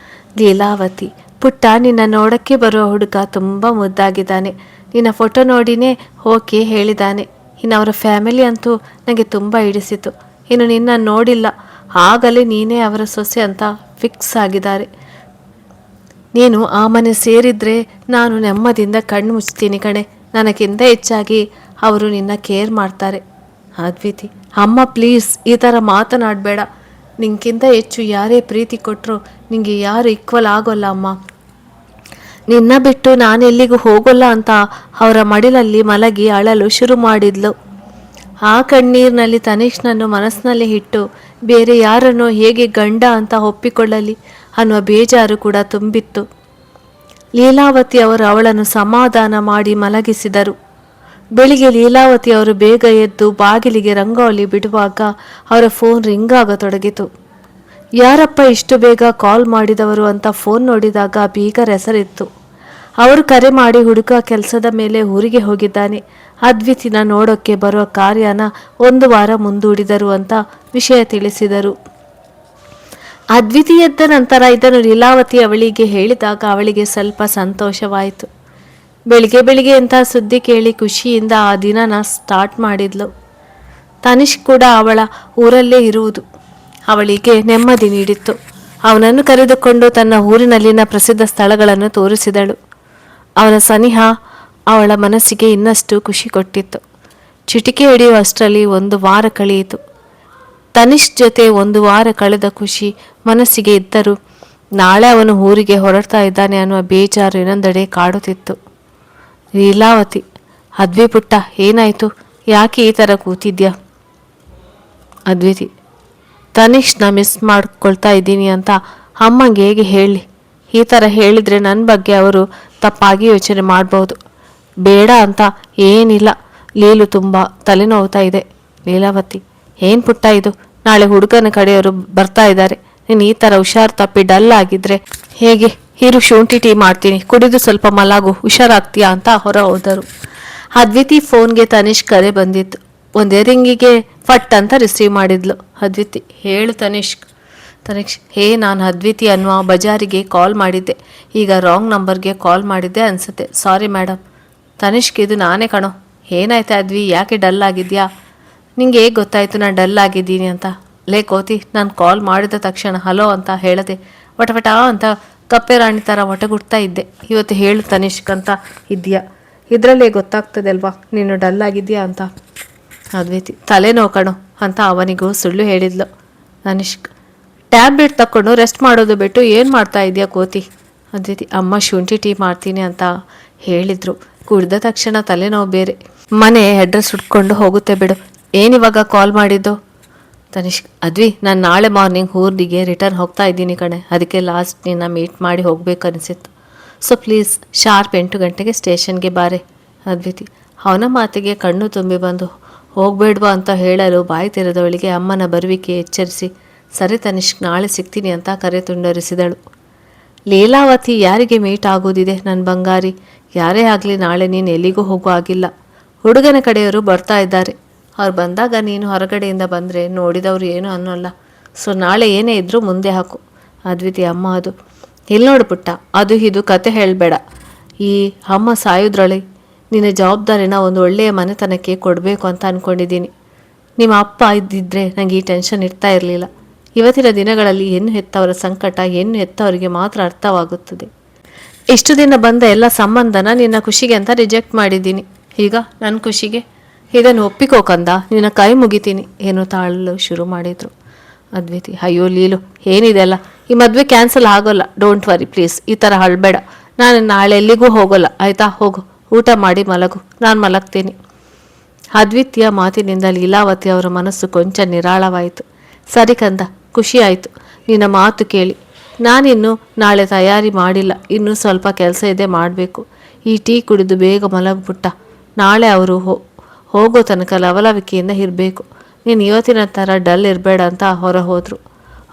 ಲೀಲಾವತಿ, ಪುಟ್ಟ, ನಿನ್ನ ನೋಡಕ್ಕೆ ಬರುವ ಹುಡುಗ ತುಂಬ ಮುದ್ದಾಗಿದ್ದಾನೆ. ನಿನ್ನ ಫೋಟೋ ನೋಡಿನೇ ಓಕೆ ಹೇಳಿದ್ದಾನೆ. ಇನ್ನು ಅವರ ಫ್ಯಾಮಿಲಿ ಅಂತೂ ನನಗೆ ತುಂಬ ಹಿಡಿಸಿತು. ಇನ್ನು ನಿನ್ನ ನೋಡಿಲ್ಲ, ಆಗಲೇ ನೀನೇ ಅವರ ಸೊಸೆ ಅಂತ ಫಿಕ್ಸ್ ಆಗಿದ್ದಾರೆ. ನೀನು ಆ ಮನೆ ಸೇರಿದ್ರೆ ನಾನು ನೆಮ್ಮದಿಯಿಂದ ಕಣ್ಣು ಮುಚ್ತೀನಿ ಕಣೆ. ನನಗಿಂತ ಹೆಚ್ಚಾಗಿ ಅವರು ನಿನ್ನ ಕೇರ್ ಮಾಡ್ತಾರೆ. ಅದ್ವಿತಿ, ಅಮ್ಮ ಪ್ಲೀಸ್ ಈ ಥರ ಮಾತನಾಡಬೇಡ. ನಿಂಗಿಂತ ಹೆಚ್ಚು ಯಾರೇ ಪ್ರೀತಿ ಕೊಟ್ಟರು ನಿಂಗೆ ಯಾರು ಈಕ್ವಲ್ ಆಗೋಲ್ಲ ಅಮ್ಮ. ನಿನ್ನ ಬಿಟ್ಟು ನಾನೆಲ್ಲಿಗೂ ಹೋಗೋಲ್ಲ ಅಂತ ಅವರ ಮಡಿಲಲ್ಲಿ ಮಲಗಿ ಅಳಲು ಶುರು ಮಾಡಿದ್ಲು. ಆ ಕಣ್ಣೀರಿನಲ್ಲಿ ತನಿಷ್ನನ್ನು ಮನಸ್ಸಿನಲ್ಲಿ ಇಟ್ಟು ಬೇರೆ ಯಾರನ್ನೋ ಹೇಗೆ ಗಂಡ ಅಂತ ಒಪ್ಪಿಕೊಳ್ಳಲಿ ಅನ್ನುವ ಬೇಜಾರು ಕೂಡ ತುಂಬಿತ್ತು. ಲೀಲಾವತಿ ಅವರು ಅವಳನ್ನು ಸಮಾಧಾನ ಮಾಡಿ ಮಲಗಿಸಿದರು. ಬೆಳಿಗ್ಗೆ ಲೀಲಾವತಿ ಅವರು ಬೇಗ ಎದ್ದು ಬಾಗಿಲಿಗೆ ರಂಗೋಲಿ ಬಿಡುವಾಗ ಅವರ ಫೋನ್ ರಿಂಗ್ ಆಗತೊಡಗಿತು. ಯಾರಪ್ಪ ಇಷ್ಟು ಬೇಗ ಕಾಲ್ ಮಾಡಿದವರು ಅಂತ ಫೋನ್ ನೋಡಿದಾಗ ಬೀಗರ ಹೆಸರಿತ್ತು. ಅವರು ಕರೆ ಮಾಡಿ ಹುಡುಗ ಕೆಲಸದ ಮೇಲೆ ಊರಿಗೆ ಹೋಗಿದ್ದಾನೆ, ಅದ್ವಿತಿನ ನೋಡೋಕ್ಕೆ ಬರುವ ಕಾರ್ಯನ 1 ವಾರ ಮುಂದೂಡಿದರು ಅಂತ ವಿಷಯ ತಿಳಿಸಿದರು. ಅದ್ವಿತಿ ಎದ್ದ ನಂತರ ಇದನ್ನು ಲೀಲಾವತಿ ಅವಳಿಗೆ ಹೇಳಿದಾಗ ಅವಳಿಗೆ ಸ್ವಲ್ಪ ಸಂತೋಷವಾಯಿತು. ಬೆಳಿಗ್ಗೆ ಅಂತ ಸುದ್ದಿ ಕೇಳಿ ಖುಷಿಯಿಂದ ಆ ದಿನನ ಸ್ಟಾರ್ಟ್ ಮಾಡಿದ್ಲು. ತನಿಷ್ ಕೂಡ ಅವಳ ಊರಲ್ಲೇ ಇರುವುದು ಅವಳಿಗೆ ನೆಮ್ಮದಿ ನೀಡಿತ್ತು. ಅವನನ್ನು ಕರೆದುಕೊಂಡು ತನ್ನ ಊರಿನಲ್ಲಿನ ಪ್ರಸಿದ್ಧ ಸ್ಥಳಗಳನ್ನು ತೋರಿಸಿದಳು. ಅವನ ಸನಿಹ ಅವಳ ಮನಸ್ಸಿಗೆ ಇನ್ನಷ್ಟು ಖುಷಿ ಕೊಟ್ಟಿತ್ತು. ಚಿಟಿಕೆ ಹಿಡಿಯುವಷ್ಟರಲ್ಲಿ 1 ವಾರ ಕಳೆಯಿತು. ತನಿಷ್ ಜೊತೆ 1 ವಾರ ಕಳೆದ ಖುಷಿ ಮನಸ್ಸಿಗೆ ಇದ್ದರೂ ನಾಳೆ ಅವನು ಊರಿಗೆ ಹೊರಡ್ತಾ ಇದ್ದಾನೆ ಅನ್ನುವ ಬೇಜಾರು ಇನ್ನೊಂದೆಡೆ ಕಾಡುತ್ತಿತ್ತು. ಲೀಲಾವತಿ, ಅದ್ವಿ ಪುಟ್ಟ, ಏನಾಯಿತು? ಯಾಕೆ ಈ ಥರ ಕೂತಿದ್ಯಾ? ಅದ್ವಿತಿ, ತನಿಷ್ನ ಮಿಸ್ ಮಾಡ್ಕೊಳ್ತಾ ಇದ್ದೀನಿ ಅಂತ ಅಮ್ಮಂಗೆ ಹೇಗೆ ಹೇಳಿ? ಈ ಥರ ಹೇಳಿದರೆ ನನ್ನ ಬಗ್ಗೆ ಅವರು ತಪ್ಪಾಗಿ ಯೋಚನೆ ಮಾಡ್ಬೋದು. ಬೇಡ ಅಂತ ಏನಿಲ್ಲ, ಲೀಲು ತುಂಬ ತಲೆನೋವ್ತಾ ಇದೆ. ಲೀಲಾವತಿ, ಏನು ಪುಟ್ಟ ಇದು? ನಾಳೆ ಹುಡುಗನ ಕಡೆಯವರು ಬರ್ತಾ ಇದ್ದಾರೆ. ನೀನು ಈ ಥರ ಹುಷಾರು ತಪ್ಪಿ ಡಲ್ ಆಗಿದ್ರೆ ಹೇಗೆ? ಇರು, ಶುಂಠಿ ಟೀ ಮಾಡ್ತೀನಿ, ಕುಡಿದು ಸ್ವಲ್ಪ ಮಲಗು, ಹುಷಾರಾಗ್ತೀಯಾ ಅಂತ ಹೊರ ಹೋದರು. ಅದ್ವಿತಿ ಫೋನ್ಗೆ ತನಿಷ್ ಕರೆ ಬಂದಿತ್ತು. 1 ರಿಂಗಿಗೆ ಫಟ್ ಅಂತ ರಿಸೀವ್ ಮಾಡಿದ್ಲು. ಅದ್ವಿತಿ, ಹೇಳು ತನಿಷ್. ಹೇ, ನಾನು ಅದ್ವಿತಿ ಅನ್ನುವ ಬಜಾರಿಗೆ ಕಾಲ್ ಮಾಡಿದ್ದೆ. ಈಗ ರಾಂಗ್ ನಂಬರ್ಗೆ ಕಾಲ್ ಮಾಡಿದ್ದೆ ಅನಿಸುತ್ತೆ. Sorry madam. ತನಿಷ್ಗೆ, ಇದು ನಾನೇ ಕಣೋ. ಏನಾಯ್ತು ಅದ್ವಿ, ಯಾಕೆ ಡಲ್ ಆಗಿದ್ಯಾ? ನಿಂಗೆ ಹೇಗೆ ಗೊತ್ತಾಯಿತು ನಾನು ಡಲ್ ಆಗಿದ್ದೀನಿ ಅಂತ? ಲೇ ಕೋತಿ, ನಾನು ಕಾಲ್ ಮಾಡಿದ ತಕ್ಷಣ ಹಲೋ ಅಂತ ಹೇಳದೆ ವಟವಟ ಅಂತ ಕಪ್ಪೆ ರಾಣಿ ಥರ ಒಟಗುಡ್ತಾ ಇದ್ದೆ. ಇವತ್ತು ಹೇಳು ತನಿಷ್ಕ್ ಅಂತ ಇದೆಯಾ? ಇದರಲ್ಲೇ ಗೊತ್ತಾಗ್ತದೆ ಅಲ್ವಾ ನೀನು ಡಲ್ ಆಗಿದೆಯಾ ಅಂತ. ಅದ್ವಿತಿ, ತಲೆನೋವು ಕಣೋ ಅಂತ ಅವನಿಗೂ ಸುಳ್ಳು ಹೇಳಿದ್ಲು. ತನಿಷ್ಕ್, ಟ್ಯಾಬ್ಲೆಟ್ ತಗೊಂಡು ರೆಸ್ಟ್ ಮಾಡೋದು ಬಿಟ್ಟು ಏನು ಮಾಡ್ತಾ ಇದೆಯಾ ಕೋತಿ? ಅದ್ವಿತಿ, ಅಮ್ಮ ಶುಂಠಿ ಟೀ ಮಾಡ್ತೀನಿ ಅಂತ ಹೇಳಿದ್ರು. ಕುಡಿದ ತಕ್ಷಣ ತಲೆನೋವು ಬೇರೆ, ಮನೆ ಅಡ್ರೆಸ್ ಹುಡ್ಕೊಂಡು ಹೋಗುತ್ತೆ ಬಿಡು. ಏನಿವಾಗ ಕಾಲ್ ಮಾಡಿದ್ದು? ತನಿಷ್ಕ್, ಅದ್ವಿ, ನಾನು ನಾಳೆ ಮಾರ್ನಿಂಗ್ ಊರಿಗೆ ರಿಟರ್ನ್ ಹೋಗ್ತಾ ಇದ್ದೀನಿ ಕಣೆ. ಅದಕ್ಕೆ ಲಾಸ್ಟ್ ನಿನ್ನ ಮೀಟ್ ಮಾಡಿ ಹೋಗ್ಬೇಕು ಅನಿಸಿತ್ತು. ಸೊ ಪ್ಲೀಸ್ ಶಾರ್ಪ್ 8 ಗಂಟೆಗೆ ಸ್ಟೇಷನ್ಗೆ ಬಾರೆ. ಅದ್ವಿತಿ, ಅವನ ಮಾತಿಗೆ ಕಣ್ಣು ತುಂಬಿ ಬಂದು ಹೋಗ್ಬೇಡ್ವಾ ಅಂತ ಹೇಳಲು ಬಾಯಿ ತೆರೆದವಳಿಗೆ ಅಮ್ಮನ ಬರುವಿಕೆ ಎಚ್ಚರಿಸಿ, ಸರಿ ತನಿಷ್ಕ್, ನಾಳೆ ಸಿಗ್ತೀನಿ ಅಂತ ಕರೆ ತುಂಡರಿಸಿದಳು. ಲೀಲಾವತಿ, ಯಾರಿಗೆ ಮೀಟ್ ಆಗೋದಿದೆ ನನ್ನ ಬಂಗಾರಿ? ಯಾರೇ ಆಗಲಿ ನಾಳೆ ನೀನು ಎಲ್ಲಿಗೂ ಹೋಗೋ ಆಗಿಲ್ಲ. ಹುಡುಗನ ಕಡೆಯವರು ಬರ್ತಾ ಇದ್ದಾರೆ. ಅವ್ರು ಬಂದಾಗ ನೀನು ಹೊರಗಡೆಯಿಂದ ಬಂದರೆ ನೋಡಿದವರು ಏನು ಅನ್ನೋಲ್ಲ. ಸೊ ನಾಳೆ ಏನೇ ಇದ್ದರೂ ಮುಂದೆ ಹಾಕು. ಅದ್ವಿತಿ, ಅಮ್ಮ ಅದು ಇಲ್ಲಿ ನೋಡು ಪುಟ್ಟ, ಅದು ಇದು ಕತೆ ಹೇಳಬೇಡ. ಈ ಅಮ್ಮ ಸಾಯೋದ್ರೊಳಗೆ ನಿನ್ನ ಜವಾಬ್ದಾರಿನ ಒಂದು ಒಳ್ಳೆಯ ಮನೆತನಕ್ಕೆ ಕೊಡಬೇಕು ಅಂತ ಅಂದ್ಕೊಂಡಿದ್ದೀನಿ. ನಿಮ್ಮ ಅಪ್ಪ ಇದ್ದಿದ್ರೆ ನನಗೆ ಈ ಟೆನ್ಷನ್ ಇರ್ತಾ ಇರಲಿಲ್ಲ. ಇವತ್ತಿನ ದಿನಗಳಲ್ಲಿ ಹೆಣ್ಣು ಹೆತ್ತವರ ಸಂಕಟ ಹೆಣ್ಣು ಹೆತ್ತವರಿಗೆ ಮಾತ್ರ ಅರ್ಥವಾಗುತ್ತದೆ. ಇಷ್ಟು ದಿನ ಬಂದ ಎಲ್ಲ ಸಂಬಂಧನ ನಿನ್ನ ಖುಷಿಗೆ ಅಂತ ರಿಜೆಕ್ಟ್ ಮಾಡಿದ್ದೀನಿ. ಈಗ ನನ್ನ ಖುಷಿಗೆ ಇದನ್ನು ಒಪ್ಪಿಕೋಕಂದ, ನಿನ್ನ ಕೈ ಮುಗಿತೀನಿ ಏನು ತಾಳಲು ಶುರು ಮಾಡಿದರು. ಅದ್ವಿತಿ, ಅಯ್ಯೋ ಲೀಲು, ಏನಿದೆಲ್ಲ, ಈ ಮದುವೆ ಕ್ಯಾನ್ಸಲ್ ಆಗೋಲ್ಲ. ಡೋಂಟ್ ವರಿ ಪ್ಲೀಸ್, ಈ ಥರ ಅಳಬೇಡ. ನಾನು ನಾಳೆ ಎಲ್ಲಿಗೂ ಹೋಗೋಲ್ಲ ಆಯಿತಾ? ಹೋಗು, ಊಟ ಮಾಡಿ ಮಲಗು, ನಾನು ಮಲಗ್ತೀನಿ. ಅದ್ವಿತಿಯ ಮಾತಿನಿಂದ ಲೀಲಾವತಿ ಅವರ ಮನಸ್ಸು ಕೊಂಚ ನಿರಾಳವಾಯಿತು. ಸರಿ ಕಂದ, ಖುಷಿ ಆಯಿತು ನಿನ್ನ ಮಾತು ಕೇಳಿ. ನಾನಿನ್ನು ನಾಳೆ ತಯಾರಿ ಮಾಡಿಲ್ಲ, ಇನ್ನೂ ಸ್ವಲ್ಪ ಕೆಲಸ ಇದೆ ಮಾಡಬೇಕು. ಈ ಟೀ ಕುಡಿದು ಬೇಗ ಮಲಗ್ಬಿಟ್ಟ. ನಾಳೆ ಅವರು ಹೋಗೋ ತನಕ ಲವಲವಿಕೆಯಿಂದ ಇರಬೇಕು. ನೀನು ಇವತ್ತಿನ ಥರ ಡಲ್ ಇರಬೇಡ ಅಂತ ಹೊರ ಹೋದರು.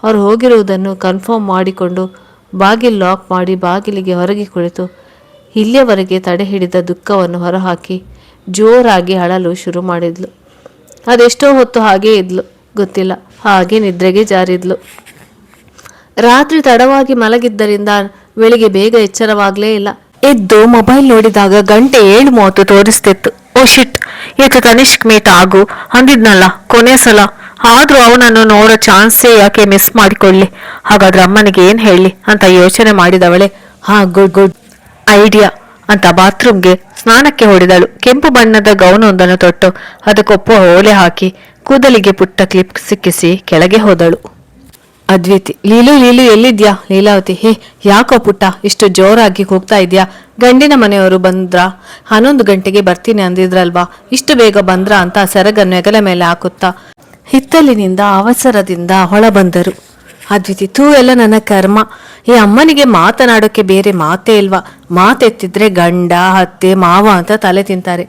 ಅವರು ಹೋಗಿರುವುದನ್ನು ಕನ್ಫರ್ಮ್ ಮಾಡಿಕೊಂಡು ಬಾಗಿಲು ಲಾಕ್ ಮಾಡಿ ಬಾಗಿಲಿಗೆ ಹೊರಗೆ ಕುಳಿತು ಇಲ್ಲಿಯವರೆಗೆ ತಡೆ ಹಿಡಿದ ದುಃಖವನ್ನು ಹೊರಹಾಕಿ ಜೋರಾಗಿ ಅಳಲು ಶುರು ಮಾಡಿದ್ಲು. ಅದೆಷ್ಟೋ ಹೊತ್ತು ಹಾಗೇ ಇದ್ಲು, ಗೊತ್ತಿಲ್ಲ, ಹಾಗೆ ನಿದ್ರೆಗೆ ಜಾರಿದ್ಲು. ರಾತ್ರಿ ತಡವಾಗಿ ಮಲಗಿದ್ದರಿಂದ ಬೆಳಿಗ್ಗೆ ಬೇಗ ಎಚ್ಚರವಾಗಲೇ ಇಲ್ಲ. ಎದ್ದು ಮೊಬೈಲ್ ನೋಡಿದಾಗ ಗಂಟೆ 7:30 ತೋರಿಸ್ತಿತ್ತು. ಓ ಶಿಟ್, ಇವತ್ತು ತನಿಷ್ಕ್ ಮೀಟ್ ಆಗು ಅಂದಿದ್ನಲ್ಲ ಕೊನೆ ಸಲ, ಆದರೂ ಅವನನ್ನು ನೋಡೋ ಚಾನ್ಸೇ ಯಾಕೆ ಮಿಸ್ ಮಾಡಿಕೊಳ್ಳಿ. ಹಾಗಾದ್ರೆ ಅಮ್ಮನಿಗೆ ಏನು ಹೇಳಿ ಅಂತ ಯೋಚನೆ ಮಾಡಿದವಳೆ, ಗುಡ್ ಐಡಿಯಾ ಅಂತ ಬಾತ್ರೂಮ್ಗೆ ಸ್ನಾನಕ್ಕೆ ಹೊಡೆದಳು. ಕೆಂಪು ಬಣ್ಣದ ಗೌನೊಂದನ್ನು ತೊಟ್ಟು ಅದಕ್ಕೊಪ್ಪು ಓಲೆ ಹಾಕಿ ಕೂದಲಿಗೆ ಪುಟ್ಟ ಕ್ಲಿಪ್ ಸಿಕ್ಕಿಸಿ ಕೆಳಗೆ ಹೋದಳು. ಅದ್ವಿತಿ, ಲೀಲು ಎಲ್ಲಿದ್ಯಾ? ಲೀಲಾವತಿ, ಯಾಕೋ ಪುಟ್ಟ ಇಷ್ಟು ಜೋರಾಗಿ ಹೋಗ್ತಾ ಇದ್ಯಾ? ಗಂಡಿನ ಮನೆಯವರು ಬಂದ್ರಾ? 11 ಗಂಟೆಗೆ ಬರ್ತೀನಿ ಅಂದಿದ್ರಲ್ವಾ, ಇಷ್ಟು ಬೇಗ ಬಂದ್ರಾ ಅಂತ ಸೆರಗನ್ನು ಹೆಗಲ ಮೇಲೆ ಹಾಕುತ್ತಾ ಹಿತ್ತಲಿನಿಂದ ಅವಸರದಿಂದ ಹೊಳ ಬಂದರು. ಅದ್ವಿತಿ, ಎಲ್ಲ ನನ್ನ ಕರ್ಮ. ಈ ಅಮ್ಮನಿಗೆ ಮಾತನಾಡೋಕೆ ಬೇರೆ ಮಾತೇ ಇಲ್ವಾ? ಮಾತೆತ್ತಿದ್ರೆ ಗಂಡ ಅತ್ತೆ ಮಾವ ಅಂತ ತಲೆ ತಿಂತಾರೆ.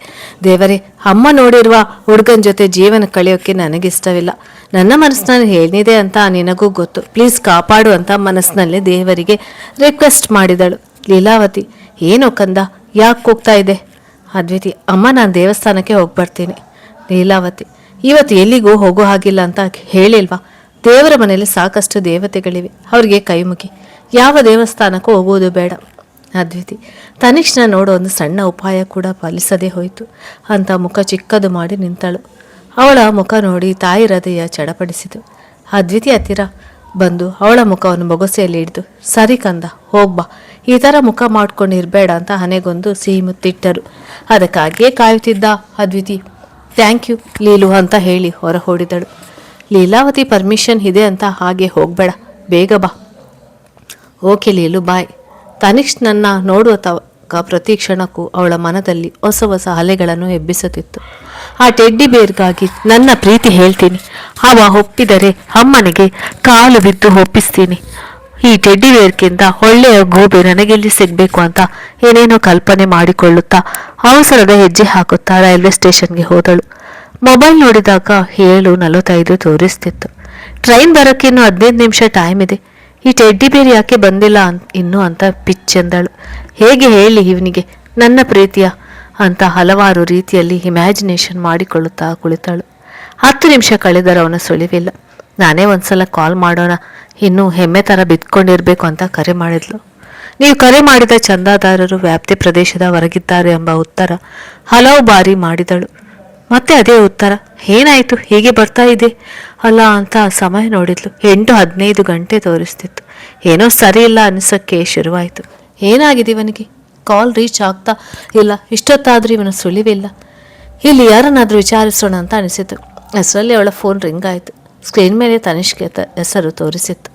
ದೇವರೇ, ಅಮ್ಮ ನೋಡಿರುವ ಹುಡುಗನ ಜೊತೆ ಜೀವನ ಕಳೆಯೋಕೆ ನನಗಿಷ್ಟವಿಲ್ಲ. ನನ್ನ ಮನಸ್ಸಿನಲ್ಲಿ ಏನಿದೆ ಅಂತ ನಿನಗೂ ಗೊತ್ತು. ಪ್ಲೀಸ್ ಕಾಪಾಡು ಅಂತ ಮನಸ್ಸಿನಲ್ಲೇ ದೇವರಿಗೆ ರಿಕ್ವೆಸ್ಟ್ ಮಾಡಿದಳು. ಲೀಲಾವತಿ, ಏನೋ ಕಂದ, ಯಾಕೆ ಹೋಗ್ತಾ ಇದೆ? ಅದ್ವಿತಿ, ಅಮ್ಮ ನಾನು ದೇವಸ್ಥಾನಕ್ಕೆ ಹೋಗ್ಬರ್ತೀನಿ. ಲೀಲಾವತಿ, ಇವತ್ತು ಎಲ್ಲಿಗೂ ಹೋಗೋ ಹಾಗಿಲ್ಲ ಅಂತ ಹೇಳಿಲ್ವಾ? ದೇವರ ಮನೆಯಲ್ಲಿ ಸಾಕಷ್ಟು ದೇವತೆಗಳಿವೆ, ಅವ್ರಿಗೆ ಕೈಮುಗಿ. ಯಾವ ದೇವಸ್ಥಾನಕ್ಕೂ ಹೋಗುವುದು ಬೇಡ. ಅದ್ವಿತಿ, ತನಿಷ್ನ ನೋಡೋ ಒಂದು ಸಣ್ಣ ಉಪಾಯ ಕೂಡ ಫಲಿಸದೆ ಹೋಯಿತು ಅಂತ ಮುಖ ಚಿಕ್ಕದು ಮಾಡಿ ನಿಂತಳು. ಅವಳ ಮುಖ ನೋಡಿ ತಾಯಿ ಹೃದಯ ಚಡಪಡಿಸಿತು. ಅದ್ವಿತಿ ಹತ್ತಿರ ಬಂದು ಅವಳ ಮುಖವನ್ನು ಬೊಗಸೆಯಲ್ಲಿ ಹಿಡಿದು, ಸರಿ ಕಂದ, ಹೋಗ್ಬಾ, ಈ ಥರ ಮುಖ ಮಾಡ್ಕೊಂಡು ಇರಬೇಡ ಅಂತ ಹನೆಗೊಂದು ಸಿಹಿ ಮುತ್ತಿಟ್ಟರು. ಅದಕ್ಕಾಗಿಯೇ ಕಾಯುತ್ತಿದ್ದ ಅದ್ವಿತಿ ಥ್ಯಾಂಕ್ ಯು ಲೀಲು ಅಂತ ಹೇಳಿ ಹೊರ ಹೊಡಿದಳು. ಲೀಲಾವತಿ, ಪರ್ಮಿಷನ್ ಇದೆ ಅಂತ ಹಾಗೆ ಹೋಗಬೇಡ, ಬೇಗ ಬಾ. ಓಕೆ ಲೀಲು, ಬಾಯ್. ತನಿಷ್ಕ್ ನನ್ನ ನೋಡುವ ತನಕ ಪ್ರತಿ ಕ್ಷಣಕ್ಕೂ ಅವಳ ಮನದಲ್ಲಿ ಹೊಸ ಅಲೆಗಳನ್ನು ಎಬ್ಬಿಸುತ್ತಿತ್ತು. ಆ ಟೆಡ್ಡಿ ಬೇರ್ಗಾಗಿ ನನ್ನ ಪ್ರೀತಿ ಹೇಳ್ತೀನಿ, ಅವ ಒಪ್ಪಿದರೆ ಅಮ್ಮನಿಗೆ ಕಾಲು ಬಿದ್ದು ಒಪ್ಪಿಸ್ತೀನಿ. ಈ ಟೆಡ್ಡಿ ಬೇರ್ಗಿಂತ ಒಳ್ಳೆಯ ಗೋಬೆ ನನಗೆಲ್ಲಿ ಸಿಗಬೇಕು ಅಂತ ಏನೇನೋ ಕಲ್ಪನೆ ಮಾಡಿಕೊಳ್ಳುತ್ತಾ ಅವಸರದ ಹೆಜ್ಜೆ ಹಾಕುತ್ತಾ ರೈಲ್ವೆ ಸ್ಟೇಷನ್ಗೆ ಹೋದಳು. ಮೊಬೈಲ್ ನೋಡಿದಾಗ 7:45 ತೋರಿಸ್ತಿತ್ತು. ಟ್ರೈನ್ ಬರೋಕ್ಕೆ ಇನ್ನು 15 ನಿಮಿಷ ಟೈಮ್ ಇದೆ. ಈ ಟೆಡ್ಡಿ ಬೇರ್ ಯಾಕೆ ಬಂದಿಲ್ಲ ಇನ್ನೂ ಅಂತ ಪಿಚ್ಚೆಂದಳು. ಹೇಗೆ ಹೇಳಿ ಇವನಿಗೆ ನನ್ನ ಪ್ರೀತಿಯ ಅಂತ ಹಲವಾರು ರೀತಿಯಲ್ಲಿ ಇಮ್ಯಾಜಿನೇಷನ್ ಮಾಡಿಕೊಳ್ಳುತ್ತಾ ಕುಳಿತಳು. 10 ನಿಮಿಷ ಕಳೆದರೂ ಅವನ ಸುಳಿವಿಲ್ಲ. ನಾನೇ ಒಂದ್ಸಲ ಕಾಲ್ ಮಾಡೋಣ, ಇನ್ನೂ ಹೆಮ್ಮೆ ಥರ ಬಿದ್ಕೊಂಡಿರ್ಬೇಕು ಅಂತ ಕರೆ ಮಾಡಿದ್ಲು. ನೀವು ಕರೆ ಮಾಡಿದ ಚಂದಾದಾರರು ವ್ಯಾಪ್ತಿ ಪ್ರದೇಶದ ಹೊರಗಿದ್ದಾರೆ ಎಂಬ ಉತ್ತರ ಹಲವು ಬಾರಿ ಮಾಡಿದಳು. ಮತ್ತೆ ಅದೇ ಉತ್ತರ. ಏನಾಯಿತು, ಹೀಗೆ ಬರ್ತಾ ಇದೆ ಅಲ್ಲ ಅಂತ ಸಮಯ ನೋಡಿದ್ಲು. 8:15 ಗಂಟೆ ತೋರಿಸ್ತಿತ್ತು. ಏನೋ ಸರಿ ಇಲ್ಲ ಅನಿಸೋಕ್ಕೆ ಶುರುವಾಯಿತು. ಏನಾಗಿದೆ ಇವನಿಗೆ? ಕಾಲ್ ರೀಚ್ ಆಗ್ತಾ ಇಲ್ಲ, ಇಷ್ಟೊತ್ತಾದರೂ ಇವನ ಸುಳಿವಿಲ್ಲ. ಇಲ್ಲಿ ಯಾರನ್ನಾದರೂ ವಿಚಾರಿಸೋಣ ಅಂತ ಅನಿಸಿತು. ಅಷ್ಟರಲ್ಲಿ ಅವಳ ಫೋನ್ ರಿಂಗ್ ಆಯಿತು. ಸ್ಕ್ರೀನ್ ಮೇಲೆ ತನಿಷ್ಕ್ ಹೆಸರು ತೋರಿಸಿತ್ತು.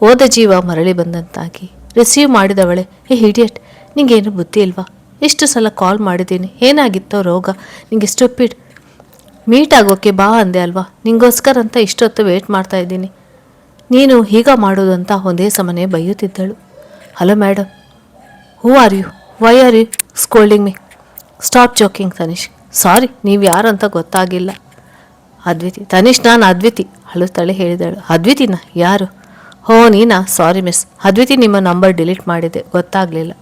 ಹೋದ ಜೀವ ಮರಳಿ ಬಂದಂತಾಗಿ ರಿಸೀವ್ ಮಾಡಿದವಳೆ, ಹಿಡಿಯಟ್, ನಿಂಗೇನು ಬುದ್ಧಿ ಇಲ್ವಾ? ಇಷ್ಟು ಸಲ ಕಾಲ್ ಮಾಡಿದ್ದೀನಿ, ಏನಾಗಿತ್ತೋ ರೋಗ? ನಿಂಗೆ ಸ್ಟುಪಿಡ್. ಮೀಟ್ ಆಗೋಕ್ಕೆ ಬಾ ಅಂದೆ ಅಲ್ವಾ, ನಿಂಗೋಸ್ಕರ ಅಂತ ಇಷ್ಟೊತ್ತು ವೇಟ್ ಮಾಡ್ತಾ ಇದ್ದೀನಿ. ನೀನು ಹೀಗ ಮಾಡೋದು ಅಂತ ಒಂದೇ ಸಮನೆ ಬೈಯುತ್ತಿದ್ದಳು. Hello madam, who are you? Why are you scolding me? Stop joking Tanishk. Sorry, ನೀವು ಯಾರು ಅಂತ ಗೊತ್ತಾಗಿಲ್ಲ. ಅದ್ವಿತಿ. ತನಿಷ್, ನಾನು ಅದ್ವಿತಿ ಅಳುತ್ತಳೆ ಹೇಳಿದಳು. ಅದ್ವಿತಿನ? ಯಾರು? ಹೋ ನೀನಾ? ಸಾರಿ ಮಿಸ್, ಅದ್ವಿತಿ ನಿಮ್ಮ ನಂಬರ್ ಡಿಲೀಟ್ ಮಾಡಿದೆ, ಗೊತ್ತಾಗಲಿಲ್ಲ.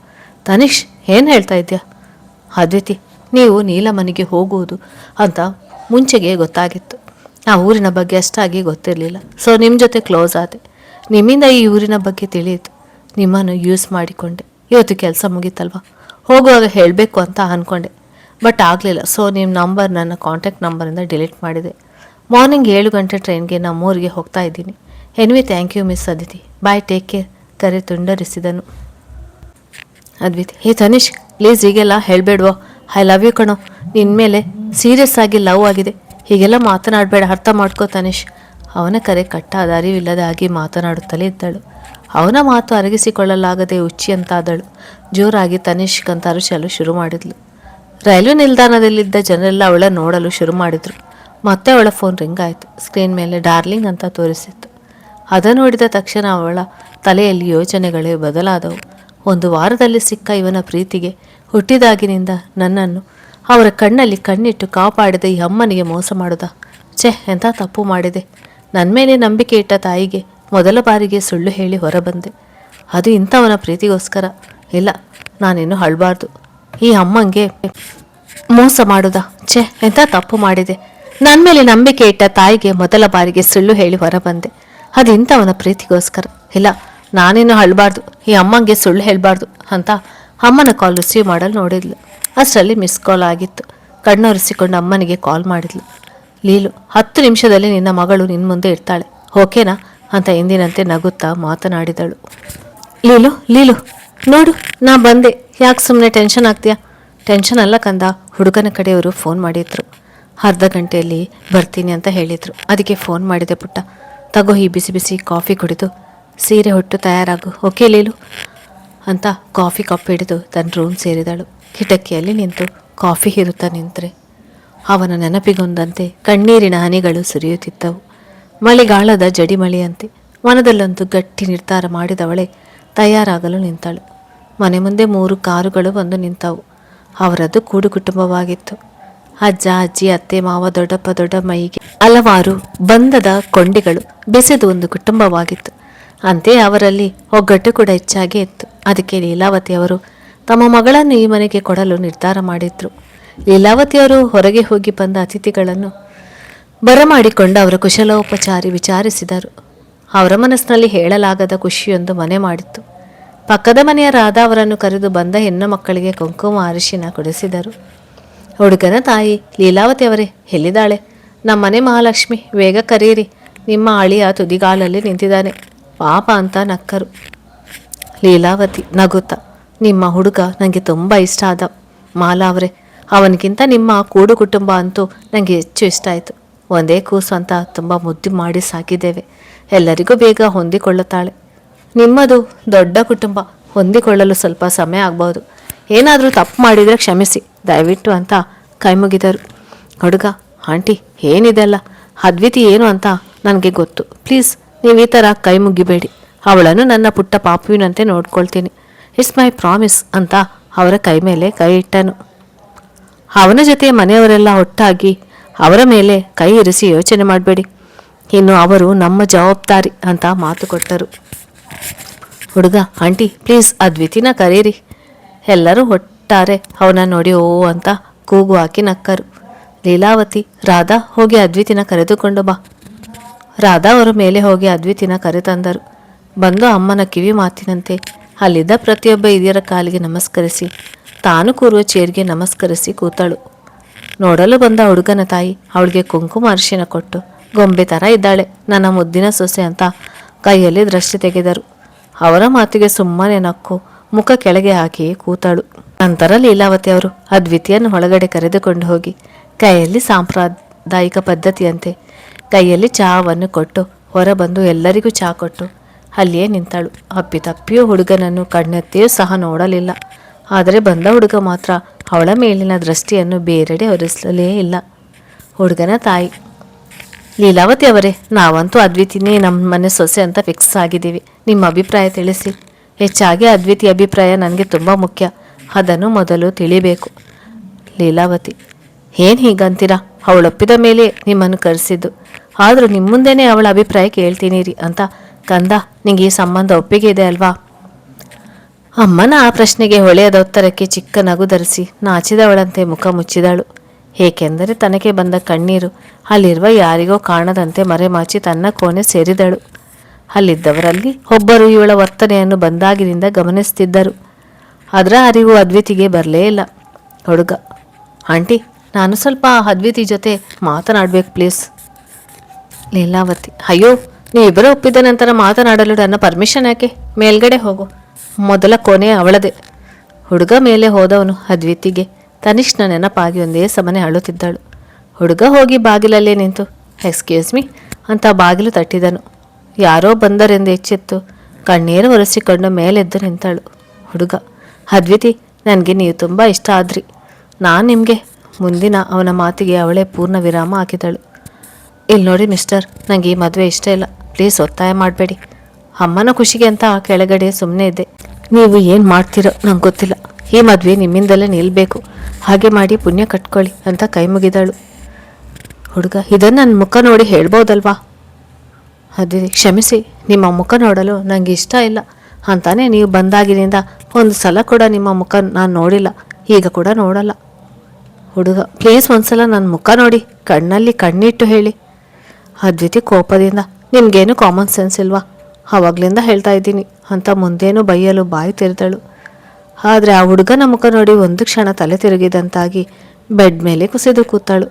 ತನಿಷ್, ಏನು ಹೇಳ್ತಾ ಇದ್ಯಾ? ಅದ್ವಿತಿ, ನೀವು ನೀಲಮನಿಗೆ ಹೋಗುವುದು ಅಂತ ಮುಂಚೆಗೆ ಗೊತ್ತಾಗಿತ್ತು. ಆ ಊರಿನ ಬಗ್ಗೆ ಅಷ್ಟಾಗಿ ಗೊತ್ತಿರಲಿಲ್ಲ. ಸೊ ನಿಮ್ಮ ಜೊತೆ ಕ್ಲೋಸ್ ಆದೆ. ನಿಮ್ಮಿಂದ ಈ ಊರಿನ ಬಗ್ಗೆ ತಿಳಿಯಿತು. ನಿಮ್ಮನ್ನು ಯೂಸ್ ಮಾಡಿಕೊಂಡೆ. ಇವತ್ತು ಕೆಲಸ ಮುಗೀತಲ್ವ, ಹೋಗುವಾಗ ಹೇಳಬೇಕು ಅಂತ ಅಂದ್ಕೊಂಡೆ, ಬಟ್ ಆಗಲಿಲ್ಲ. ಸೊ ನಿಮ್ಮ ನಂಬರ್ ನನ್ನ ಕಾಂಟ್ಯಾಕ್ಟ್ ನಂಬರಿಂದ ಡಿಲೀಟ್ ಮಾಡಿದೆ. ಮಾರ್ನಿಂಗ್ 7 ಗಂಟೆ ಟ್ರೈನ್ಗೆ ನಮ್ಮೂರಿಗೆ ಹೋಗ್ತಾ ಇದ್ದೀನಿ. Anyway thank you miss Aditi, bye, take care. ಕರೆ ತುಂಡರಿಸಿದನು. ಅದ್ವಿತಿ, ತನಿಷ್ ಪ್ಲೀಸ್ ಹೀಗೆಲ್ಲ ಹೇಳಬೇಡ್ವೋ, ಐ ಲವ್ ಯು ಕಣೋ, ನಿನ್ನ ಮೇಲೆ ಸೀರಿಯಸ್ ಆಗಿ ಲವ್ ಆಗಿದೆ, ಹೀಗೆಲ್ಲ ಮಾತನಾಡಬೇಡ, ಅರ್ಥ ಮಾಡ್ಕೋ ತನಿಷ್. ಅವನ ಕರೆ ಕಟ್ಟಾದ ಅರಿವಿಲ್ಲದ ಹಾಗೆ ಮಾತನಾಡುತ್ತಲೇ ಇದ್ದಳು. ಅವನ ಮಾತು ಅರಗಿಸಿಕೊಳ್ಳಲಾಗದೆ ಹುಚ್ಚಿಯಂತಾದಳು. ಜೋರಾಗಿ ತನಿಷ್ಕ್ ಅಂತ ಅರಚಲು ಶುರು ಮಾಡಿದ್ಲು. ರೈಲ್ವೆ ನಿಲ್ದಾಣದಲ್ಲಿದ್ದ ಜನರೆಲ್ಲ ಅವಳ ನೋಡಲು ಶುರು ಮಾಡಿದ್ರು. ಮತ್ತೆ ಅವಳ ಫೋನ್ ರಿಂಗ್ ಆಯಿತು. ಸ್ಕ್ರೀನ್ ಮೇಲೆ ಡಾರ್ಲಿಂಗ್ ಅಂತ ತೋರಿಸಿತ್ತು. ಅದನ್ನು ನೋಡಿದ ತಕ್ಷಣ ಅವಳ ತಲೆಯಲ್ಲಿ ಯೋಚನೆಗಳೇ ಬದಲಾದವು. ಒಂದು ವಾರದಲ್ಲಿ ಸಿಕ್ಕ ಇವನ ಪ್ರೀತಿಗೆ ಹುಟ್ಟಿದಾಗಿನಿಂದ ನನ್ನನ್ನು ಅವರ ಕಣ್ಣಲ್ಲಿ ಕಣ್ಣಿಟ್ಟು ಕಾಪಾಡಿದ ಈ ಅಮ್ಮನಿಗೆ ಮೋಸ ಮಾಡುತ್ತಾ? ಛೆ, ಎಂಥ ತಪ್ಪು ಮಾಡಿದೆ. ನನ್ನ ಮೇಲೆ ನಂಬಿಕೆ ಇಟ್ಟ ತಾಯಿಗೆ ಮೊದಲ ಬಾರಿಗೆ ಸುಳ್ಳು ಹೇಳಿ ಹೊರಬಂದೆ. ಅದು ಇಂಥವನ ಪ್ರೀತಿಗೋಸ್ಕರ. ಇಲ್ಲ, ನಾನಿನ್ನು ಅಳಬಾರ್ದು. ಈ ಅಮ್ಮಂಗೆ ಮೋಸ ಮಾಡುದ? ಛೆ, ಎಂಥ ತಪ್ಪು ಮಾಡಿದೆ. ನನ್ನ ಮೇಲೆ ನಂಬಿಕೆ ಇಟ್ಟ ತಾಯಿಗೆ ಮೊದಲ ಬಾರಿಗೆ ಸುಳ್ಳು ಹೇಳಿ ಹೊರಬಂದೆ. ಅದು ಇಂಥವನ ಪ್ರೀತಿಗೋಸ್ಕರ. ಇಲ್ಲ, ನಾನಿನ್ನು ಅಳಬಾರ್ದು. ಈ ಅಮ್ಮಂಗೆ ಸುಳ್ಳು ಹೇಳಬಾರ್ದು ಅಂತ ಅಮ್ಮನ ಕಾಲ್ ರಿಸೀವ್ ಮಾಡಲು ನೋಡಿದ್ಲು. ಅಷ್ಟರಲ್ಲಿ ಮಿಸ್ ಕಾಲ್ ಆಗಿತ್ತು. ಕಣ್ಣೊರೆಸಿಕೊಂಡು ಅಮ್ಮನಿಗೆ ಕಾಲ್ ಮಾಡಿದ್ಲು. ಲೀಲು, 10 ನಿಮಿಷದಲ್ಲಿ ನಿನ್ನ ಮಗಳು ನಿನ್ನ ಮುಂದೆ ಇರ್ತಾಳೆ, ಓಕೆನಾ ಅಂತ ಎಂದಿನಂತೆ ನಗುತ್ತಾ ಮಾತನಾಡಿದಳು. ಲೀಲು, ಲೀಲು ನೋಡು, ನಾ ಬಂದೆ. ಯಾಕೆ ಸುಮ್ಮನೆ ಟೆನ್ಷನ್ ಆಗ್ತೀಯಾ? ಟೆನ್ಷನ್ ಅಲ್ಲ ಕಂದ, ಹುಡುಗನ ಕಡೆಯವರು ಫೋನ್ ಮಾಡಿದ್ರು. ಅರ್ಧ ಗಂಟೆಯಲ್ಲಿ ಬರ್ತೀನಿ ಅಂತ ಹೇಳಿದರು. ಅದಕ್ಕೆ ಫೋನ್ ಮಾಡಿದೆ ಪುಟ್ಟ. ತಗೋ ಈ ಬಿಸಿ ಬಿಸಿ ಕಾಫಿ ಕುಡಿದು ಸೀರೆ ಹೊಟ್ಟು ತಯಾರಾಗು, ಓಕೆ ಲೀಲು ಅಂತ ಕಾಫಿ ಕಪ್ ಹಿಡಿದು ತನ್ನ ರೂಮ್ ಸೇರಿದಳು. ಕಿಟಕಿಯಲ್ಲಿ ನಿಂತು ಕಾಫಿ ಹೀರುತ್ತಾ ನಿಂತರೆ ಅವನ ನೆನಪಿಗೊಂದಂತೆ ಕಣ್ಣೀರಿನ ಹನಿಗಳು ಸುರಿಯುತ್ತಿದ್ದವು. ಮಳೆಗಾಲದ ಜಡಿಮಳೆಯಂತೆ ಮನದಲ್ಲೊಂದು ಗಟ್ಟಿ ನಿರ್ಧಾರ ಮಾಡಿದವಳೆ ತಯಾರಾಗಲು ನಿಂತಳು. ಮನೆ ಮುಂದೆ 3 ಕಾರುಗಳು ಬಂದು ನಿಂತವು. ಅವರದ್ದು ಕೂಡು ಕುಟುಂಬವಾಗಿತ್ತು. ಅಜ್ಜ, ಅಜ್ಜಿ, ಅತ್ತೆ, ಮಾವ, ದೊಡ್ಡಪ್ಪ, ದೊಡ್ಡಮ್ಮಯಿಗೆ ಹಲವಾರು ಬಂಧದ ಕೊಂಡಿಗಳು ಬೆಸೆದು ಒಂದು ಕುಟುಂಬವಾಗಿತ್ತು. ಅಂತೆಯೇ ಅವರಲ್ಲಿ ಒಗ್ಗಟ್ಟು ಕೂಡ ಹೆಚ್ಚಾಗೇ ಇತ್ತು. ಅದಕ್ಕೆ ಲೀಲಾವತಿಯವರು ತಮ್ಮ ಮಗಳನ್ನು ಈ ಮನೆಗೆ ಕೊಡಲು ನಿರ್ಧಾರ ಮಾಡಿದ್ರು. ಲೀಲಾವತಿಯವರು ಹೊರಗೆ ಹೋಗಿ ಬಂದ ಅತಿಥಿಗಳನ್ನು ಬರಮಾಡಿಕೊಂಡು ಅವರ ಕುಶಲೋಪಚಾರಿ ವಿಚಾರಿಸಿದರು. ಅವರ ಮನಸ್ಸಿನಲ್ಲಿ ಹೇಳಲಾಗದ ಖುಷಿಯೊಂದು ಮನೆ ಮಾಡಿತ್ತು. ಪಕ್ಕದ ಮನೆಯ ರಾಧಾ ಅವರನ್ನು ಕರೆದು ಬಂದ ಹೆಣ್ಣು ಮಕ್ಕಳಿಗೆ ಕುಂಕುಮ ಅರಿಶಿನ ಕೊಡಿಸಿದರು. ಹುಡುಗನ ತಾಯಿ, ಲೀಲಾವತಿಯವರೇ ಎಲ್ಲಿದ್ದಾಳೆ? ನಮ್ಮನೆ ಮಹಾಲಕ್ಷ್ಮಿ, ಬೇಗ ಕರೀರಿ, ನಿಮ್ಮ ಅಳಿಯ ತುದಿಗಾಲಲ್ಲಿ ನಿಂತಿದ್ದಾನೆ ಪಾಪ ಅಂತ ನಕ್ಕರು. ಲೀಲಾವತಿ ನಗುತ್ತಾ, ನಿಮ್ಮ ಹುಡುಗ ನನಗೆ ತುಂಬ ಇಷ್ಟ ಆದ ಮಾಲಾ ಅವರೇ. ಅವನಿಗಿಂತ ನಿಮ್ಮ ಕೂಡು ಕುಟುಂಬ ಅಂತೂ ನನಗೆ ಹೆಚ್ಚು ಇಷ್ಟ ಆಯಿತು. ಒಂದೇ ಕೂಸು ಅಂತ ತುಂಬ ಮುದ್ದು ಮಾಡಿ ಸಾಕಿದ್ದೇವೆ. ಎಲ್ಲರಿಗೂ ಬೇಗ ಹೊಂದಿಕೊಳ್ಳುತ್ತಾಳೆ. ನಿಮ್ಮದು ದೊಡ್ಡ ಕುಟುಂಬ, ಹೊಂದಿಕೊಳ್ಳಲು ಸ್ವಲ್ಪ ಸಮಯ ಆಗ್ಬೋದು. ಏನಾದರೂ ತಪ್ಪು ಮಾಡಿದರೆ ಕ್ಷಮಿಸಿ ದಯವಿಟ್ಟು ಅಂತ ಕೈ ಮುಗಿದರು. ಹುಡುಗ, ಆಂಟಿ ಏನಿದೆಲ್ಲ? ಅದ್ವಿತಿ ಏನು ಅಂತ ನನಗೆ ಗೊತ್ತು. ಪ್ಲೀಸ್ ನೀವು ಈ ಥರ ಕೈ ಮುಗಿಬೇಡಿ. ಅವಳನ್ನು ನನ್ನ ಪುಟ್ಟ ಪಾಪುವಿನಂತೆ ನೋಡ್ಕೊಳ್ತೀನಿ. ಇಟ್ಸ್ ಮೈ ಪ್ರಾಮಿಸ್ ಅಂತ ಅವರ ಕೈ ಮೇಲೆ ಕೈ ಇಟ್ಟನು. ಅವನ ಜೊತೆ ಮನೆಯವರೆಲ್ಲ ಒಟ್ಟಾಗಿ ಅವರ ಮೇಲೆ ಕೈ ಇರಿಸಿ ಯೋಚನೆ ಮಾಡಬೇಡಿ. ಇನ್ನು ಅವರು ನಮ್ಮ ಜವಾಬ್ದಾರಿ ಅಂತ ಮಾತು ಕೊಟ್ಟರು. ಹುಡುಗ, ಆಂಟಿ ಪ್ಲೀಸ್ ಅದ್ವಿತಿನ ಕರೀರಿ. ಎಲ್ಲರೂ ಒಟ್ಟಾರೆ ಅವನ ನೋಡಿ ಓ ಅಂತ ಕೂಗು ಹಾಕಿ ನಕ್ಕರು. ಲೀಲಾವತಿ, ರಾಧಾ ಹೋಗಿ ಅದ್ವಿತಿನ ಕರೆದುಕೊಂಡು ಬಾ. ರಾಧಾ ಅವರ ಮೇಲೆ ಹೋಗಿ ಅದ್ವಿತಿನ ಕರೆತಂದರು. ಬಂದು ಅಮ್ಮನ ಕಿವಿ ಮಾತಿನಂತೆ ಅಲ್ಲಿದ್ದ ಪ್ರತಿಯೊಬ್ಬ ಹಿರಿಯರ ಕಾಲಿಗೆ ನಮಸ್ಕರಿಸಿ ತಾನು ಕೂರುವ ಚೇರ್ಗೆ ನಮಸ್ಕರಿಸಿ ಕೂತಳು. ನೋಡಲು ಬಂದ ಹುಡುಗನ ತಾಯಿ ಅವಳಿಗೆ ಕುಂಕುಮ ಅರಿಶಿನ ಕೊಟ್ಟು, ಗೊಂಬೆ ಥರ ಇದ್ದಾಳೆ ನನ್ನ ಮುದ್ದಿನ ಸೊಸೆ ಅಂತ ಕೈಯಲ್ಲಿ ದೃಷ್ಟಿ ತೆಗೆದರು. ಅವರ ಮಾತಿಗೆ ಸುಮ್ಮನೆ ನಕ್ಕು ಮುಖ ಕೆಳಗೆ ಹಾಕಿ ಕೂತಳು. ನಂತರ ಲೀಲಾವತಿ ಅವರು ಅದ್ವಿತಿಯನ್ನು ಒಳಗಡೆ ಕರೆದುಕೊಂಡು ಹೋಗಿ ಕೈಯಲ್ಲಿ ಸಾಂಪ್ರದಾಯಿಕ ಪದ್ಧತಿಯಂತೆ ಕೈಯಲ್ಲಿ ಚಹಾವನ್ನು ಕೊಟ್ಟು ಹೊರಬಂದು ಎಲ್ಲರಿಗೂ ಚಹಾ ಕೊಟ್ಟು ಅಲ್ಲಿಯೇ ನಿಂತಳು. ಅಪ್ಪಿತಪ್ಪಿಯೂ ಹುಡುಗನನ್ನು ಕಣ್ಣೆತ್ತಿಯೂ ಸಹ ನೋಡಲಿಲ್ಲ. ಆದರೆ ಬಂದ ಹುಡುಗ ಮಾತ್ರ ಅವಳ ಮೇಲಿನ ದೃಷ್ಟಿಯನ್ನು ಬೇರೆಡೆ ಹೊರಿಸಲೇ ಇಲ್ಲ. ಹುಡುಗನ ತಾಯಿ, ಲೀಲಾವತಿ ಅವರೇ, ನಾವಂತೂ ಅದ್ವಿತಿನೇ ನಮ್ಮ ಮನೆ ಸೊಸೆ ಅಂತ ಫಿಕ್ಸ್ ಆಗಿದ್ದೀವಿ. ನಿಮ್ಮ ಅಭಿಪ್ರಾಯ ತಿಳಿಸಿ. ಹೆಚ್ಚಾಗಿ ಅದ್ವಿತಿ ಅಭಿಪ್ರಾಯ ನನಗೆ ತುಂಬ ಮುಖ್ಯ, ಅದನ್ನು ಮೊದಲು ತಿಳಿಬೇಕು. ಲೀಲಾವತಿ, ಏನು ಹೀಗಂತೀರಾ? ಅವಳೊಪ್ಪಿದ ಮೇಲೆ ನಿಮ್ಮನ್ನು ಕರೆಸಿದ್ದು. ಆದರೂ ನಿಮ್ಮ ಮುಂದೆನೇ ಅವಳ ಅಭಿಪ್ರಾಯ ಕೇಳ್ತೀನಿ ರೀ ಅಂತ. ಕಂದ, ನಿಂಗೆ ಈ ಸಂಬಂಧ ಒಪ್ಪಿಗೆ ಇದೆ ಅಲ್ವಾ? ಅಮ್ಮನ ಆ ಪ್ರಶ್ನೆಗೆ ಹೊಳೆಯದ ಉತ್ತರಕ್ಕೆ ಚಿಕ್ಕ ನಗು ಧರಿಸಿ ನಾಚಿದವಳಂತೆ ಮುಖ ಮುಚ್ಚಿದಳು. ಏಕೆಂದರೆ ತನಗೆ ಬಂದ ಕಣ್ಣೀರು ಅಲ್ಲಿರುವ ಯಾರಿಗೋ ಕಾಣದಂತೆ ಮರೆಮಾಚಿ ತನ್ನ ಕೋಣೆ ಸೇರಿದಳು. ಅಲ್ಲಿದ್ದವರಲ್ಲಿ ಒಬ್ಬರು ಇವಳ ವರ್ತನೆಯನ್ನು ಬಂದಾಗಿನಿಂದ ಗಮನಿಸುತ್ತಿದ್ದರು. ಅದರ ಅರಿವು ಅದ್ವಿತಿಗೆ ಬರಲೇ ಇಲ್ಲ. ಹುಡುಗ, ಆಂಟಿ ನಾನು ಸ್ವಲ್ಪ ಅದ್ವಿತಿ ಜೊತೆ ಮಾತನಾಡಬೇಕು ಪ್ಲೀಸ್. ಲೀಲಾವತಿ, ಅಯ್ಯೋ, ನೀವಿಬ್ಬರು ಒಪ್ಪಿದ ನಂತರ ಮಾತನಾಡಲು ನನ್ನ ಪರ್ಮಿಷನ್ ಯಾಕೆ? ಮೇಲ್ಗಡೆ ಹೋಗು, ಮೊದಲ ಕೋಣೆ ಅವಳದೆ. ಹುಡುಗ ಮೇಲೆ ಹೋದವನು ಅದ್ವಿತಿಗೆ ತನಿಷ್ನ ನೆನಪಾಗಿ ಒಂದೇ ಸಮನೆ ಅಳುತ್ತಿದ್ದಳು. ಹುಡುಗ ಹೋಗಿ ಬಾಗಿಲಲ್ಲೇ ನಿಂತು ಎಕ್ಸ್ಕ್ಯೂಸ್ ಮೀ ಅಂತ ಬಾಗಿಲು ತಟ್ಟಿದನು. ಯಾರೋ ಬಂದರೆಂದು ಎಚ್ಚೆತ್ತು ಕಣ್ಣೀರು ಒರೆಸಿಕೊಂಡು ಮೇಲೆದ್ದು ನಿಂತಳು. ಹುಡುಗ, ಅದ್ವಿತಿ, ನನಗೆ ನೀವು ತುಂಬ ಇಷ್ಟ ಆದ್ರಿ. ನಾನು ನಿಮಗೆ ಮುಂದಿನ ಅವನ ಮಾತಿಗೆ ಅವಳೇ ಪೂರ್ಣ ವಿರಾಮ ಹಾಕಿದಳು. ಇಲ್ಲಿ ನೋಡಿ ಮಿಸ್ಟರ್, ನನಗೆ ಈ ಮದುವೆ ಇಷ್ಟ ಇಲ್ಲ. ಪ್ಲೀಸ್ ಒತ್ತಾಯ ಮಾಡಬೇಡಿ. ಅಮ್ಮನ ಖುಷಿಗೆ ಅಂತ ಕೆಳಗಡೆ ಸುಮ್ಮನೆ ಇದ್ದೆ. ನೀವು ಏನು ಮಾಡ್ತೀರೋ ನಂಗೆ ಗೊತ್ತಿಲ್ಲ. ಈ ಮದುವೆ ನಿಮ್ಮಿಂದಲೇ ನಿಲ್ಲಬೇಕು, ಹಾಗೆ ಮಾಡಿ ಪುಣ್ಯ ಕಟ್ಕೊಳ್ಳಿ ಅಂತ ಕೈ ಮುಗಿದಳು. ಹುಡುಗ ಇದನ್ನು ನನ್ನ ಮುಖ ನೋಡಿ ಹೇಳ್ಬೋದಲ್ವಾ? ಅದೇ ಕ್ಷಮಿಸಿ, ನಿಮ್ಮ ಮುಖ ನೋಡಲು ನನಗೆ ಇಷ್ಟ ಇಲ್ಲ ಅಂತಾನೆ ನೀವು ಬಂದಾಗಿನಿಂದ ಒಂದು ಸಲ ಕೂಡ ನಿಮ್ಮ ಮುಖ ನಾನು ನೋಡಿಲ್ಲ, ಈಗ ಕೂಡ ನೋಡಲ್ಲ. ಹುಡುಗ ಪ್ಲೀಸ್ ಒಂದ್ಸಲ ನನ್ನ ಮುಖ ನೋಡಿ, ಕಣ್ಣಲ್ಲಿ ಕಣ್ಣಿಟ್ಟು ಹೇಳಿ. ಅದ್ವಿತಿ ಕೋಪದಿಂದ ನಿಮಗೇನು ಕಾಮನ್ ಸೆನ್ಸ್ ಇಲ್ವಾ? ಆವಾಗಲಿಂದ ಹೇಳ್ತಾ ಇದ್ದೀನಿ ಅಂತ ಮುಂದೇನು ಬೈಯಲು ಬಾಯಿ ತೆರೆದಳು. ಆದರೆ ಆ ಹುಡುಗನ ಮುಖ ನೋಡಿ ಒಂದು ಕ್ಷಣ ತಲೆ ತಿರುಗಿದಂತಾಗಿ ಬೆಡ್ ಮೇಲೆ ಕುಸಿದು ಕೂತಾಳು.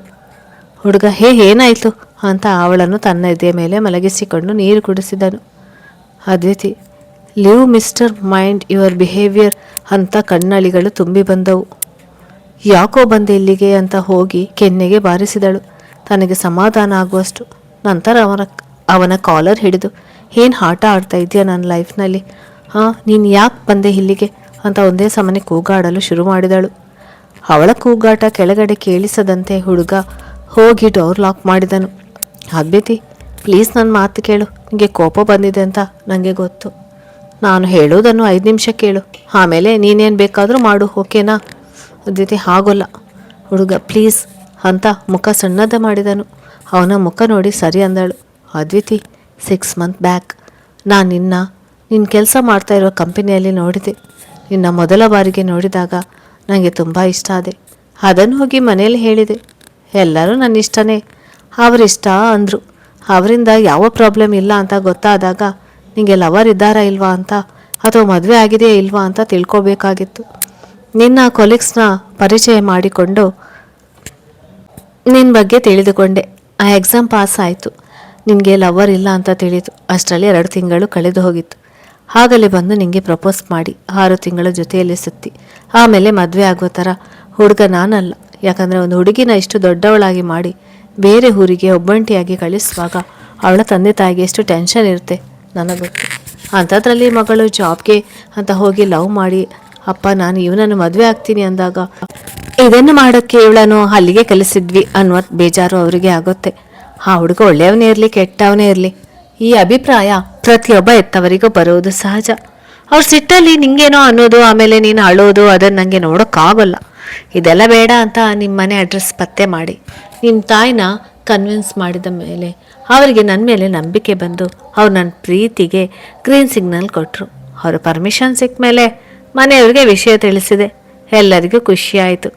ಹುಡುಗ ಏನಾಯಿತು ಅಂತ ಅವಳನ್ನು ತನ್ನ ಎದೆಯ ಮೇಲೆ ಮಲಗಿಸಿಕೊಂಡು ನೀರು ಕುಡಿಸಿದನು. Adviti leave mister mind your behaviour ಅಂತ ಕಣ್ಣಳಿಗಳು ತುಂಬಿ ಬಂದವು. ಯಾಕೋ ಬಂದೆ ಇಲ್ಲಿಗೆ ಅಂತ ಹೋಗಿ ಕೆನ್ನೆಗೆ ಬಾರಿಸಿದಳು, ತನಗೆ ಸಮಾಧಾನ ಆಗುವಷ್ಟು. ನಂತರ ಅವನ ಕಾಲರ್ ಹಿಡಿದು ಏನು ಆಟ ಆಡ್ತಾ ಇದೆಯಾ ನನ್ನ ಲೈಫ್ನಲ್ಲಿ? ನೀನು ಯಾಕೆ ಬಂದೆ ಇಲ್ಲಿಗೆ ಅಂತ ಒಂದೇ ಸಮನೆ ಕೂಗಾಡಲು ಶುರು ಮಾಡಿದಳು. ಅವಳ ಕೂಗಾಟ ಕೆಳಗಡೆ ಕೇಳಿಸದಂತೆ ಹುಡುಗ ಹೋಗಿ ಡೋರ್ ಲಾಕ್ ಮಾಡಿದನು. ಅದ್ವಿತಿ ಪ್ಲೀಸ್ ನನ್ನ ಮಾತು ಕೇಳು, ನಿಮಗೆ ಕೋಪ ಬಂದಿದೆ ಅಂತ ನನಗೆ ಗೊತ್ತು. ನಾನು ಹೇಳೋದನ್ನು 5 ನಿಮಿಷ ಕೇಳು, ಆಮೇಲೆ ನೀನೇನು ಬೇಕಾದರೂ ಮಾಡು, ಓಕೆನಾ? ಅದ್ವಿತಿ ಹಾಗೋಲ್ಲ. ಹುಡುಗ ಪ್ಲೀಸ್ ಅಂತ ಮುಖ ಸಣ್ಣದ ಮಾಡಿದನು. ಅವನ ಮುಖ ನೋಡಿ ಸರಿ ಅಂದಳು. ಅದ್ವಿತಿ 6 ಮಂತ್ ಬ್ಯಾಕ್ ನಾನು ನಿನ್ನ ಕೆಲಸ ಮಾಡ್ತಾ ಇರೋ ಕಂಪನಿಯಲ್ಲಿ ನೋಡಿದೆ. ನಿನ್ನ ಮೊದಲ ಬಾರಿಗೆ ನೋಡಿದಾಗ ನನಗೆ ತುಂಬ ಇಷ್ಟ ಆದೆ. ಅದನ್ನು ಹೋಗಿ ಮನೆಯಲ್ಲಿ ಹೇಳಿದೆ. ಎಲ್ಲರೂ ನನ್ನ ಇಷ್ಟನೇ, ಅವರಿಷ್ಟ ಅಂದರು. ಅವರಿಂದ ಯಾವ ಪ್ರಾಬ್ಲಮ್ ಇಲ್ಲ ಅಂತ ಗೊತ್ತಾದಾಗ ನಿಮಗೆ ಲವರ್ ಇದ್ದಾರಾ ಇಲ್ವಾ ಅಂತ, ಅಥವಾ ಮದುವೆ ಆಗಿದೆಯಾ ಇಲ್ವಾ ಅಂತ ತಿಳ್ಕೊಬೇಕಾಗಿತ್ತು. ನಿನ್ನ ಕೊಲೀಗ್ಸ್ನ ಪರಿಚಯ ಮಾಡಿಕೊಂಡು ನಿನ್ನ ಬಗ್ಗೆ ತಿಳಿದುಕೊಂಡೆ. ಆ ಎಕ್ಸಾಮ್ ಪಾಸ್ ಆಯಿತು. ನಿನಗೆ ಲವರ್ ಇಲ್ಲ ಅಂತ ತಿಳಿತು. ಅಷ್ಟರಲ್ಲಿ 2 ತಿಂಗಳು ಕಳೆದು ಹೋಗಿತ್ತು. ಆಗಲೇ ಬಂದು ನಿನಗೆ ಪ್ರಪೋಸ್ ಮಾಡಿ 6 ತಿಂಗಳ ಜೊತೆಯಲ್ಲಿ ಸುತ್ತಿ ಆಮೇಲೆ ಮದುವೆ ಆಗೋ ಥರ ಹುಡುಗ ನಾನಲ್ಲ. ಯಾಕಂದರೆ ಒಂದು ಹುಡುಗಿನ ಇಷ್ಟು ದೊಡ್ಡವಳಾಗಿ ಮಾಡಿ ಬೇರೆ ಊರಿಗೆ ಒಬ್ಬಂಟಿಯಾಗಿ ಕಳಿಸುವಾಗ ಅವಳ ತಂದೆ ತಾಯಿಗೆ ಎಷ್ಟು ಟೆನ್ಷನ್ ಇರುತ್ತೆ ನನಗೆ ಗೊತ್ತು. ಅಂಥದ್ರಲ್ಲಿ ಮಗಳು ಜಾಬ್ಗೆ ಅಂತ ಹೋಗಿ ಲವ್ ಮಾಡಿ ಅಪ್ಪ ನಾನು ಇವನನ್ನು ಮದುವೆ ಆಗ್ತೀನಿ ಅಂದಾಗ ಇದನ್ನು ಮಾಡೋಕ್ಕೆ ಇವಳನ್ನು ಅಲ್ಲಿಗೆ ಕಲಿಸಿದ್ವಿ ಅನ್ನುವ ಬೇಜಾರು ಅವರಿಗೆ ಆಗುತ್ತೆ. ಆ ಹುಡುಗ ಒಳ್ಳೆಯವನೇ ಇರಲಿ ಕೆಟ್ಟವನೇ ಇರಲಿ, ಈ ಅಭಿಪ್ರಾಯ ಪ್ರತಿಯೊಬ್ಬ ಎತ್ತವರಿಗೂ ಬರೋದು ಸಹಜ. ಅವ್ರ ಸಿಟ್ಟಲ್ಲಿ ನಿಂಗೇನೋ ಅನ್ನೋದು, ಆಮೇಲೆ ನೀನು ಅಳೋದು, ಅದನ್ನು ನನಗೆ ನೋಡೋಕ್ಕಾಗಲ್ಲ. ಇದೆಲ್ಲ ಬೇಡ ಅಂತ ನಿಮ್ಮ ಮನೆ ಅಡ್ರೆಸ್ ಪತ್ತೆ ಮಾಡಿ ನಿಮ್ಮ ತಾಯಿನ ಕನ್ವಿನ್ಸ್ ಮಾಡಿದ ಮೇಲೆ ಅವರಿಗೆ ನನ್ನ ಮೇಲೆ ನಂಬಿಕೆ ಬಂದು ಅವ್ರು ನನ್ನ ಪ್ರೀತಿಗೆ ಗ್ರೀನ್ ಸಿಗ್ನಲ್ ಕೊಟ್ಟರು. ಅವರು ಪರ್ಮಿಷನ್ ಸಿಕ್ಕ ಮೇಲೆ ಮನೆಯವ್ರಿಗೆ ವಿಷಯ ತಿಳಿಸಿದೆ. ಎಲ್ಲರಿಗೂ ಖುಷಿಯಾಯಿತು.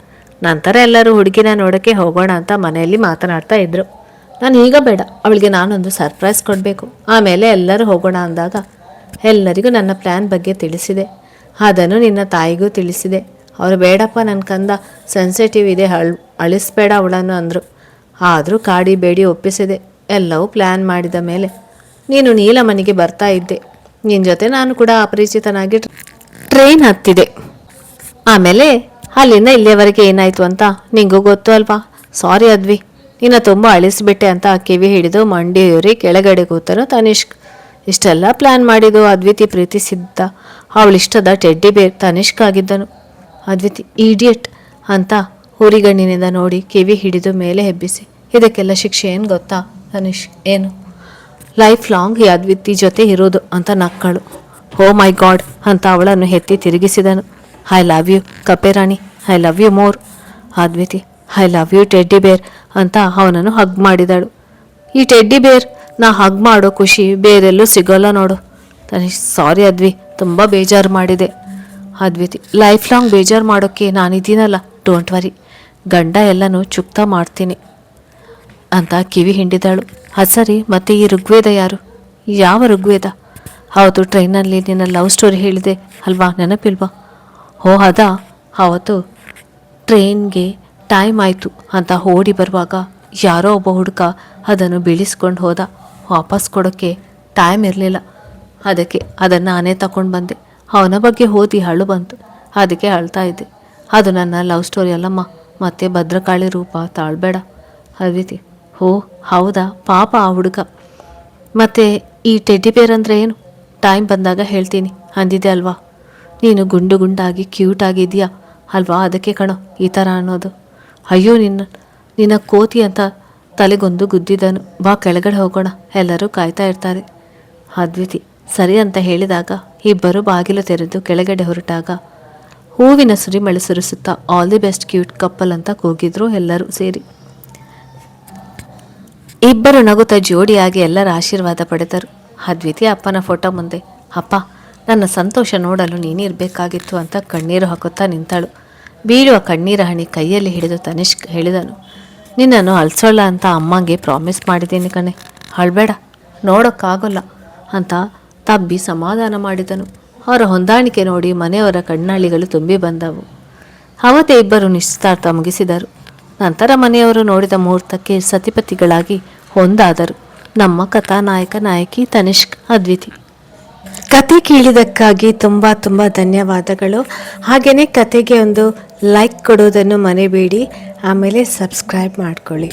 ನಂತರ ಎಲ್ಲರೂ ಹುಡುಗಿನ ನೋಡೋಕ್ಕೆ ಹೋಗೋಣ ಅಂತ ಮನೆಯಲ್ಲಿ ಮಾತನಾಡ್ತಾ ಇದ್ರು. ನಾನು ಈಗ ಬೇಡ, ಅವಳಿಗೆ ನಾನೊಂದು ಸರ್ಪ್ರೈಸ್ ಕೊಡಬೇಕು, ಆಮೇಲೆ ಎಲ್ಲರೂ ಹೋಗೋಣ ಅಂದಾಗ ಎಲ್ಲರಿಗೂ ನನ್ನ ಪ್ಲ್ಯಾನ್ ಬಗ್ಗೆ ತಿಳಿಸಿದೆ. ಅದನ್ನು ನಿನ್ನ ತಾಯಿಗೂ ತಿಳಿಸಿದೆ. ಅವರು ಬೇಡಪ್ಪ ನನ್ನ ಕಂದ ಸೆನ್ಸಿಟಿವ್ ಇದೆ, ಅಳಿಸ್ಬೇಡ ಅವಳನ್ನು ಅಂದರು. ಆದರೂ ಕಾಡಿ ಬೇಡಿ ಒಪ್ಪಿಸಿದೆ. ಎಲ್ಲವೂ ಪ್ಲ್ಯಾನ್ ಮಾಡಿದ ಮೇಲೆ ನೀನು ನೀಲಮನಿಗೆ ಬರ್ತಾ ಇದ್ದೆ. ನಿನ್ನ ಜೊತೆ ನಾನು ಕೂಡ ಅಪರಿಚಿತನಾಗಿ ಟ್ರೈನ್ ಹತ್ತಿದೆ. ಆಮೇಲೆ ಅಲ್ಲಿಂದ ಇಲ್ಲಿಯವರೆಗೆ ಏನಾಯಿತು ಅಂತ ನಿಂಗೂ ಗೊತ್ತು ಅಲ್ವಾ? ಸಾರಿ ಅದ್ವಿ, ನಿನ್ನ ತುಂಬ ಅಳಿಸ್ಬಿಟ್ಟೆ ಅಂತ ಕಿವಿ ಹಿಡಿದು ಮಂಡಿಯೂರಿ ಕೆಳಗಡೆ ಕೂತನು ತನಿಷ್ಕ್. ಇಷ್ಟೆಲ್ಲ ಪ್ಲ್ಯಾನ್ ಮಾಡಿದ್ದು ಅದ್ವಿತಿ ಪ್ರೀತಿಸಿದ್ದ ಅವಳಿಷ್ಟದ ಟೆಡ್ಡಿ ಬೇರ್ ತನಿಷ್ಕ್ ಆಗಿದ್ದನು. ಅದ್ವಿತಿ ಈಡಿಯಟ್ ಅಂತ ಹುರಿಗಣ್ಣಿನಿಂದ ನೋಡಿ ಕಿವಿ ಹಿಡಿದು ಮೇಲೆ ಹೆಬ್ಬಿಸಿ, ಇದಕ್ಕೆಲ್ಲ ಶಿಕ್ಷೆ ಏನು ಗೊತ್ತಾ ತನಿಷ್ಕ್? ಏನು? ಲೈಫ್ ಲಾಂಗ್ ಈ ಅದ್ವಿತಿ ಜೊತೆ ಇರೋದು ಅಂತ ನಕ್ಕಳು. ಓ ಮೈ ಗಾಡ್ ಅಂತ ಅವಳನ್ನು ಎತ್ತಿ ತಿರುಗಿಸಿದನು. ಐ ಲವ್ ಯು ಕಪೆರಾಣಿ, I love you more. Adviti I love you teddy bear ಅಂತ ಅವನನ್ನು ಹಗ್ ಮಾಡಿದಳು. ಈ ಟೆಡ್ಡಿ ಬೇರ್ ನಾ ಹಗ್ ಮಾಡೋ ಖುಷಿ ಬೇರೆಲ್ಲೂ ಸಿಗೋಲ್ಲ ನೋಡು. ತನಿಷ್ ಸಾರಿ ಅದ್ವಿ, ತುಂಬ ಬೇಜಾರು ಮಾಡಿದೆ. ಅದ್ವಿತಿ ಲೈಫ್ ಲಾಂಗ್ ಬೇಜಾರು ಮಾಡೋಕ್ಕೆ ನಾನಿದ್ದೀನಲ್ಲ, ಡೋಂಟ್ ವರಿ, ಗಂಡ ಎಲ್ಲನೂ ಚುಕ್ತ ಮಾಡ್ತೀನಿ ಅಂತ ಕಿವಿ ಹಿಂಡಿದಳು. ಅದು ಸರಿ, ಮತ್ತೆ ಈ ಋಗ್ವೇದ ಯಾರು? ಯಾವ ಋಗ್ವೇದ? ಹೌದು, ಟ್ರೈನಲ್ಲಿ ನಿನ್ನ ಲವ್ ಸ್ಟೋರಿ ಹೇಳಿದೆ ಅಲ್ವಾ, ನೆನಪಿಲ್ವಾ? ಓ ಅದಾ, ಅವತ್ತು ಟ್ರೈನ್ಗೆ ಟೈಮ್ ಆಯಿತು ಅಂತ ಓಡಿ ಬರುವಾಗ ಯಾರೋ ಒಬ್ಬ ಹುಡುಗ ಅದನ್ನು ಬೀಳಿಸ್ಕೊಂಡು ಹೋದ. ವಾಪಸ್ ಕೊಡೋಕ್ಕೆ ಟೈಮ್ ಇರಲಿಲ್ಲ, ಅದಕ್ಕೆ ಅದನ್ನು ನಾನೇ ತಗೊಂಡು ಬಂದೆ. ಅವನ ಬಗ್ಗೆ ಓದಿ ಅಳು ಬಂತು, ಅದಕ್ಕೆ ಅಳ್ತಾ ಇದ್ದೆ. ಅದು ನನ್ನ ಲವ್ ಸ್ಟೋರಿ ಅಲ್ಲಮ್ಮ, ಮತ್ತೆ ಭದ್ರಕಾಳಿ ರೂಪ ತಾಳ್ಬೇಡ. ಅದ್ವಿತಿ ಓ ಹೌದಾ, ಪಾಪ ಆ ಹುಡುಗ. ಮತ್ತು ಈ ಟೆಡ್ಡಿ ಬೇರ್ ಅಂದರೆ ಏನು? ಟೈಮ್ ಬಂದಾಗ ಹೇಳ್ತೀನಿ ಅಂದಿದ್ದೆ ಅಲ್ವಾ? ನೀನು ಗುಂಡು ಗುಂಡಾಗಿ ಕ್ಯೂಟ್ ಆಗಿದೆಯಾ ಅಲ್ವಾ, ಅದಕ್ಕೆ ಕಣೋ ಈ ಥರ ಅನ್ನೋದು. ಅಯ್ಯೋ ನಿನ್ನ ಕೋತಿ ಅಂತ ತಲೆಗೊಂದು ಗುದ್ದಿದನು. ಬಾ ಕೆಳಗಡೆ ಹೋಗೋಣ, ಎಲ್ಲರೂ ಕಾಯ್ತಾ ಇರ್ತಾರೆ. ಅದ್ವಿತಿ ಸರಿ ಅಂತ ಹೇಳಿದಾಗ ಇಬ್ಬರು ಬಾಗಿಲು ತೆರೆದು ಕೆಳಗಡೆ ಹೊರಟಾಗ ಹೂವಿನ ಸುರಿಮಳೆ ಸುರಿಸುತ್ತಾ ಆಲ್ ದಿ ಬೆಸ್ಟ್ ಕ್ಯೂಟ್ ಕಪ್ಪಲ್ ಅಂತ ಕೂಗಿದ್ರು ಎಲ್ಲರೂ ಸೇರಿ. ಇಬ್ಬರು ನಗುತ್ತಾ ಜೋಡಿಯಾಗಿ ಎಲ್ಲರ ಆಶೀರ್ವಾದ ಪಡೆದರು. ಅದ್ವಿತಿ ಅಪ್ಪನ ಫೋಟೋ ಮುಂದೆ, ಅಪ್ಪ ನನ್ನ ಸಂತೋಷ ನೋಡಲು ನೀನಿರಬೇಕಾಗಿತ್ತು ಅಂತ ಕಣ್ಣೀರು ಹಾಕುತ್ತಾ ನಿಂತಳು. ಬೀಳುವ ಕಣ್ಣೀರ ಹಣಿ ಕೈಯಲ್ಲಿ ಹಿಡಿದು ತನಿಷ್ಕ್ ಹೇಳಿದನು, ನಿನ್ನನ್ನು ಅಳ್ಸೋಲ್ಲ ಅಂತ ಅಮ್ಮಂಗೆ ಪ್ರಾಮಿಸ್ ಮಾಡಿದ್ದೀನಿ ಕಣೆ, ಅಳ್ಬೇಡ, ನೋಡೋಕ್ಕಾಗೋಲ್ಲ ಅಂತ ತಬ್ಬಿ ಸಮಾಧಾನ ಮಾಡಿದನು. ಅವರ ಹೊಂದಾಣಿಕೆ ನೋಡಿ ಮನೆಯವರ ಕಣ್ಣಾಳಿಗಳು ತುಂಬಿ ಬಂದವು. ಅವತ್ತೇ ಇಬ್ಬರು ನಿಶ್ಚಿತಾರ್ಥ ಮುಗಿಸಿದರು. ನಂತರ ಮನೆಯವರು ನೋಡಿದ ಮುಹೂರ್ತಕ್ಕೆ ಸತಿಪತಿಗಳಾಗಿ ಒಂದಾದರು. ನಮ್ಮ ಕಥಾನಾಯಕ ನಾಯಕಿ ತನಿಷ್ಕ್, ಅದ್ವಿತಿ. ಕತೆ ಕೇಳಿದ್ದಕ್ಕಾಗಿ ತುಂಬ ಧನ್ಯವಾದಗಳು. ಹಾಗೆಯೇ ಕತೆಗೆ ಒಂದು ಲೈಕ್ ಕೊಡೋದನ್ನು ಮರೆಯಬೇಡಿ. ಆಮೇಲೆ ಸಬ್ಸ್ಕ್ರೈಬ್ ಮಾಡ್ಕೊಳ್ಳಿ.